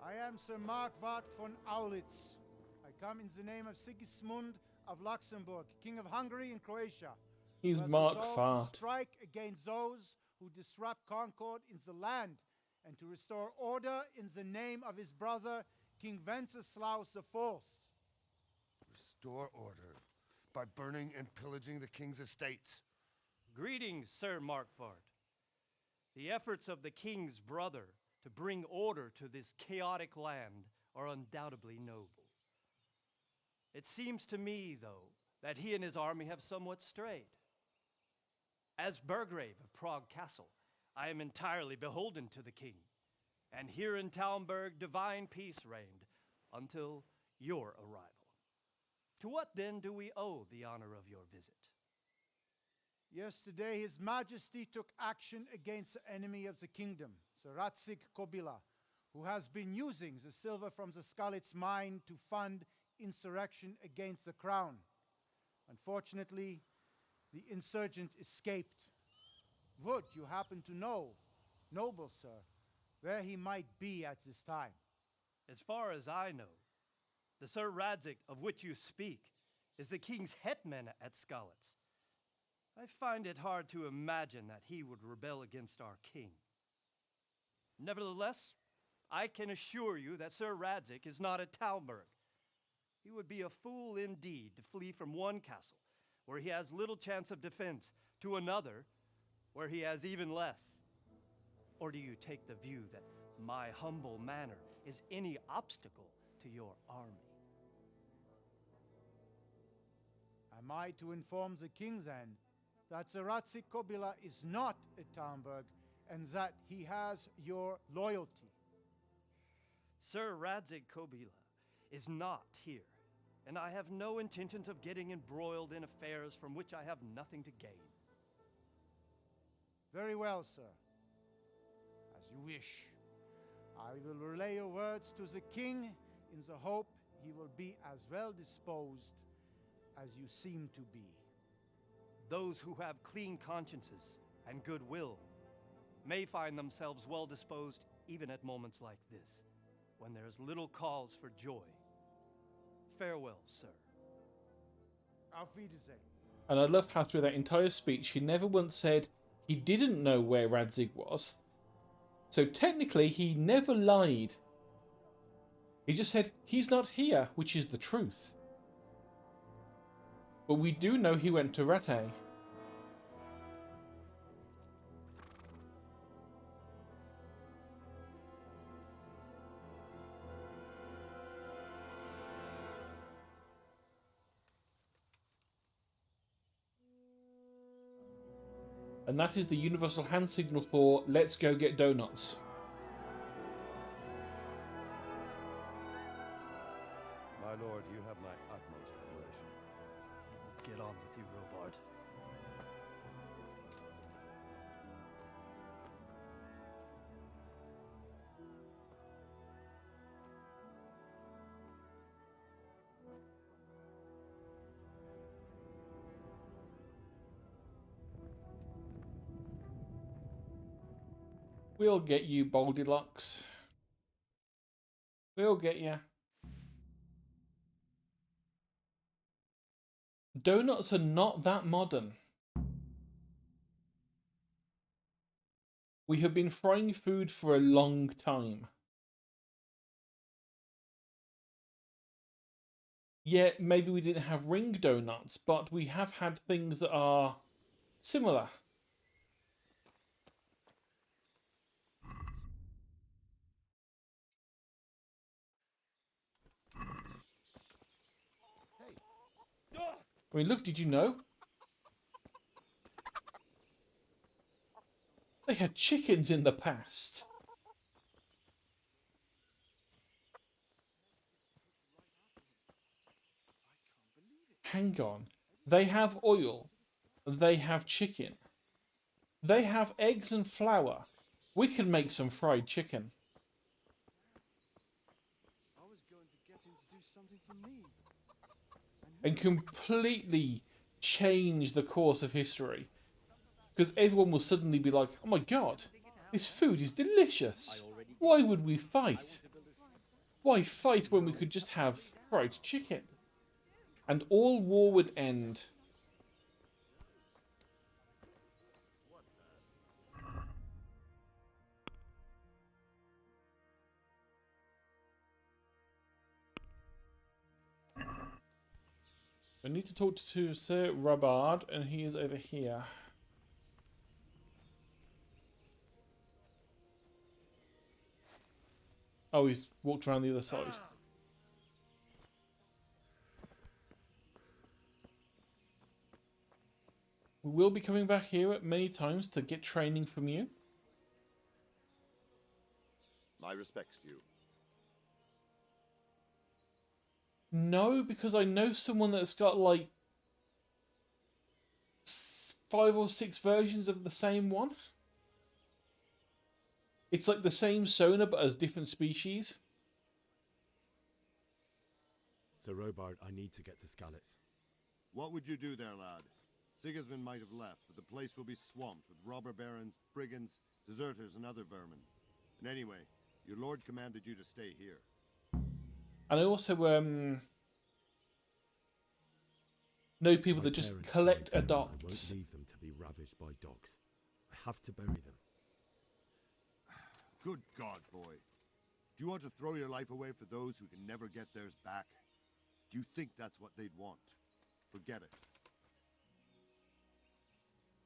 I am Sir Markwart von Aulitz. I come in the name of Sigismund of Luxembourg, King of Hungary and Croatia. He's who has Mark resolved Fart. to strike against those who disrupt concord in the land, and to restore order in the name of his brother, King Wenceslaus IV. Restore order by burning and pillaging the king's estates. Greetings, Sir Markwart. The efforts of the king's brother to bring order to this chaotic land are undoubtedly noble. It seems to me, though, that he and his army have somewhat strayed. As Burgrave of Prague Castle, I am entirely beholden to the king, and here in Talmberg divine peace reigned until your arrival. To what then do we owe the honor of your visit? Yesterday, His Majesty took action against the enemy of the kingdom, Sir Ratzik Kobila, who has been using the silver from the Skalitz mine to fund insurrection against the crown. Unfortunately, the insurgent escaped. Would you happen to know, noble sir, where he might be at this time? As far as I know, the Sir Radzik of which you speak is the king's hetman at Skalitz. I find it hard to imagine that he would rebel against our king. Nevertheless, I can assure you that Sir Radzik is not at Talmberg. He would be a fool indeed to flee from one castle, where he has little chance of defense, to another, where he has even less. Or do you take the view that my humble manner is any obstacle to your army? Am I to inform the king then that Sir Ratzik Kobila is not at Talmberg and that he has your loyalty? Sir Radzik Kobila is not here, and I have no intentions of getting embroiled in affairs from which I have nothing to gain. Very well, sir. As you wish. I will relay your words to the king in the hope he will be as well disposed as you seem to be. Those who have clean consciences and goodwill may find themselves well disposed even at moments like this, when there is little cause for joy. Farewell, sir. Auf Wiedersehen. And I love how through that entire speech he never once said he didn't know where Radzig was. So technically he never lied. He just said he's not here, which is the truth. But we do know he went to Rattay. And that is the universal hand signal for let's go get donuts. My lord, you have my utmost admiration. Get on with you, Robard. We'll get you, Goldilocks. We'll get you. Donuts are not that modern. We have been frying food for a long time. Yeah, maybe we didn't have ring donuts, but we have had things that are similar. I mean, look, did you know? They had chickens in the past. Hang on. They have oil. They have chicken. They have eggs and flour. We can make some fried chicken. I was going to get him to do something for me. And completely change the course of history. Because everyone will suddenly be like, oh my god, this food is delicious. Why would we fight? Why fight when we could just have fried chicken? And all war would end. I need to talk to Sir Robard, and he is over here. Oh, he's walked around the other side. We will be coming back here at many times to get training from you. My respects to you. No, because I know someone that's got like 5 or 6 versions of the same one. It's like the same Sona, but as different species. So, Robard, I need to get to Skalitz. What would you do there, lad? Sigismund might have left, but the place will be swamped with robber barons, brigands, deserters, and other vermin. And anyway, your lord commanded you to stay here. And I also know people that just collect I adopts. won't leave them to be ravaged by dogs. I have to bury them. Good God, boy. Do you want to throw your life away for those who can never get theirs back? Do you think that's what they'd want? Forget it.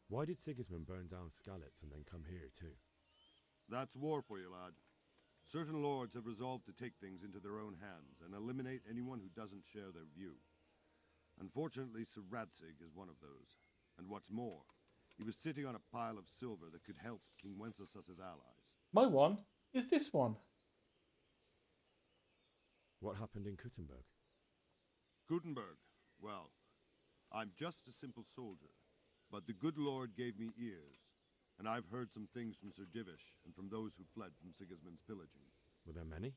Why did Sigismund burn down Skalitz and then come here too? That's war for you, lad. Certain lords have resolved to take things into their own hands and eliminate anyone who doesn't share their view. Unfortunately, Sir Radzig is one of those. And what's more, he was sitting on a pile of silver that could help King Wenceslas's allies. My one is this one. What happened in Kuttenberg? Kuttenberg? Well, I'm just a simple soldier, but the good Lord gave me ears, and I've heard some things from Sir Divish and from those who fled from Sigismund's pillaging. Were there many?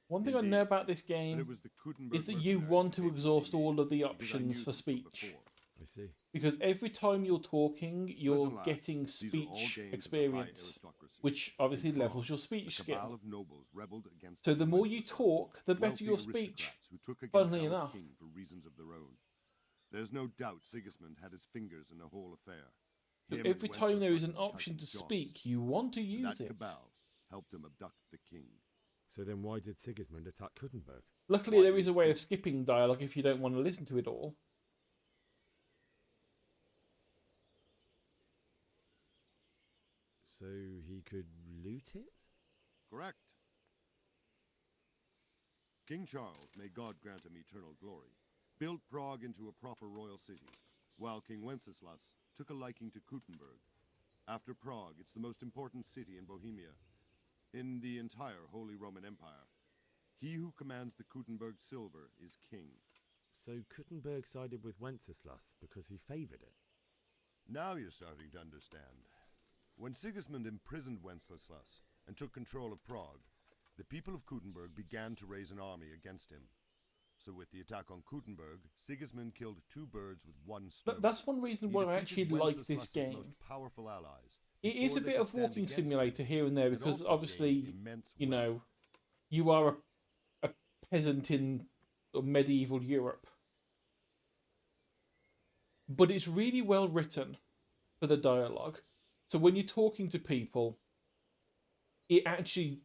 One thing I know about this game is that you want to exhaust all of the options for speech. I see. Because every time you're talking, you're getting speech experience, which obviously levels your speech skill. So the more you talk, the better your speech, funnily enough. For reasons of their own. There's no doubt Sigismund had his fingers in the whole affair. So every time there is an option to speak, you want to use it. Cabal helped him abduct the king. So then why did Sigismund attack Kuttenberg? Luckily, there is a way of skipping dialogue if you don't want to listen to it all. So he could loot it? Correct. King Charles, may God grant him eternal glory, built Prague into a proper royal city, while King Wenceslas took a liking to Kuttenberg. After Prague, it's the most important city in Bohemia, in the entire Holy Roman Empire. He who commands the Kuttenberg silver is king. So Kuttenberg sided with Wenceslas because he favoured it? Now you're starting to understand. When Sigismund imprisoned Wenceslas and took control of Prague, the people of Kuttenberg began to raise an army against him. So with the attack on Kuttenberg, Sigismund killed 2 birds with 1 stone. That's one reason why I actually like this game. Most powerful allies. It is a bit of walking simulator here and there because obviously, you know, you are a peasant in medieval Europe. But it's really well written for the dialogue. So when you're talking to people, it actually,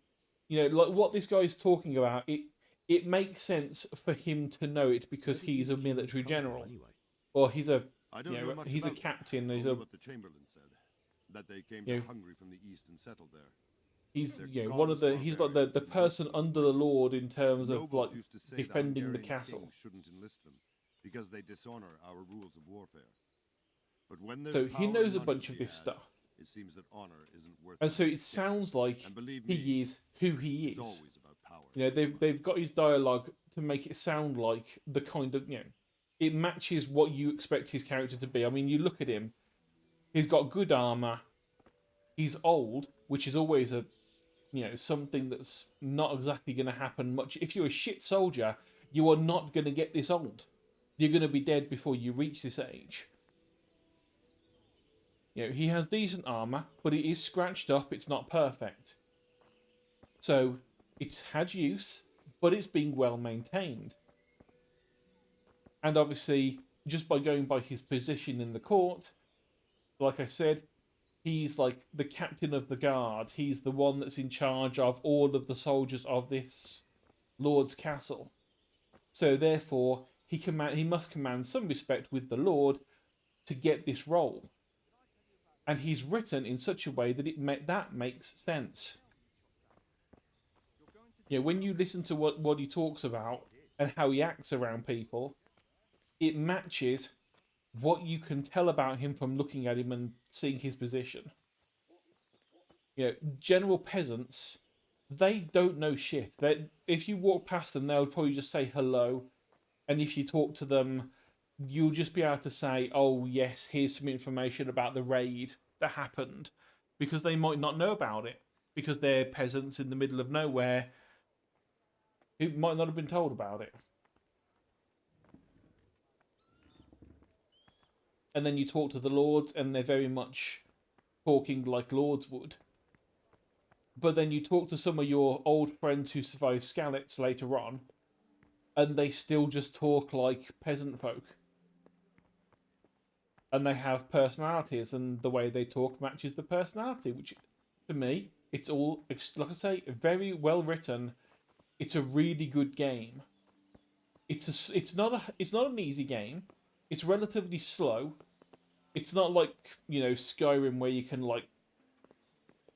you know, like what this guy's talking about, it makes sense for him to know it because he's a military general, or he's a, he's a captain. He's a. What the Chamberlain said, that they came You know, to Hungary from the east and settled there. He's one of the. He's like the person under the Lord in terms of like used to say defending the Hungarian castle. king shouldn't enlist them because they dishonor our rules of warfare. But when there's So he power knows a and bunch money of to be this had, stuff. It seems that honor isn't worth And so much it stick. sounds like And believe me, he is who he it's is. always about power. You know, they've got his dialogue to make it sound like the kind of, you know, it matches what you expect his character to be. I mean, you look at him, he's got good armor, he's old, which is always a, you know, something that's not exactly going to happen much. If you're a shit soldier, you are not going to get this old. You're going to be dead before you reach this age. You know, he has decent armor, but it is scratched up. It's not perfect. So it's had use, but it's being well maintained. And obviously, just by going by his position in the court, like I said, he's like the captain of the guard. He's the one that's in charge of all of the soldiers of this lord's castle. So therefore, he must command some respect with the lord to get this role. And he's written in such a way that that makes sense. You know, when you listen to what he talks about and how he acts around people, it matches what you can tell about him from looking at him and seeing his position. You know, general peasants, they don't know shit. If you walk past them, they'll probably just say hello. And if you talk to them, you'll just be able to say, oh, yes, here's some information about the raid that happened. Because they might not know about it. Because they're peasants in the middle of nowhere who might not have been told about it. And then you talk to the lords, and they're very much talking like lords would. But then you talk to some of your old friends who survived Skalitz later on, and they still just talk like peasant folk. And they have personalities, and the way they talk matches the personality, which, to me, it's all, like I say, very well written. It's a really good game. It's not an easy game. It's relatively slow. It's not like, you know, Skyrim where you can like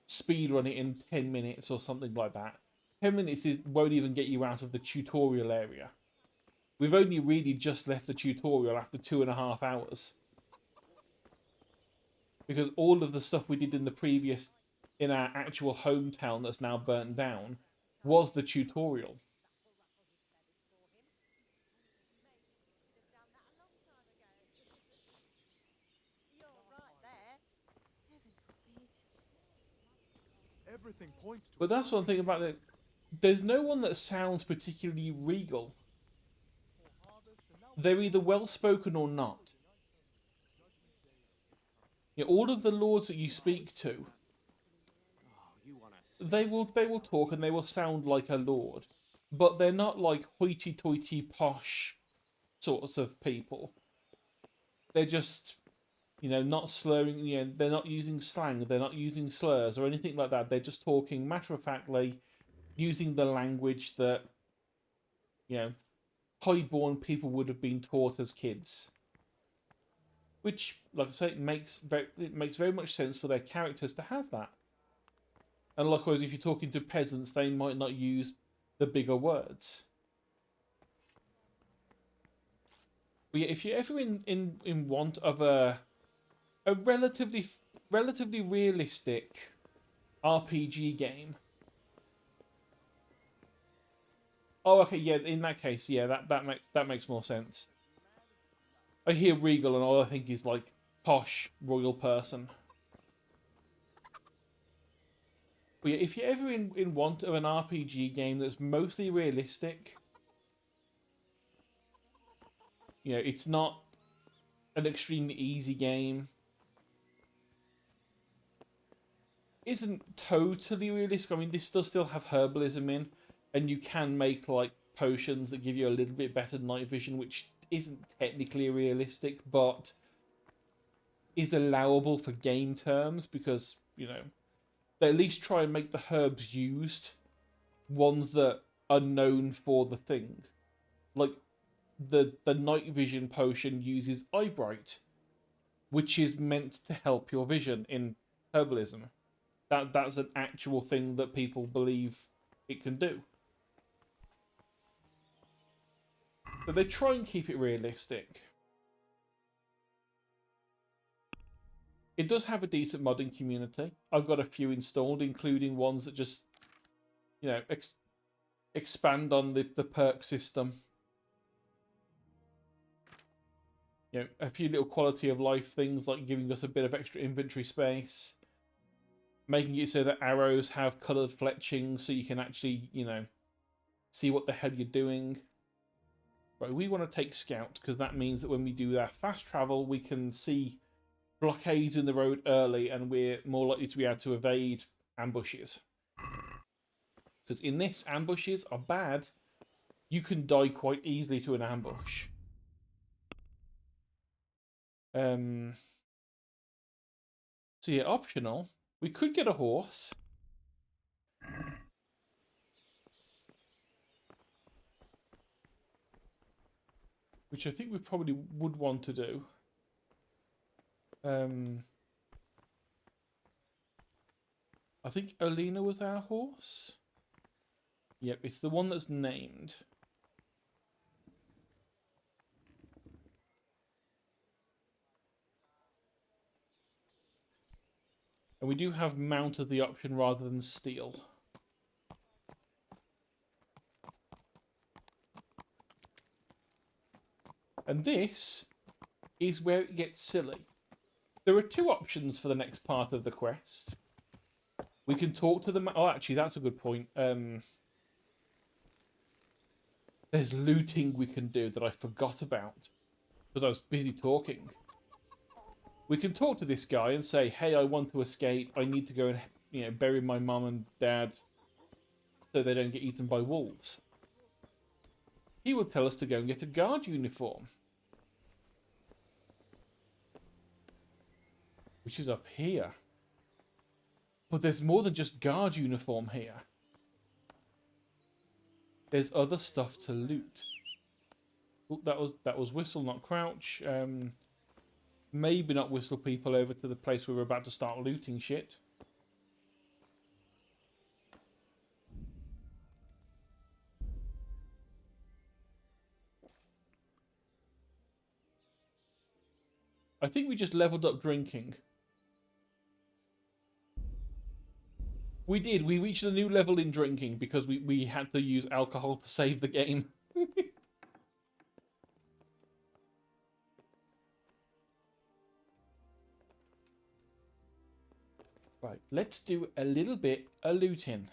speedrun it in 10 minutes or something like that. 10 minutes won't even get you out of the tutorial area. We've only really just left the tutorial after 2.5 hours. Because all of the stuff we did in our actual hometown that's now burnt down, was the tutorial. Everything points to. But that's one thing about this. There's no one that sounds particularly regal. They're either well-spoken or not. You know, all of the lords that you speak to, they will talk and they will sound like a lord. But they're not like hoity-toity posh sorts of people. They're just, you know, not slurring, you know, they're not using slang, they're not using slurs or anything like that. They're just talking matter-of-factly, using the language that, you know, high-born people would have been taught as kids. Which, like I say, it makes very much sense for their characters to have that. And likewise, if you're talking to peasants, they might not use the bigger words. But yeah, if you're ever in want of a relatively realistic RPG game. Oh, okay, yeah. In that case, yeah, that makes more sense. I hear regal, and all I think is like posh royal person. But yeah, if you're ever in want of an RPG game that's mostly realistic, you know, it's not an extremely easy game. Isn't totally realistic. I mean, this does still have herbalism in, and you can make like potions that give you a little bit better night vision, which isn't technically realistic, but is allowable for game terms because, you know, they at least try and make the herbs used ones that are known for the thing. Like the night vision potion uses eye bright, which is meant to help your vision in herbalism. That's an actual thing that people believe it can do. So they try and keep it realistic. It does have a decent modding community. I've got a few installed, including ones that just, you know, expand on the perk system. You know, a few little quality of life things like giving us a bit of extra inventory space, making it so that arrows have coloured fletching so you can actually, you know, see what the hell you're doing. Right, we want to take scout because that means that when we do our fast travel, we can see blockades in the road early and we're more likely to be able to evade ambushes. Because in this, ambushes are bad. You can die quite easily to an ambush. So yeah, optional. We could get a horse. Which I think we probably would want to do. I think Olina was our horse. Yep, it's the one that's named. And we do have mount as the option rather than steel. And this is where it gets silly. There are two options for the next part of the quest. We can talk to them. Oh, actually, that's a good point. There's looting we can do that I forgot about because I was busy talking. We can talk to this guy and say, hey, I want to escape. I need to go and, you know, bury my mum and dad so they don't get eaten by wolves. He will tell us to go and get a guard uniform. Which is up here. But there's more than just guard uniform here. There's other stuff to loot. Ooh, that was whistle, not crouch. Maybe not whistle people over to the place where we're about to start looting shit. I think we just leveled up drinking. We did. We reached a new level in drinking because we had to use alcohol to save the game. Right, let's do a little bit of looting.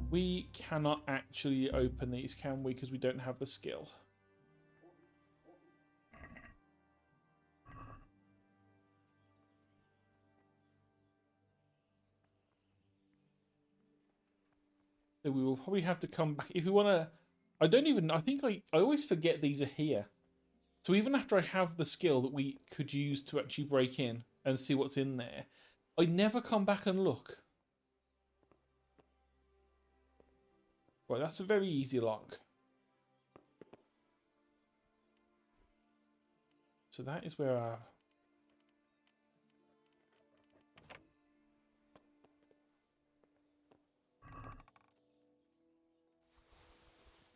We cannot actually open these, can we? Because we don't have the skill. So we will probably have to come back. If we want to... I think I always forget these are here. So even after I have the skill that we could use to actually break in and see what's in there, I never come back and look. Right, that's a very easy lock. So that is where our...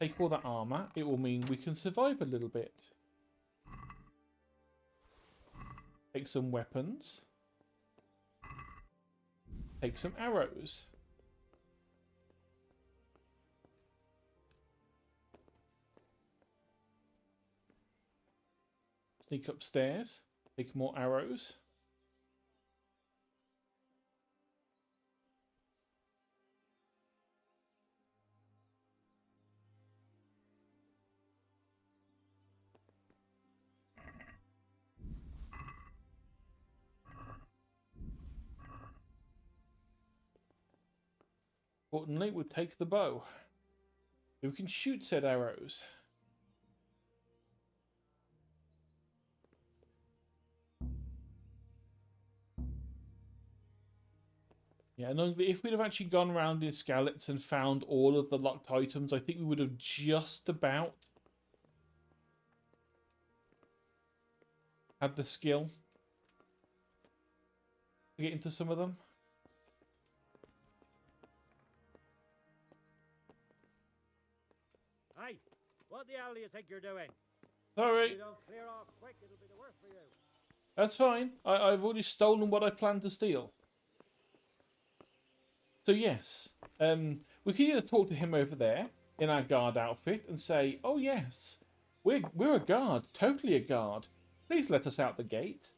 Take all that armor. It will mean we can survive a little bit. Take some weapons. Take some arrows. Sneak upstairs. Take more arrows. Importantly, we'll take the bow. We can shoot said arrows. Yeah, and if we'd have actually gone around in Skalitz and found all of the locked items, I think we would have just about had the skill to get into some of them. Hey, what the hell do you think you're doing? Sorry. You don't clear off quick, it'll be the worse for you. That's fine. I've already stolen what I planned to steal. So yes, we can either talk to him over there in our guard outfit and say, "Oh yes, we're a guard, totally a guard. Please let us out the gate,"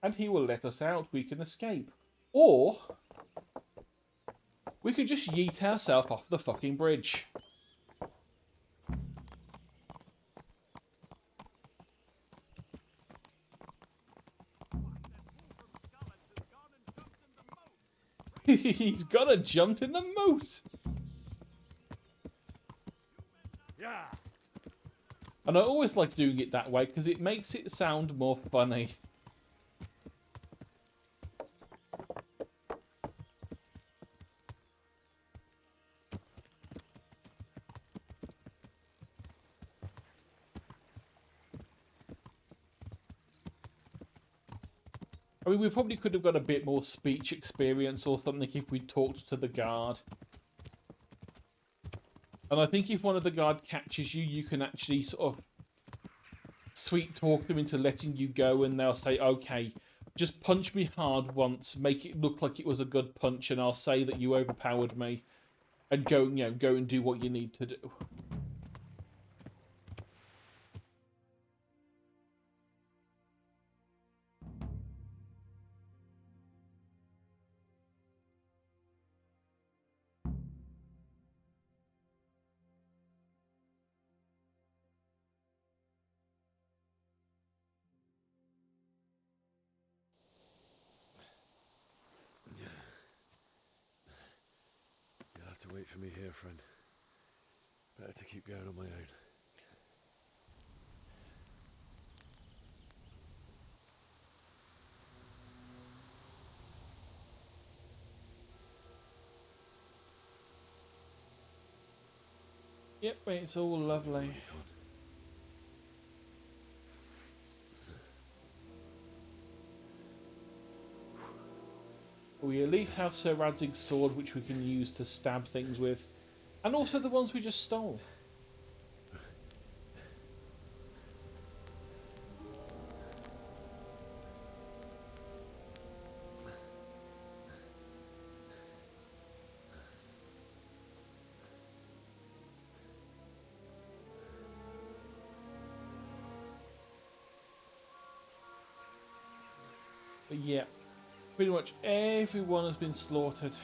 and he will let us out. We can escape, or we could just yeet ourselves off the fucking bridge. He's got a jumped in the moat. Yeah. And I always like doing it that way because it makes it sound more funny. I mean, we probably could have got a bit more speech experience or something if we talked to the guard. And I think if one of the guard catches you, you can actually sort of sweet talk them into letting you go, and they'll say, "Okay, just punch me hard once, make it look like it was a good punch, and I'll say that you overpowered me, and go, go and do what you need to do." You'll have to wait for me here, friend. Better to keep going on my own. Yep, it's all lovely. We at least have Sir Radzig's sword, which we can use to stab things with. And also the ones we just stole. But yeah, pretty much everyone has been slaughtered.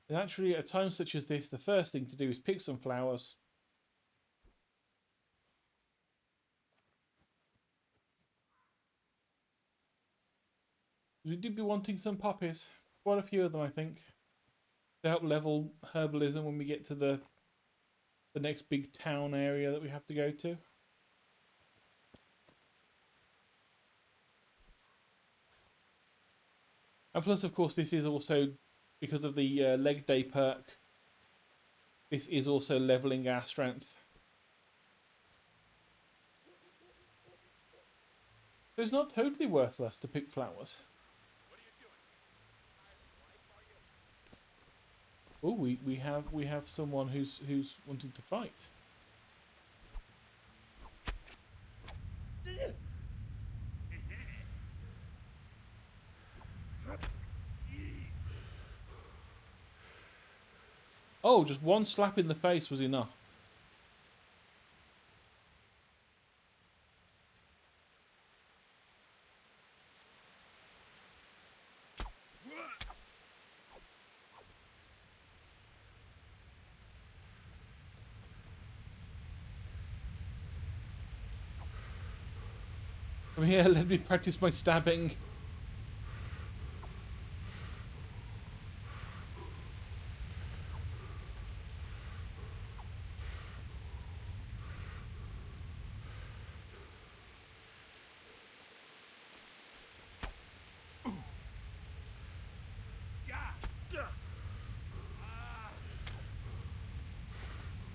Naturally, at times such as this, the first thing to do is pick some flowers. We do be wanting some poppies. Quite a few of them, I think. To help level herbalism when we get to the next big town area that we have to go to. And plus, of course, this is also, because of the leg day perk, this is also leveling our strength. So it's not totally worthless to pick flowers. Oh, we have someone who's wanting to fight. Oh, just one slap in the face was enough. Come here, let me practice my stabbing.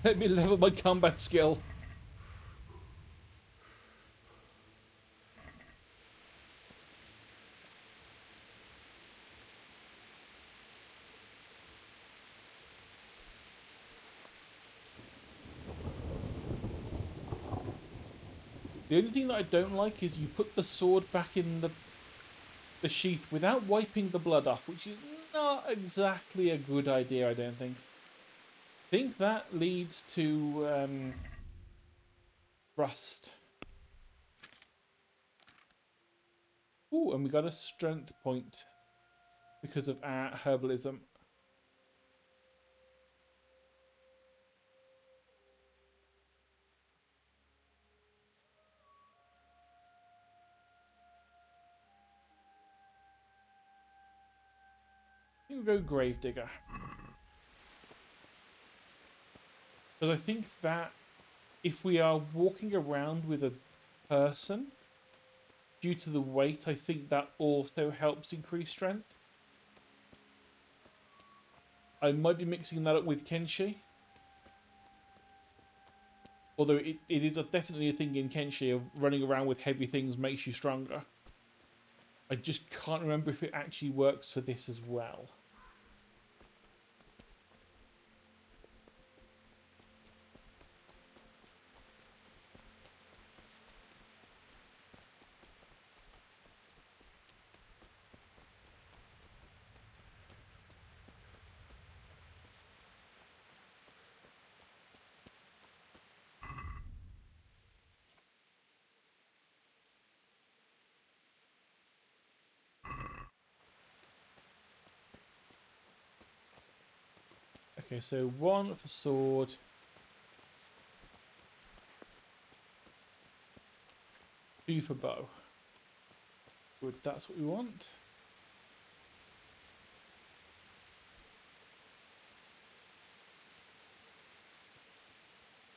Let me level my combat skill. The only thing that I don't like is you put the sword back in the sheath without wiping the blood off, which is not exactly a good idea, I don't think. I think that leads to rust. Ooh, and we got a strength point because of our herbalism. I think we'll go Gravedigger. Because I think that if we are walking around with a person, due to the weight, I think that also helps increase strength. I might be mixing that up with Kenshi. Although it is definitely a thing in Kenshi of running around with heavy things makes you stronger. I just can't remember if it actually works for this as well. Okay, so 1 for sword. 2 for bow. Good, that's what we want.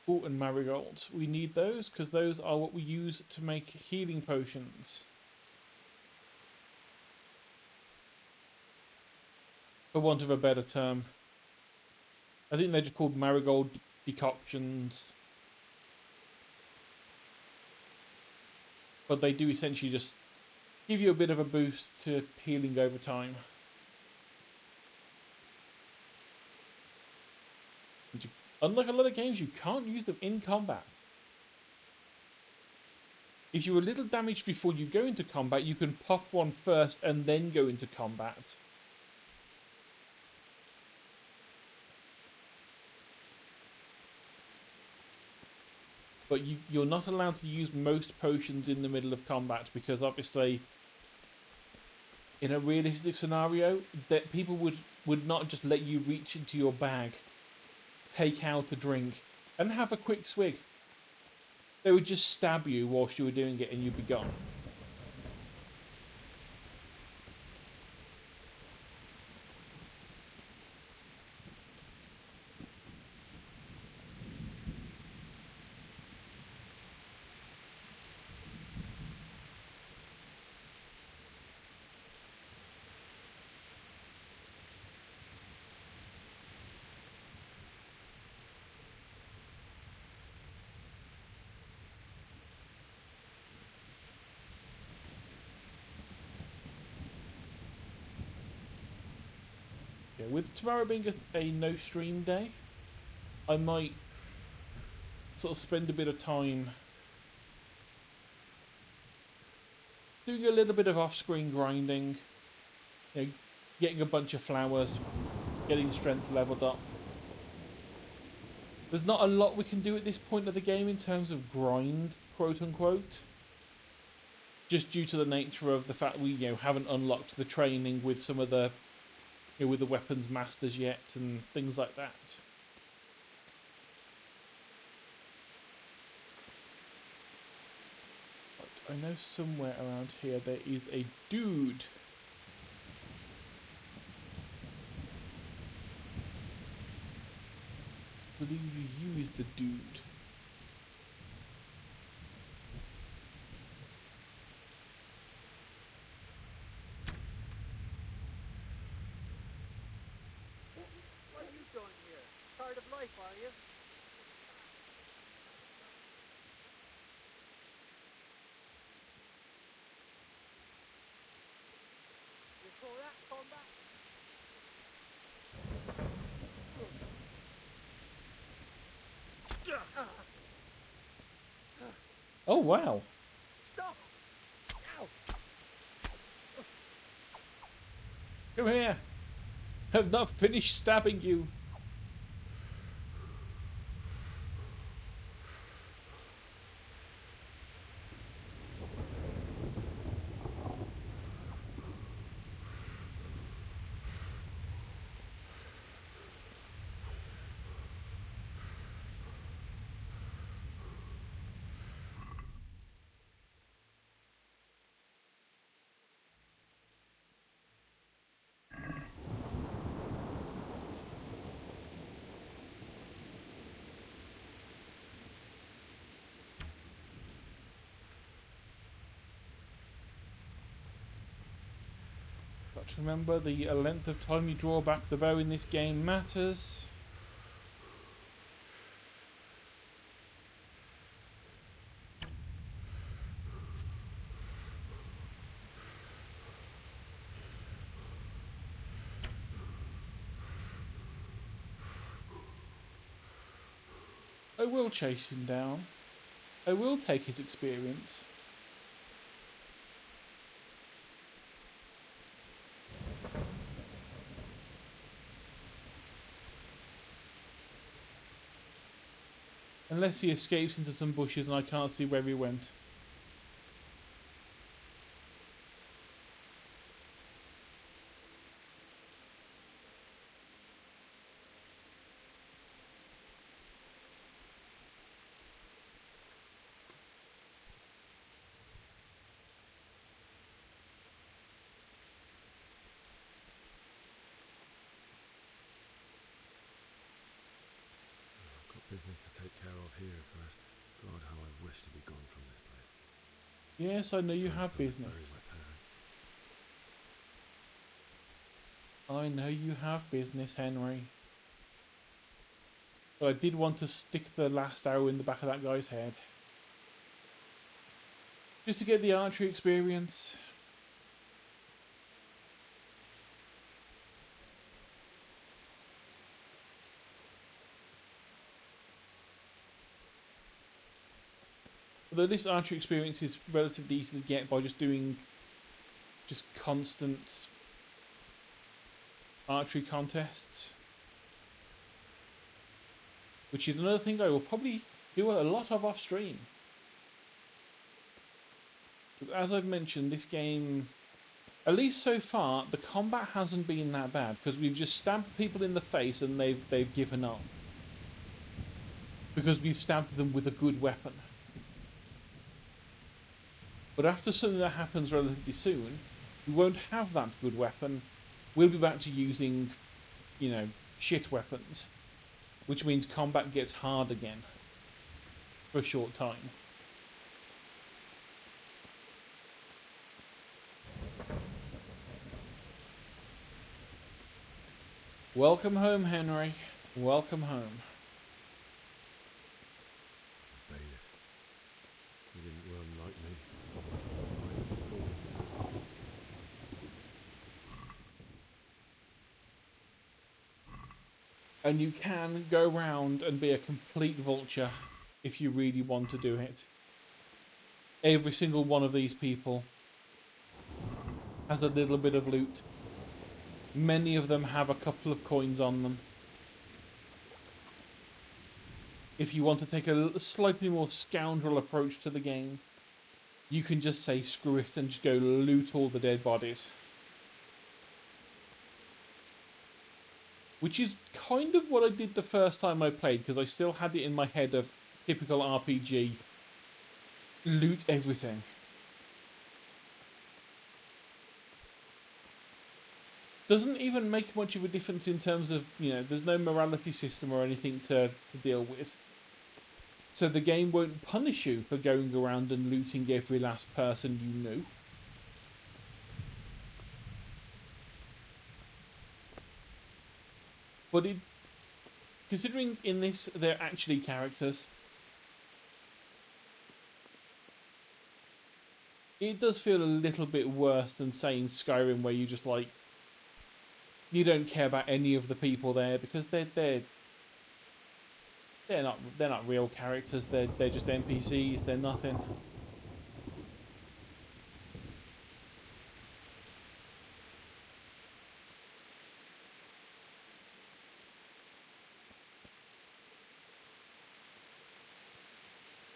Oh, and marigolds. We need those because those are what we use to make healing potions. For want of a better term. I think they're just called marigold decoctions. But they do essentially just give you a bit of a boost to healing over time. Unlike a lot of games, you can't use them in combat. If you're a little damaged before you go into combat, you can pop one first and then go into combat. But you're not allowed to use most potions in the middle of combat because obviously in a realistic scenario that people would not just let you reach into your bag, take out a drink and have a quick swig. They would just stab you whilst you were doing it and you'd be gone. With tomorrow being a no stream day, I might sort of spend a bit of time doing a little bit of off-screen grinding, you know, getting a bunch of flowers, getting strength leveled up. There's not a lot we can do at this point of the game in terms of grind, quote unquote. Just due to the nature of the fact we haven't unlocked the training with some of the with the weapons masters yet and things like that. I know somewhere around here there is a dude. I believe you use the dude. What are you doing here? Tired of life, are you? You saw that combat? Oh wow. Stop! Ow! Come here. I've not finished stabbing you. Got to remember the length of time you draw back the bow in this game matters. I will chase him down. I will take his experience. Unless he escapes into some bushes and I can't see where he went. I've got business to take care of here first. God, how I wish to be gone from this place. Yes, I know you have First I must business. bury my parents. I know you have business, Henry. But I did want to stick the last arrow in the back of that guy's head. Just to get the archery experience. Although this archery experience is relatively easy to get by just doing just constant archery contests. Which is another thing I will probably do a lot of off stream. Because as I've mentioned, this game, at least so far, the combat hasn't been that bad. Because we've just stabbed people in the face and they've given up. Because we've stabbed them with a good weapon. But after something that happens relatively soon, we won't have that good weapon. We'll be back to using, you know, shit weapons. Which means combat gets hard again. For a short time. Welcome home, Henry. Welcome home. Bailiff. You didn't run like me. I never saw it. And you can go round and be a complete vulture if you really want to do it. Every single one of these people has a little bit of loot. Many of them have a couple of coins on them. If you want to take a slightly more scoundrel approach to the game, you can just say screw it and just go loot all the dead bodies. Which is kind of what I did the first time I played, because I still had it in my head of typical RPG. Loot everything. doesn't even make much of a difference in terms of, you know, there's no morality system or anything to deal with. So the game won't punish you for going around and looting every last person you knew. But considering in this they're actually characters, it does feel a little bit worse than saying Skyrim, where you just like, you don't care about any of the people there because they're not real characters. They're just NPCs. They're nothing.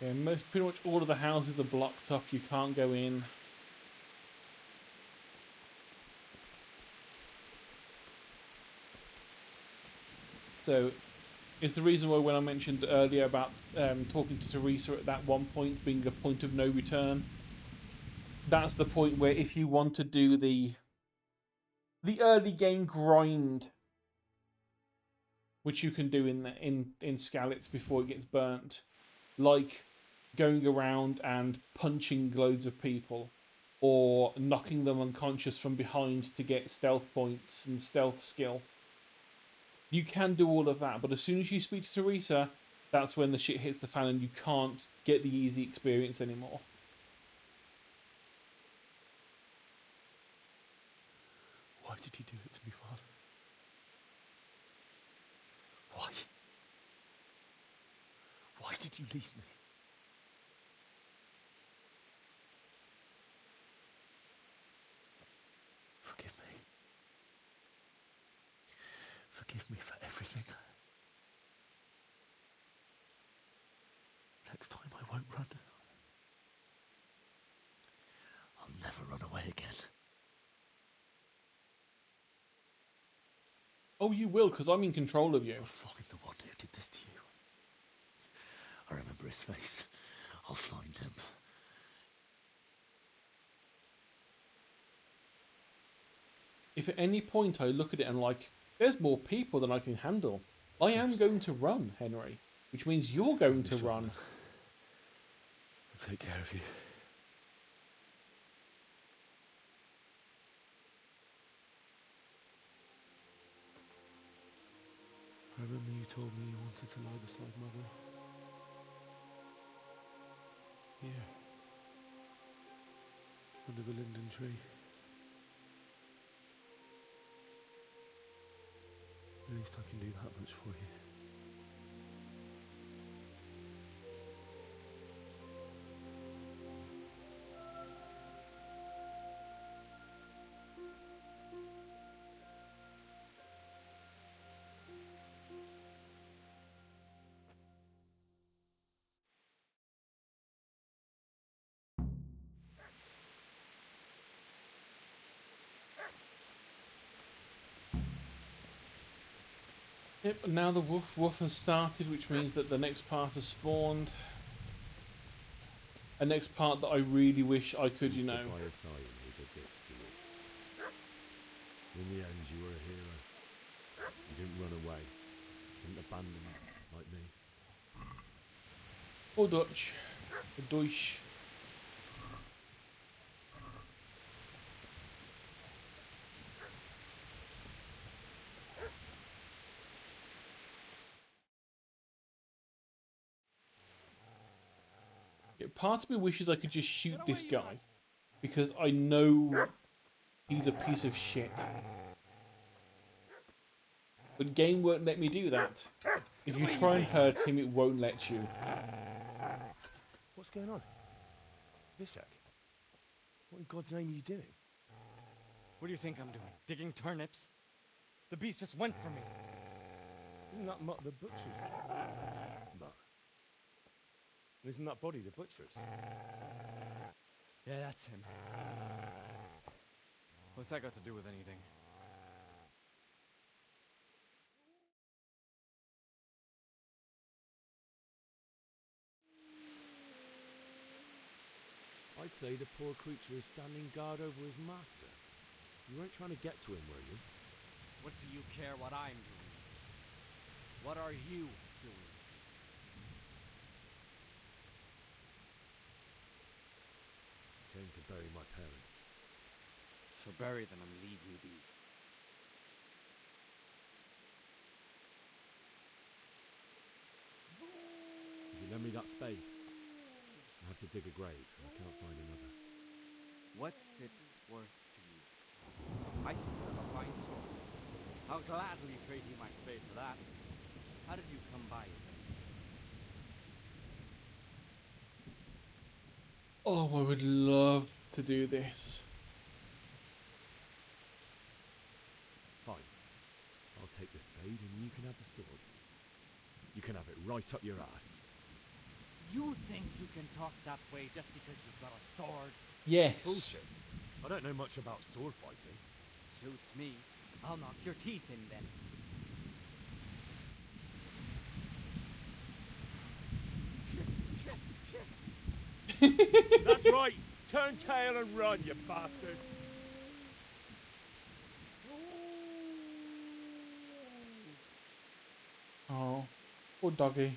Yeah, pretty much all of the houses are blocked up. You can't go in. So, it's the reason why when I mentioned earlier about talking to Teresa at that one point being a point of no return, that's the point where if you want to do the early game grind, which you can do in Skalitz before it gets burnt, like going around and punching loads of people, or knocking them unconscious from behind to get stealth points and stealth skill. You can do all of that, but as soon as you speak to Teresa, that's when the shit hits the fan and you can't get the easy experience anymore. Why did you do it to me, Father? Why? Why did you leave me? Forgive me. Forgive me for everything. Next time I won't run. I'll never run away again. Oh, you will, because I'm in control of you. I'll find the one who did this to you. I remember his face. I'll find him. If at any point I look at it and like, there's more people than I can handle, I am going to run, Henry. Which means you're going to run. I'll take care of you. I remember you told me you wanted to lie beside Mother. Here. Under the linden tree. At least I can do that much for you. Yep, now the woof has started, which means that the next part has spawned. A next part that I really wish I could, you know. By your side and he did this to you. In the end, you were a hero. You didn't run away. You didn't abandon me like me. Or Dutch. Or Deutsch. Yeah, part of me wishes I could just shoot this guy. Because I know he's a piece of shit. But game won't let me do that. If you try and hurt him, it won't let you. What's going on? Zbyszek, what in God's name are you doing? What do you think I'm doing? Digging turnips? The beast just went for me. Isn't that Mutt the butcher's? Mutt? And isn't that body the butcher's? Yeah, that's him. What's that got to do with anything? I'd say the poor creature is standing guard over his master. You weren't trying to get to him, were you? What do you care what I'm doing? What are you doing? Came to bury my parents. So bury them and leave me be. If you lend me that spade, I have to dig a grave, and I can't find another. What's it worth to you? I see you have a fine sword. I'll gladly trade you my spade for that. How did you come by it? Oh, I would love to do this. Fine. I'll take the spade and you can have the sword. You can have it right up your ass. You think you can talk that way just because you've got a sword? Yes. Bullshit. I don't know much about sword fighting. Suits me. I'll knock your teeth in then. That's right. Turn tail and run, you bastard. Oh, poor doggy.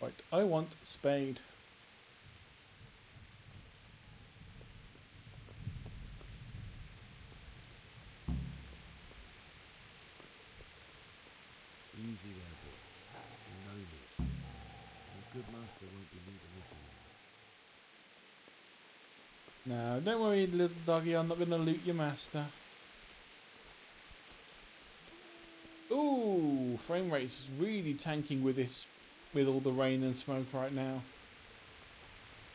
Right, I want spade. Easy there, boy. You know me. A good master won't be needing this anymore. No, don't worry, little doggy. I'm not going to loot your master. Ooh, frame rate is really tanking with this, with all the rain and smoke right now.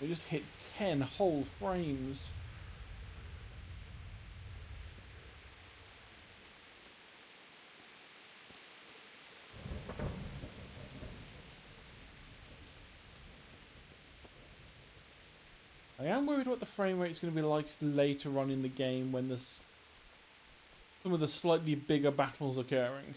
We just hit 10 whole frames. I am worried what the frame rate is going to be like later on in the game when there's some of the slightly bigger battles occurring.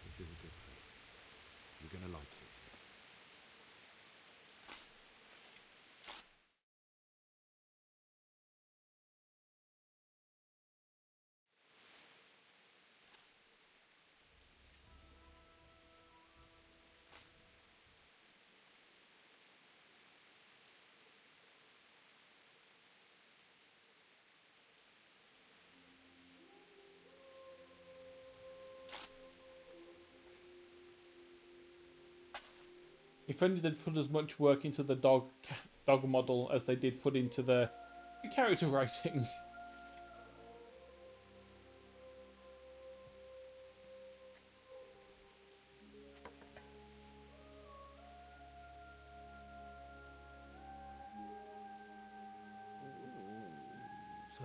This is a good place. You're gonna like it. If only they'd put as much work into the dog model as they did put into the character writing. So,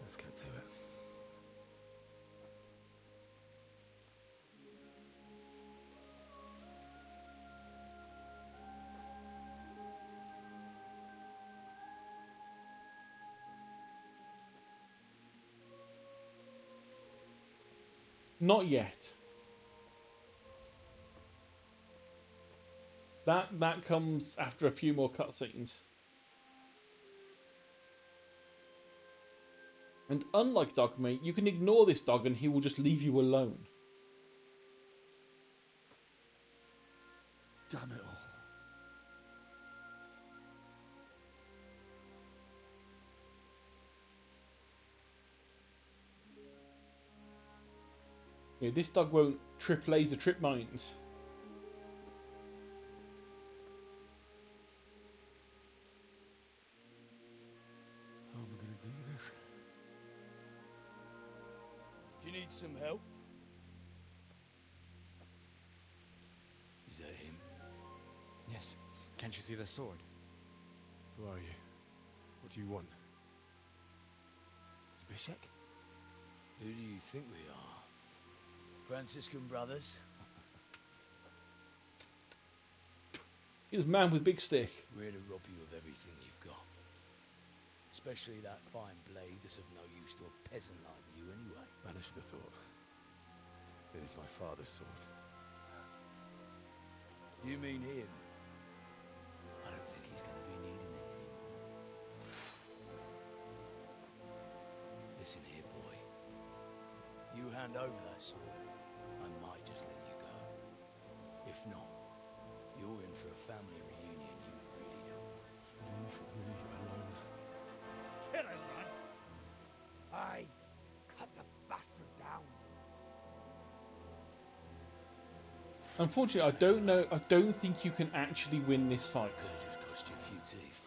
let's get to it. Not yet. That comes after a few more cutscenes. And unlike Dogmeat, you can ignore this dog and he will just leave you alone. Damn it all. Yeah, this dog won't trip laser trip mines. How am I going to do this? Do you need some help? Is that him? Yes. Can't you see the sword? Who are you? What do you want? Zbyszek? Who do you think we are? Franciscan brothers? He's a man with big stick. We're to rob you of everything you've got. Especially that fine blade that's of no use to a peasant like you anyway. Banish the thought. It is my father's sword. You mean him? I don't think he's going to be needing it anymore. Listen here, boy. You hand over that sword, I might just let you go. If not, you're in for a family reunion you really don't want. Leave me alone. Kill him, Runt! Aye, cut the bastard down. Unfortunately, I don't think you can actually win this fight. Could have just cost you a few teeth.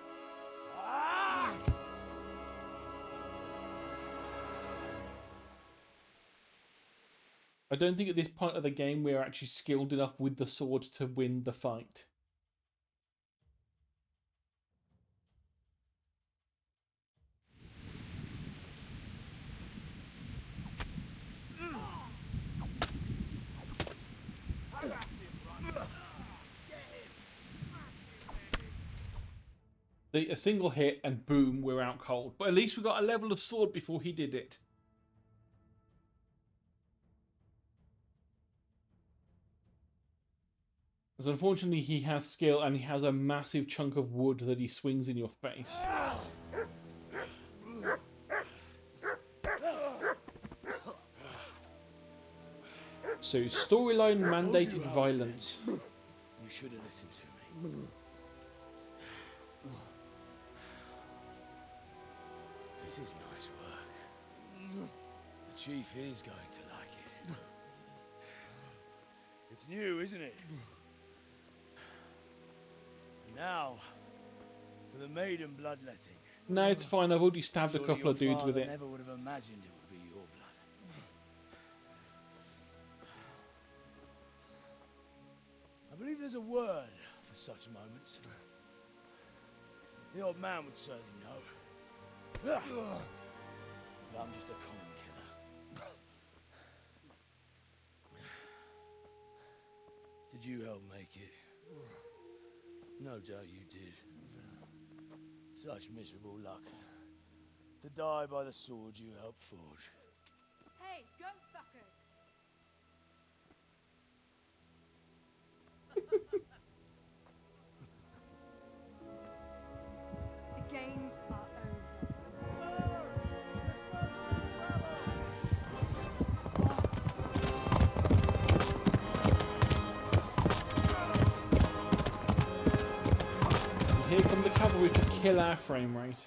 I don't think at this point of the game we're actually skilled enough with the sword to win the fight. A single hit and boom, we're out cold. But at least we got a level of sword before he did it. Because unfortunately he has skill and he has a massive chunk of wood that he swings in your face. So storyline mandated violence. You should have listened to me. This is nice work. The chief is going to like it. It's new, isn't it? Now, for the maiden bloodletting. No, it's fine. I've already stabbed a Surely couple of your dudes with father it. Never would have imagined it would be your blood. I believe there's a word for such moments. The old man would certainly know. But I'm just a common killer. Did you help make it? No doubt you did. Such miserable luck. To die by the sword you helped forge. Hey, go fuckers! The games are over. And here come the cavalry to kill our frame rate.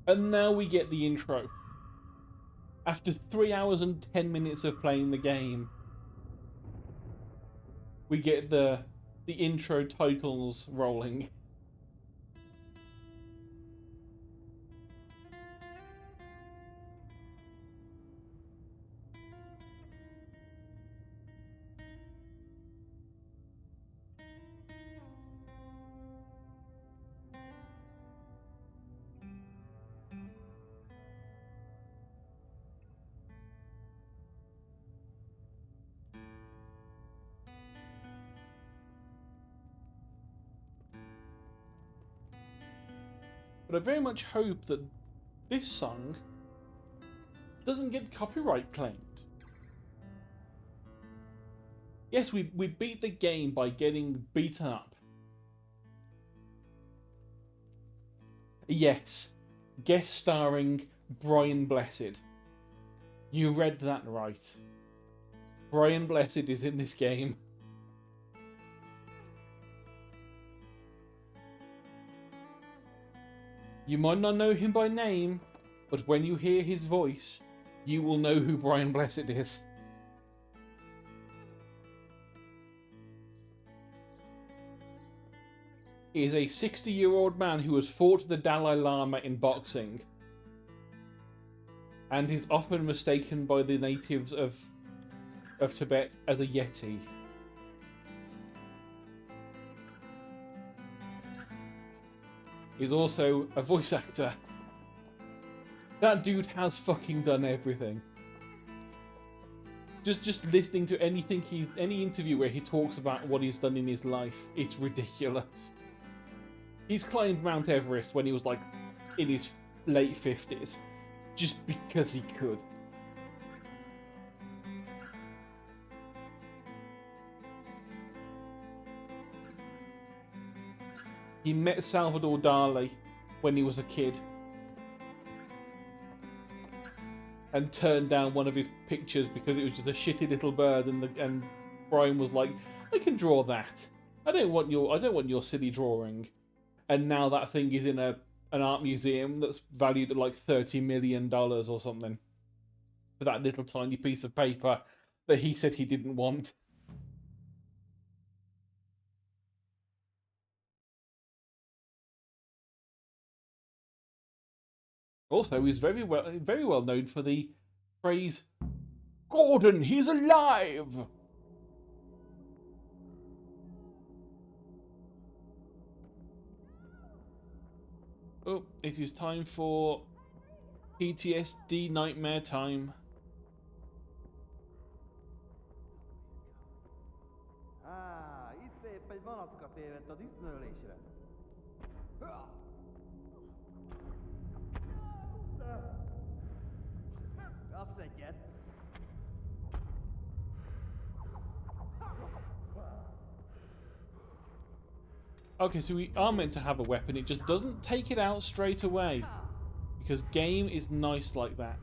And now we get the intro. After 3 hours and 10 minutes of playing the game, we get the intro titles rolling. But I very much hope that this song doesn't get copyright claimed. Yes, we beat the game by getting beaten up. Yes, guest starring Brian Blessed. You read that right. Brian Blessed is in this game. You might not know him by name, but when you hear his voice, you will know who Brian Blessed is. He is a 60-year-old man who has fought the Dalai Lama in boxing, and is often mistaken by the natives of Tibet as a Yeti. is also a voice actor. That dude has fucking done everything. Just listening to any interview where he talks about what he's done in his life, it's ridiculous. He's climbed Mount Everest when he was like in his late 50s, just because he could. He met Salvador Dali when he was a kid and turned down one of his pictures because it was just a shitty little bird, and Brian was like, "I can draw that. I don't want your silly drawing." And now that thing is in an art museum that's valued at like $30 million or something for that little tiny piece of paper that he said he didn't want. Also, he's very well known for the phrase, "Gordon, he's alive!" Oh, it is time for PTSD nightmare time. Itse ei monatkaan teevettä disnööleisillä. Upset. Okay, so we are meant to have a weapon, it just doesn't take it out straight away. Because game is nice like that.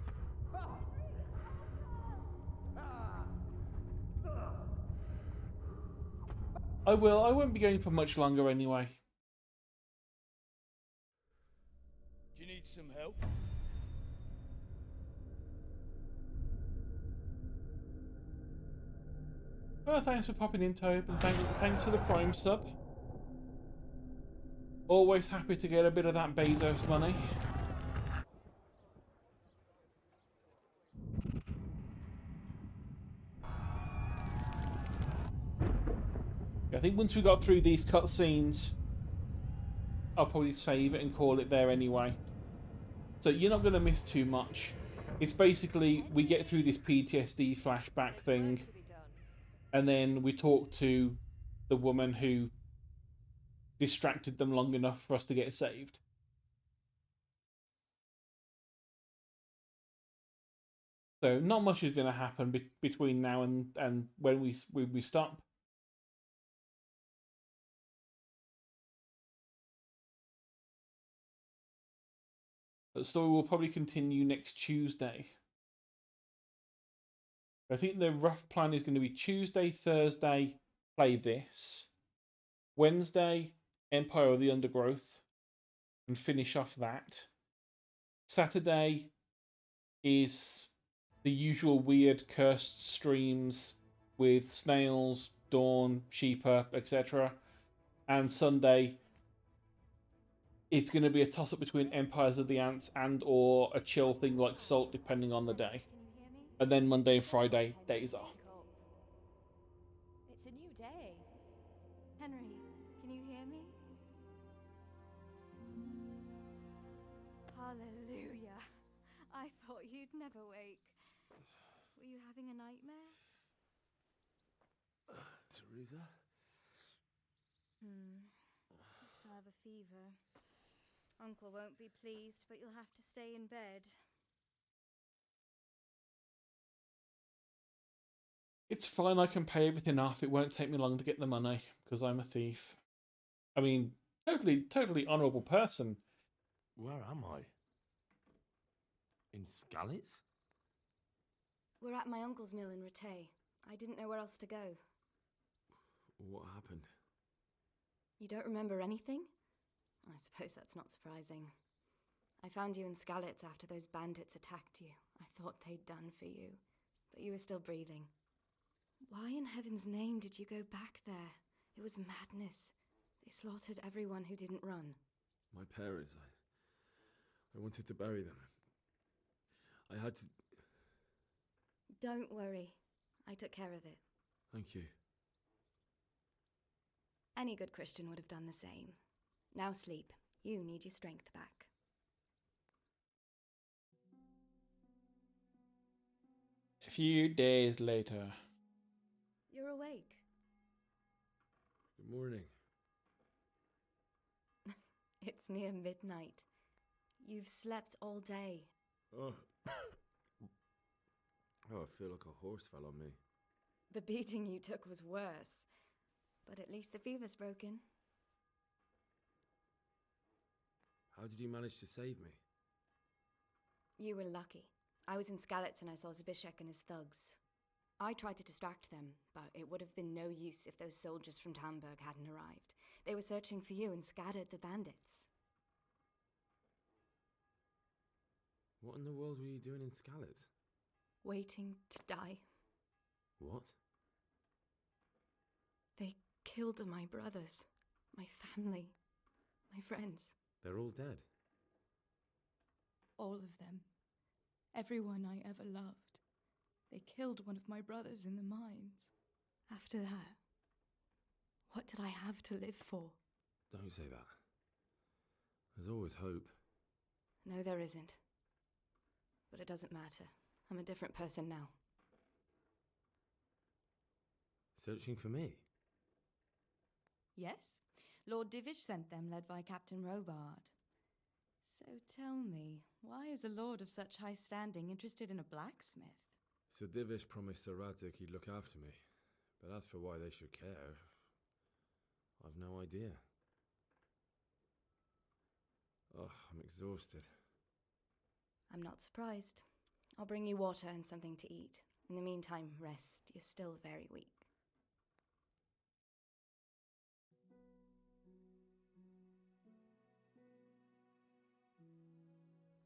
I won't be going for much longer anyway. Do you need some help? Well, thanks for popping in, Tobe, and thanks for the Prime sub. Always happy to get a bit of that Bezos money. I think once we got through these cutscenes, I'll probably save it and call it there anyway. So you're not going to miss too much. It's basically, we get through this PTSD flashback thing, and then we talk to the woman who distracted them long enough for us to get saved. So not much is going to happen between now and when we stop. The story will probably continue next Tuesday. I think the rough plan is going to be Tuesday, Thursday, play this. Wednesday, Empire of the Undergrowth, and finish off that. Saturday is the usual weird cursed streams with Snails, Dawn, Sheeper, etc. And Sunday, it's going to be a toss-up between Empires of the Ants and or a chill thing like Salt, depending on the day. And then Monday and Friday, days off. It's a new day. Henry, can you hear me? Hallelujah. I thought you'd never wake. Were you having a nightmare? Teresa? You still have a fever. Uncle won't be pleased, but you'll have to stay in bed. It's fine, I can pay everything off. It won't take me long to get the money, because I'm a thief. I mean, totally honourable person. Where am I? In Skalitz? We're at my uncle's mill in Rattay. I didn't know where else to go. What happened? You don't remember anything? I suppose that's not surprising. I found you in Skalitz after those bandits attacked you. I thought they'd done for you, but you were still breathing. Why in heaven's name did you go back there? It was madness. They slaughtered everyone who didn't run. My parents, I wanted to bury them. I had to... Don't worry. I took care of it. Thank you. Any good Christian would have done the same. Now sleep. You need your strength back. A few days later. You're awake. Good morning. It's near midnight. You've slept all day. Oh. Oh, I feel like a horse fell on me. The beating you took was worse, but at least the fever's broken. How did you manage to save me? You were lucky. I was in Skalitz and I saw Zbyszek and his thugs. I tried to distract them, but it would have been no use if those soldiers from Tamburg hadn't arrived. They were searching for you and scattered the bandits. What in the world were you doing in Skalitz? Waiting to die. What? They killed my brothers, my family, my friends. They're all dead. All of them. Everyone I ever loved. They killed one of my brothers in the mines. After that, what did I have to live for? Don't say that. There's always hope. No, there isn't. But it doesn't matter. I'm a different person now. Searching for me? Yes. Lord Divish sent them, led by Captain Robard. So tell me, why is a lord of such high standing interested in a blacksmith? Sir Divish promised Sir Radzik he'd look after me. But as for why they should care, I've no idea. Oh, I'm exhausted. I'm not surprised. I'll bring you water and something to eat. In the meantime, rest. You're still very weak.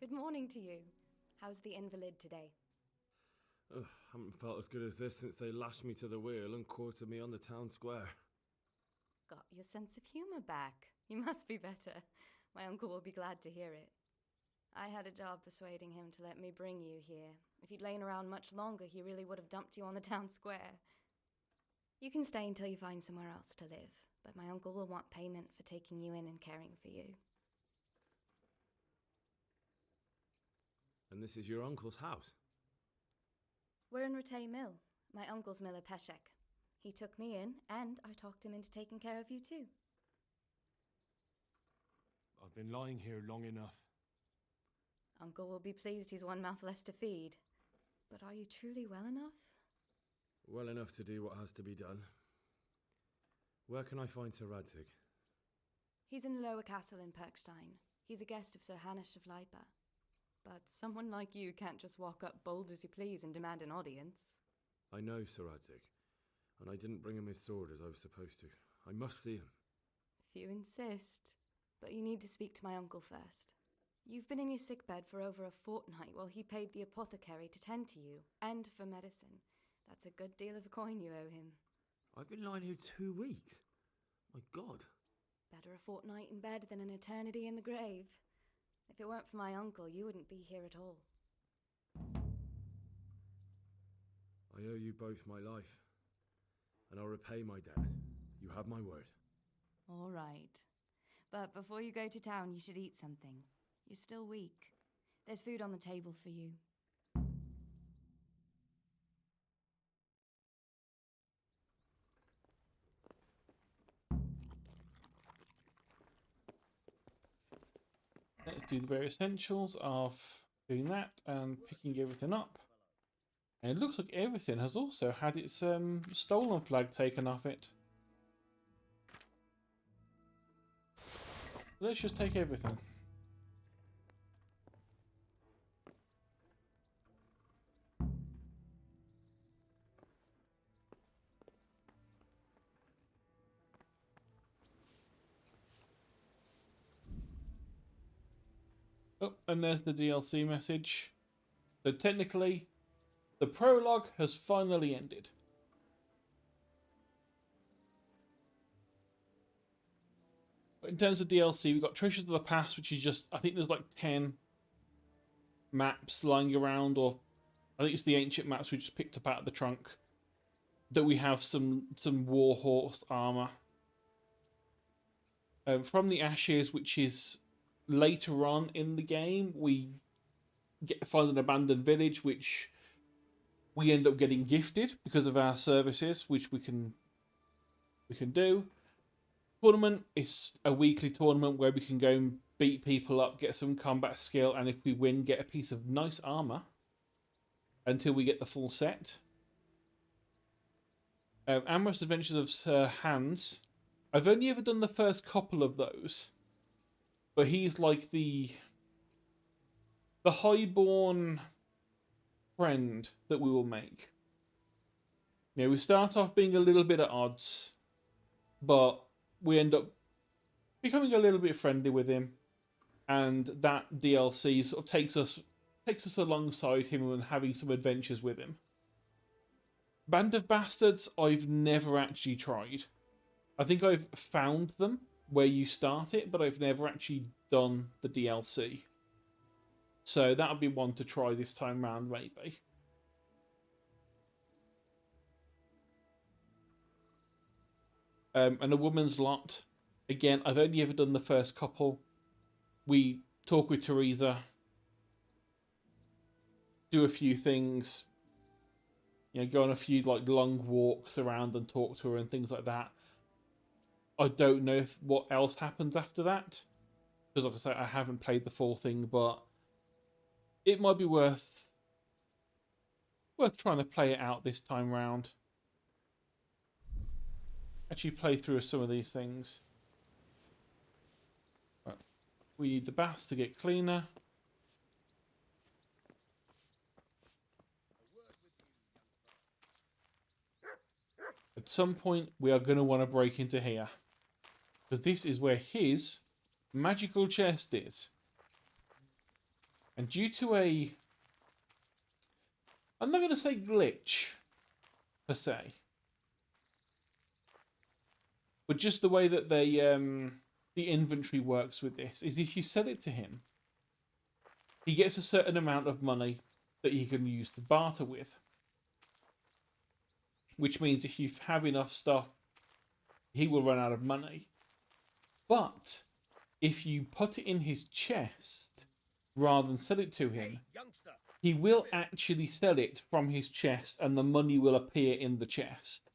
Good morning to you. How's the invalid today? Ugh, haven't felt as good as this since they lashed me to the wheel and quartered me on the town square. Got your sense of humor back. You must be better. My uncle will be glad to hear it. I had a job persuading him to let me bring you here. If you'd lain around much longer, he really would have dumped you on the town square. You can stay until you find somewhere else to live, but my uncle will want payment for taking you in and caring for you. And this is your uncle's house? We're in Ratay Mill, my uncle's mill at Peshek. He took me in, and I talked him into taking care of you too. I've been lying here long enough. Uncle will be pleased he's one mouth less to feed. But are you truly well enough? Well enough to do what has to be done. Where can I find Sir Radzik? He's in the lower castle in Perkstein. He's a guest of Sir Hanush of Leipa. But someone like you can't just walk up bold as you please and demand an audience. I know Sir Radzik, and I didn't bring him his sword as I was supposed to. I must see him. If you insist. But you need to speak to my uncle first. You've been in your sickbed for over a fortnight while he paid the apothecary to tend to you, and for medicine. That's a good deal of coin you owe him. I've been lying here 2 weeks. My God. Better a fortnight in bed than an eternity in the grave. If it weren't for my uncle, you wouldn't be here at all. I owe you both my life, and I'll repay my debt. You have my word. All right. But before you go to town, you should eat something. You're still weak. There's food on the table for you. Let's do the bare essentials of doing that and picking everything up. And it looks like everything has also had its stolen flag taken off it. Let's just take everything. Oh, and there's the DLC message. So technically, the prologue has finally ended. In terms of DLC, we've got Treasures of the Past, which is just, I think there's like 10 maps lying around, or I think it's the ancient maps we just picked up out of the trunk, that we have some war horse armor. From the Ashes, which is later on in the game, we find an abandoned village, which we end up getting gifted because of our services, which we can do. Tournament is a weekly tournament where we can go and beat people up, get some combat skill, and if we win, get a piece of nice armor until we get the full set. Amorous Adventures of Sir Hans. I've only ever done the first couple of those, but he's like the highborn friend that we will make. You know, we start off being a little bit at odds, but we end up becoming a little bit friendly with him, and that DLC sort of takes us alongside him and having some adventures with him. Band of Bastards, I've never actually tried. I think I've found them where you start it, but I've never actually done the DLC. So that'll be one to try this time round, maybe. And A Woman's Lot. Again, I've only ever done the first couple. We talk with Teresa, do a few things, you know, go on a few like long walks around and talk to her and things like that. I don't know what else happens after that, because like I say, I haven't played the full thing, but it might be worth trying to play it out this time round. Actually play through some of these things. Right. We need the baths to get cleaner. At some point, we are going to want to break into here, because this is where his magical chest is. And due to I'm not going to say glitch, per se, but just the way that the inventory works with this is if you sell it to him, he gets a certain amount of money that he can use to barter with. Which means if you have enough stuff, he will run out of money. But if you put it in his chest rather than sell it to him, he will actually sell it from his chest and the money will appear in the chest.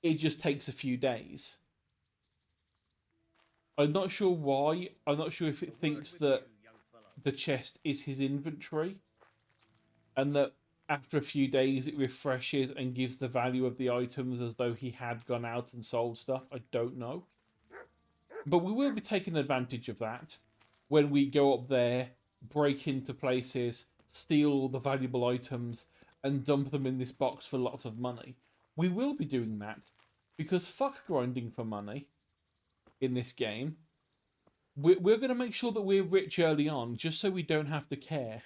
It just takes a few days. I'm not sure why. I'm not sure if it thinks that the chest is his inventory and that after a few days it refreshes and gives the value of the items as though he had gone out and sold stuff. I don't know. But we will be taking advantage of that when we go up there, break into places, steal all the valuable items, and dump them in this box for lots of money. We will be doing that, because fuck grinding for money in this game. We're going to make sure that we're rich early on, just so we don't have to care.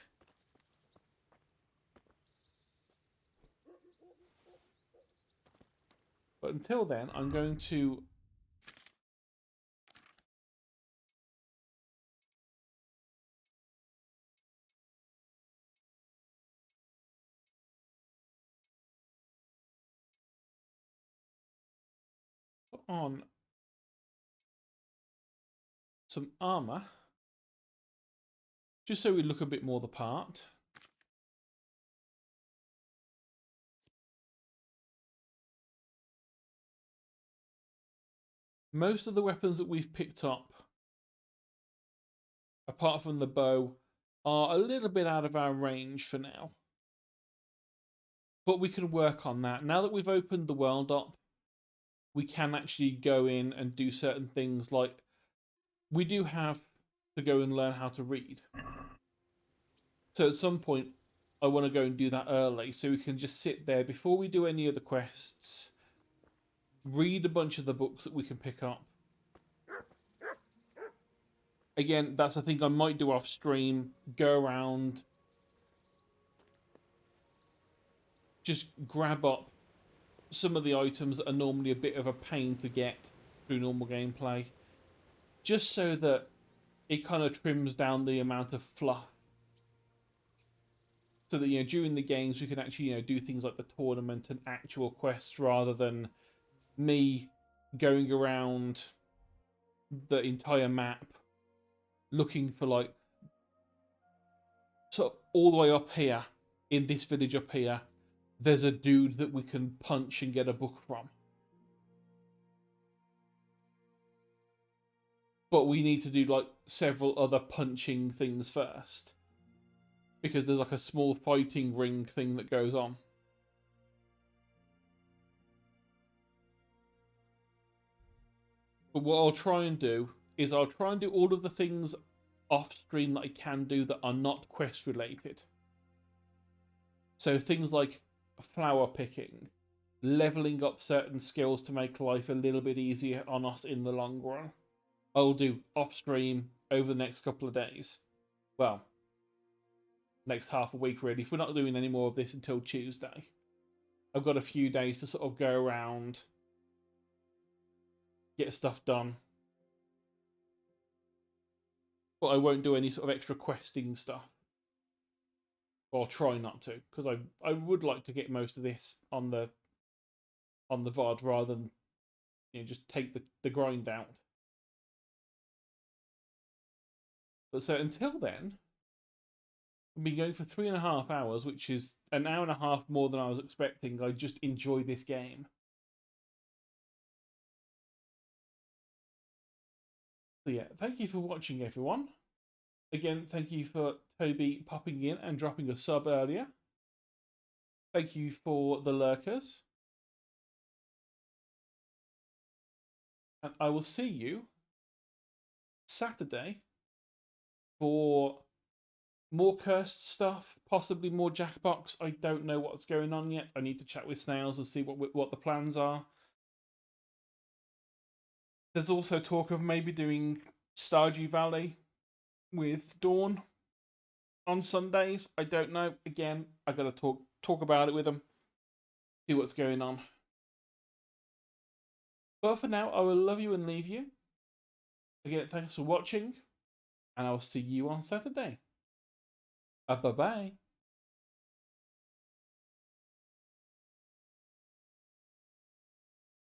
But until then, I'm going to put on some armor, just so we look a bit more the part. Most of the weapons that we've picked up, apart from the bow, are a little bit out of our range for now. But we can work on that. Now that we've opened the world up, we can actually go in and do certain things, like we do have to go and learn how to read. So at some point, I want to go and do that early, so we can just sit there before we do any of the quests, read a bunch of the books that we can pick up. Again, that's a thing I might do off stream, go around, just grab up some of the items that are normally a bit of a pain to get through normal gameplay, just so that it kind of trims down the amount of fluff. So that, you know, during the games we can actually, you know, do things like the tournament and actual quests rather than me going around the entire map looking for like sort of all the way up here in this village up here. There's a dude that we can punch and get a book from. But we need to do like several other punching things first. Because there's like a small fighting ring thing that goes on. But what I'll try and do is I'll try and do all of the things off stream that I can do that are not quest related. So things like flower picking, leveling up certain skills to make life a little bit easier on us in the long run. I'll do off stream over the next couple of days. Well, next half a week really, if we're not doing any more of this until Tuesday. I've got a few days to sort of go around, get stuff done. But I won't do any sort of extra questing stuff. Or try not to, because I would like to get most of this on the VOD rather than, you know, just take the grind out. But so until then, I've been going for 3.5 hours, which is an hour and a half more than I was expecting. I just enjoy this game. So yeah, thank you for watching, everyone. Again, thank you for Toby popping in and dropping a sub earlier. Thank you for the lurkers. And I will see you Saturday for more cursed stuff, possibly more Jackbox. I don't know what's going on yet. I need to chat with Snails and see what the plans are. There's also talk of maybe doing Stardew Valley with Dawn on Sundays. I don't know. Again, I gotta talk about it with them. See what's going on. But for now, I will love you and leave you. Again, thanks for watching, and I'll see you on Saturday. Bye-bye.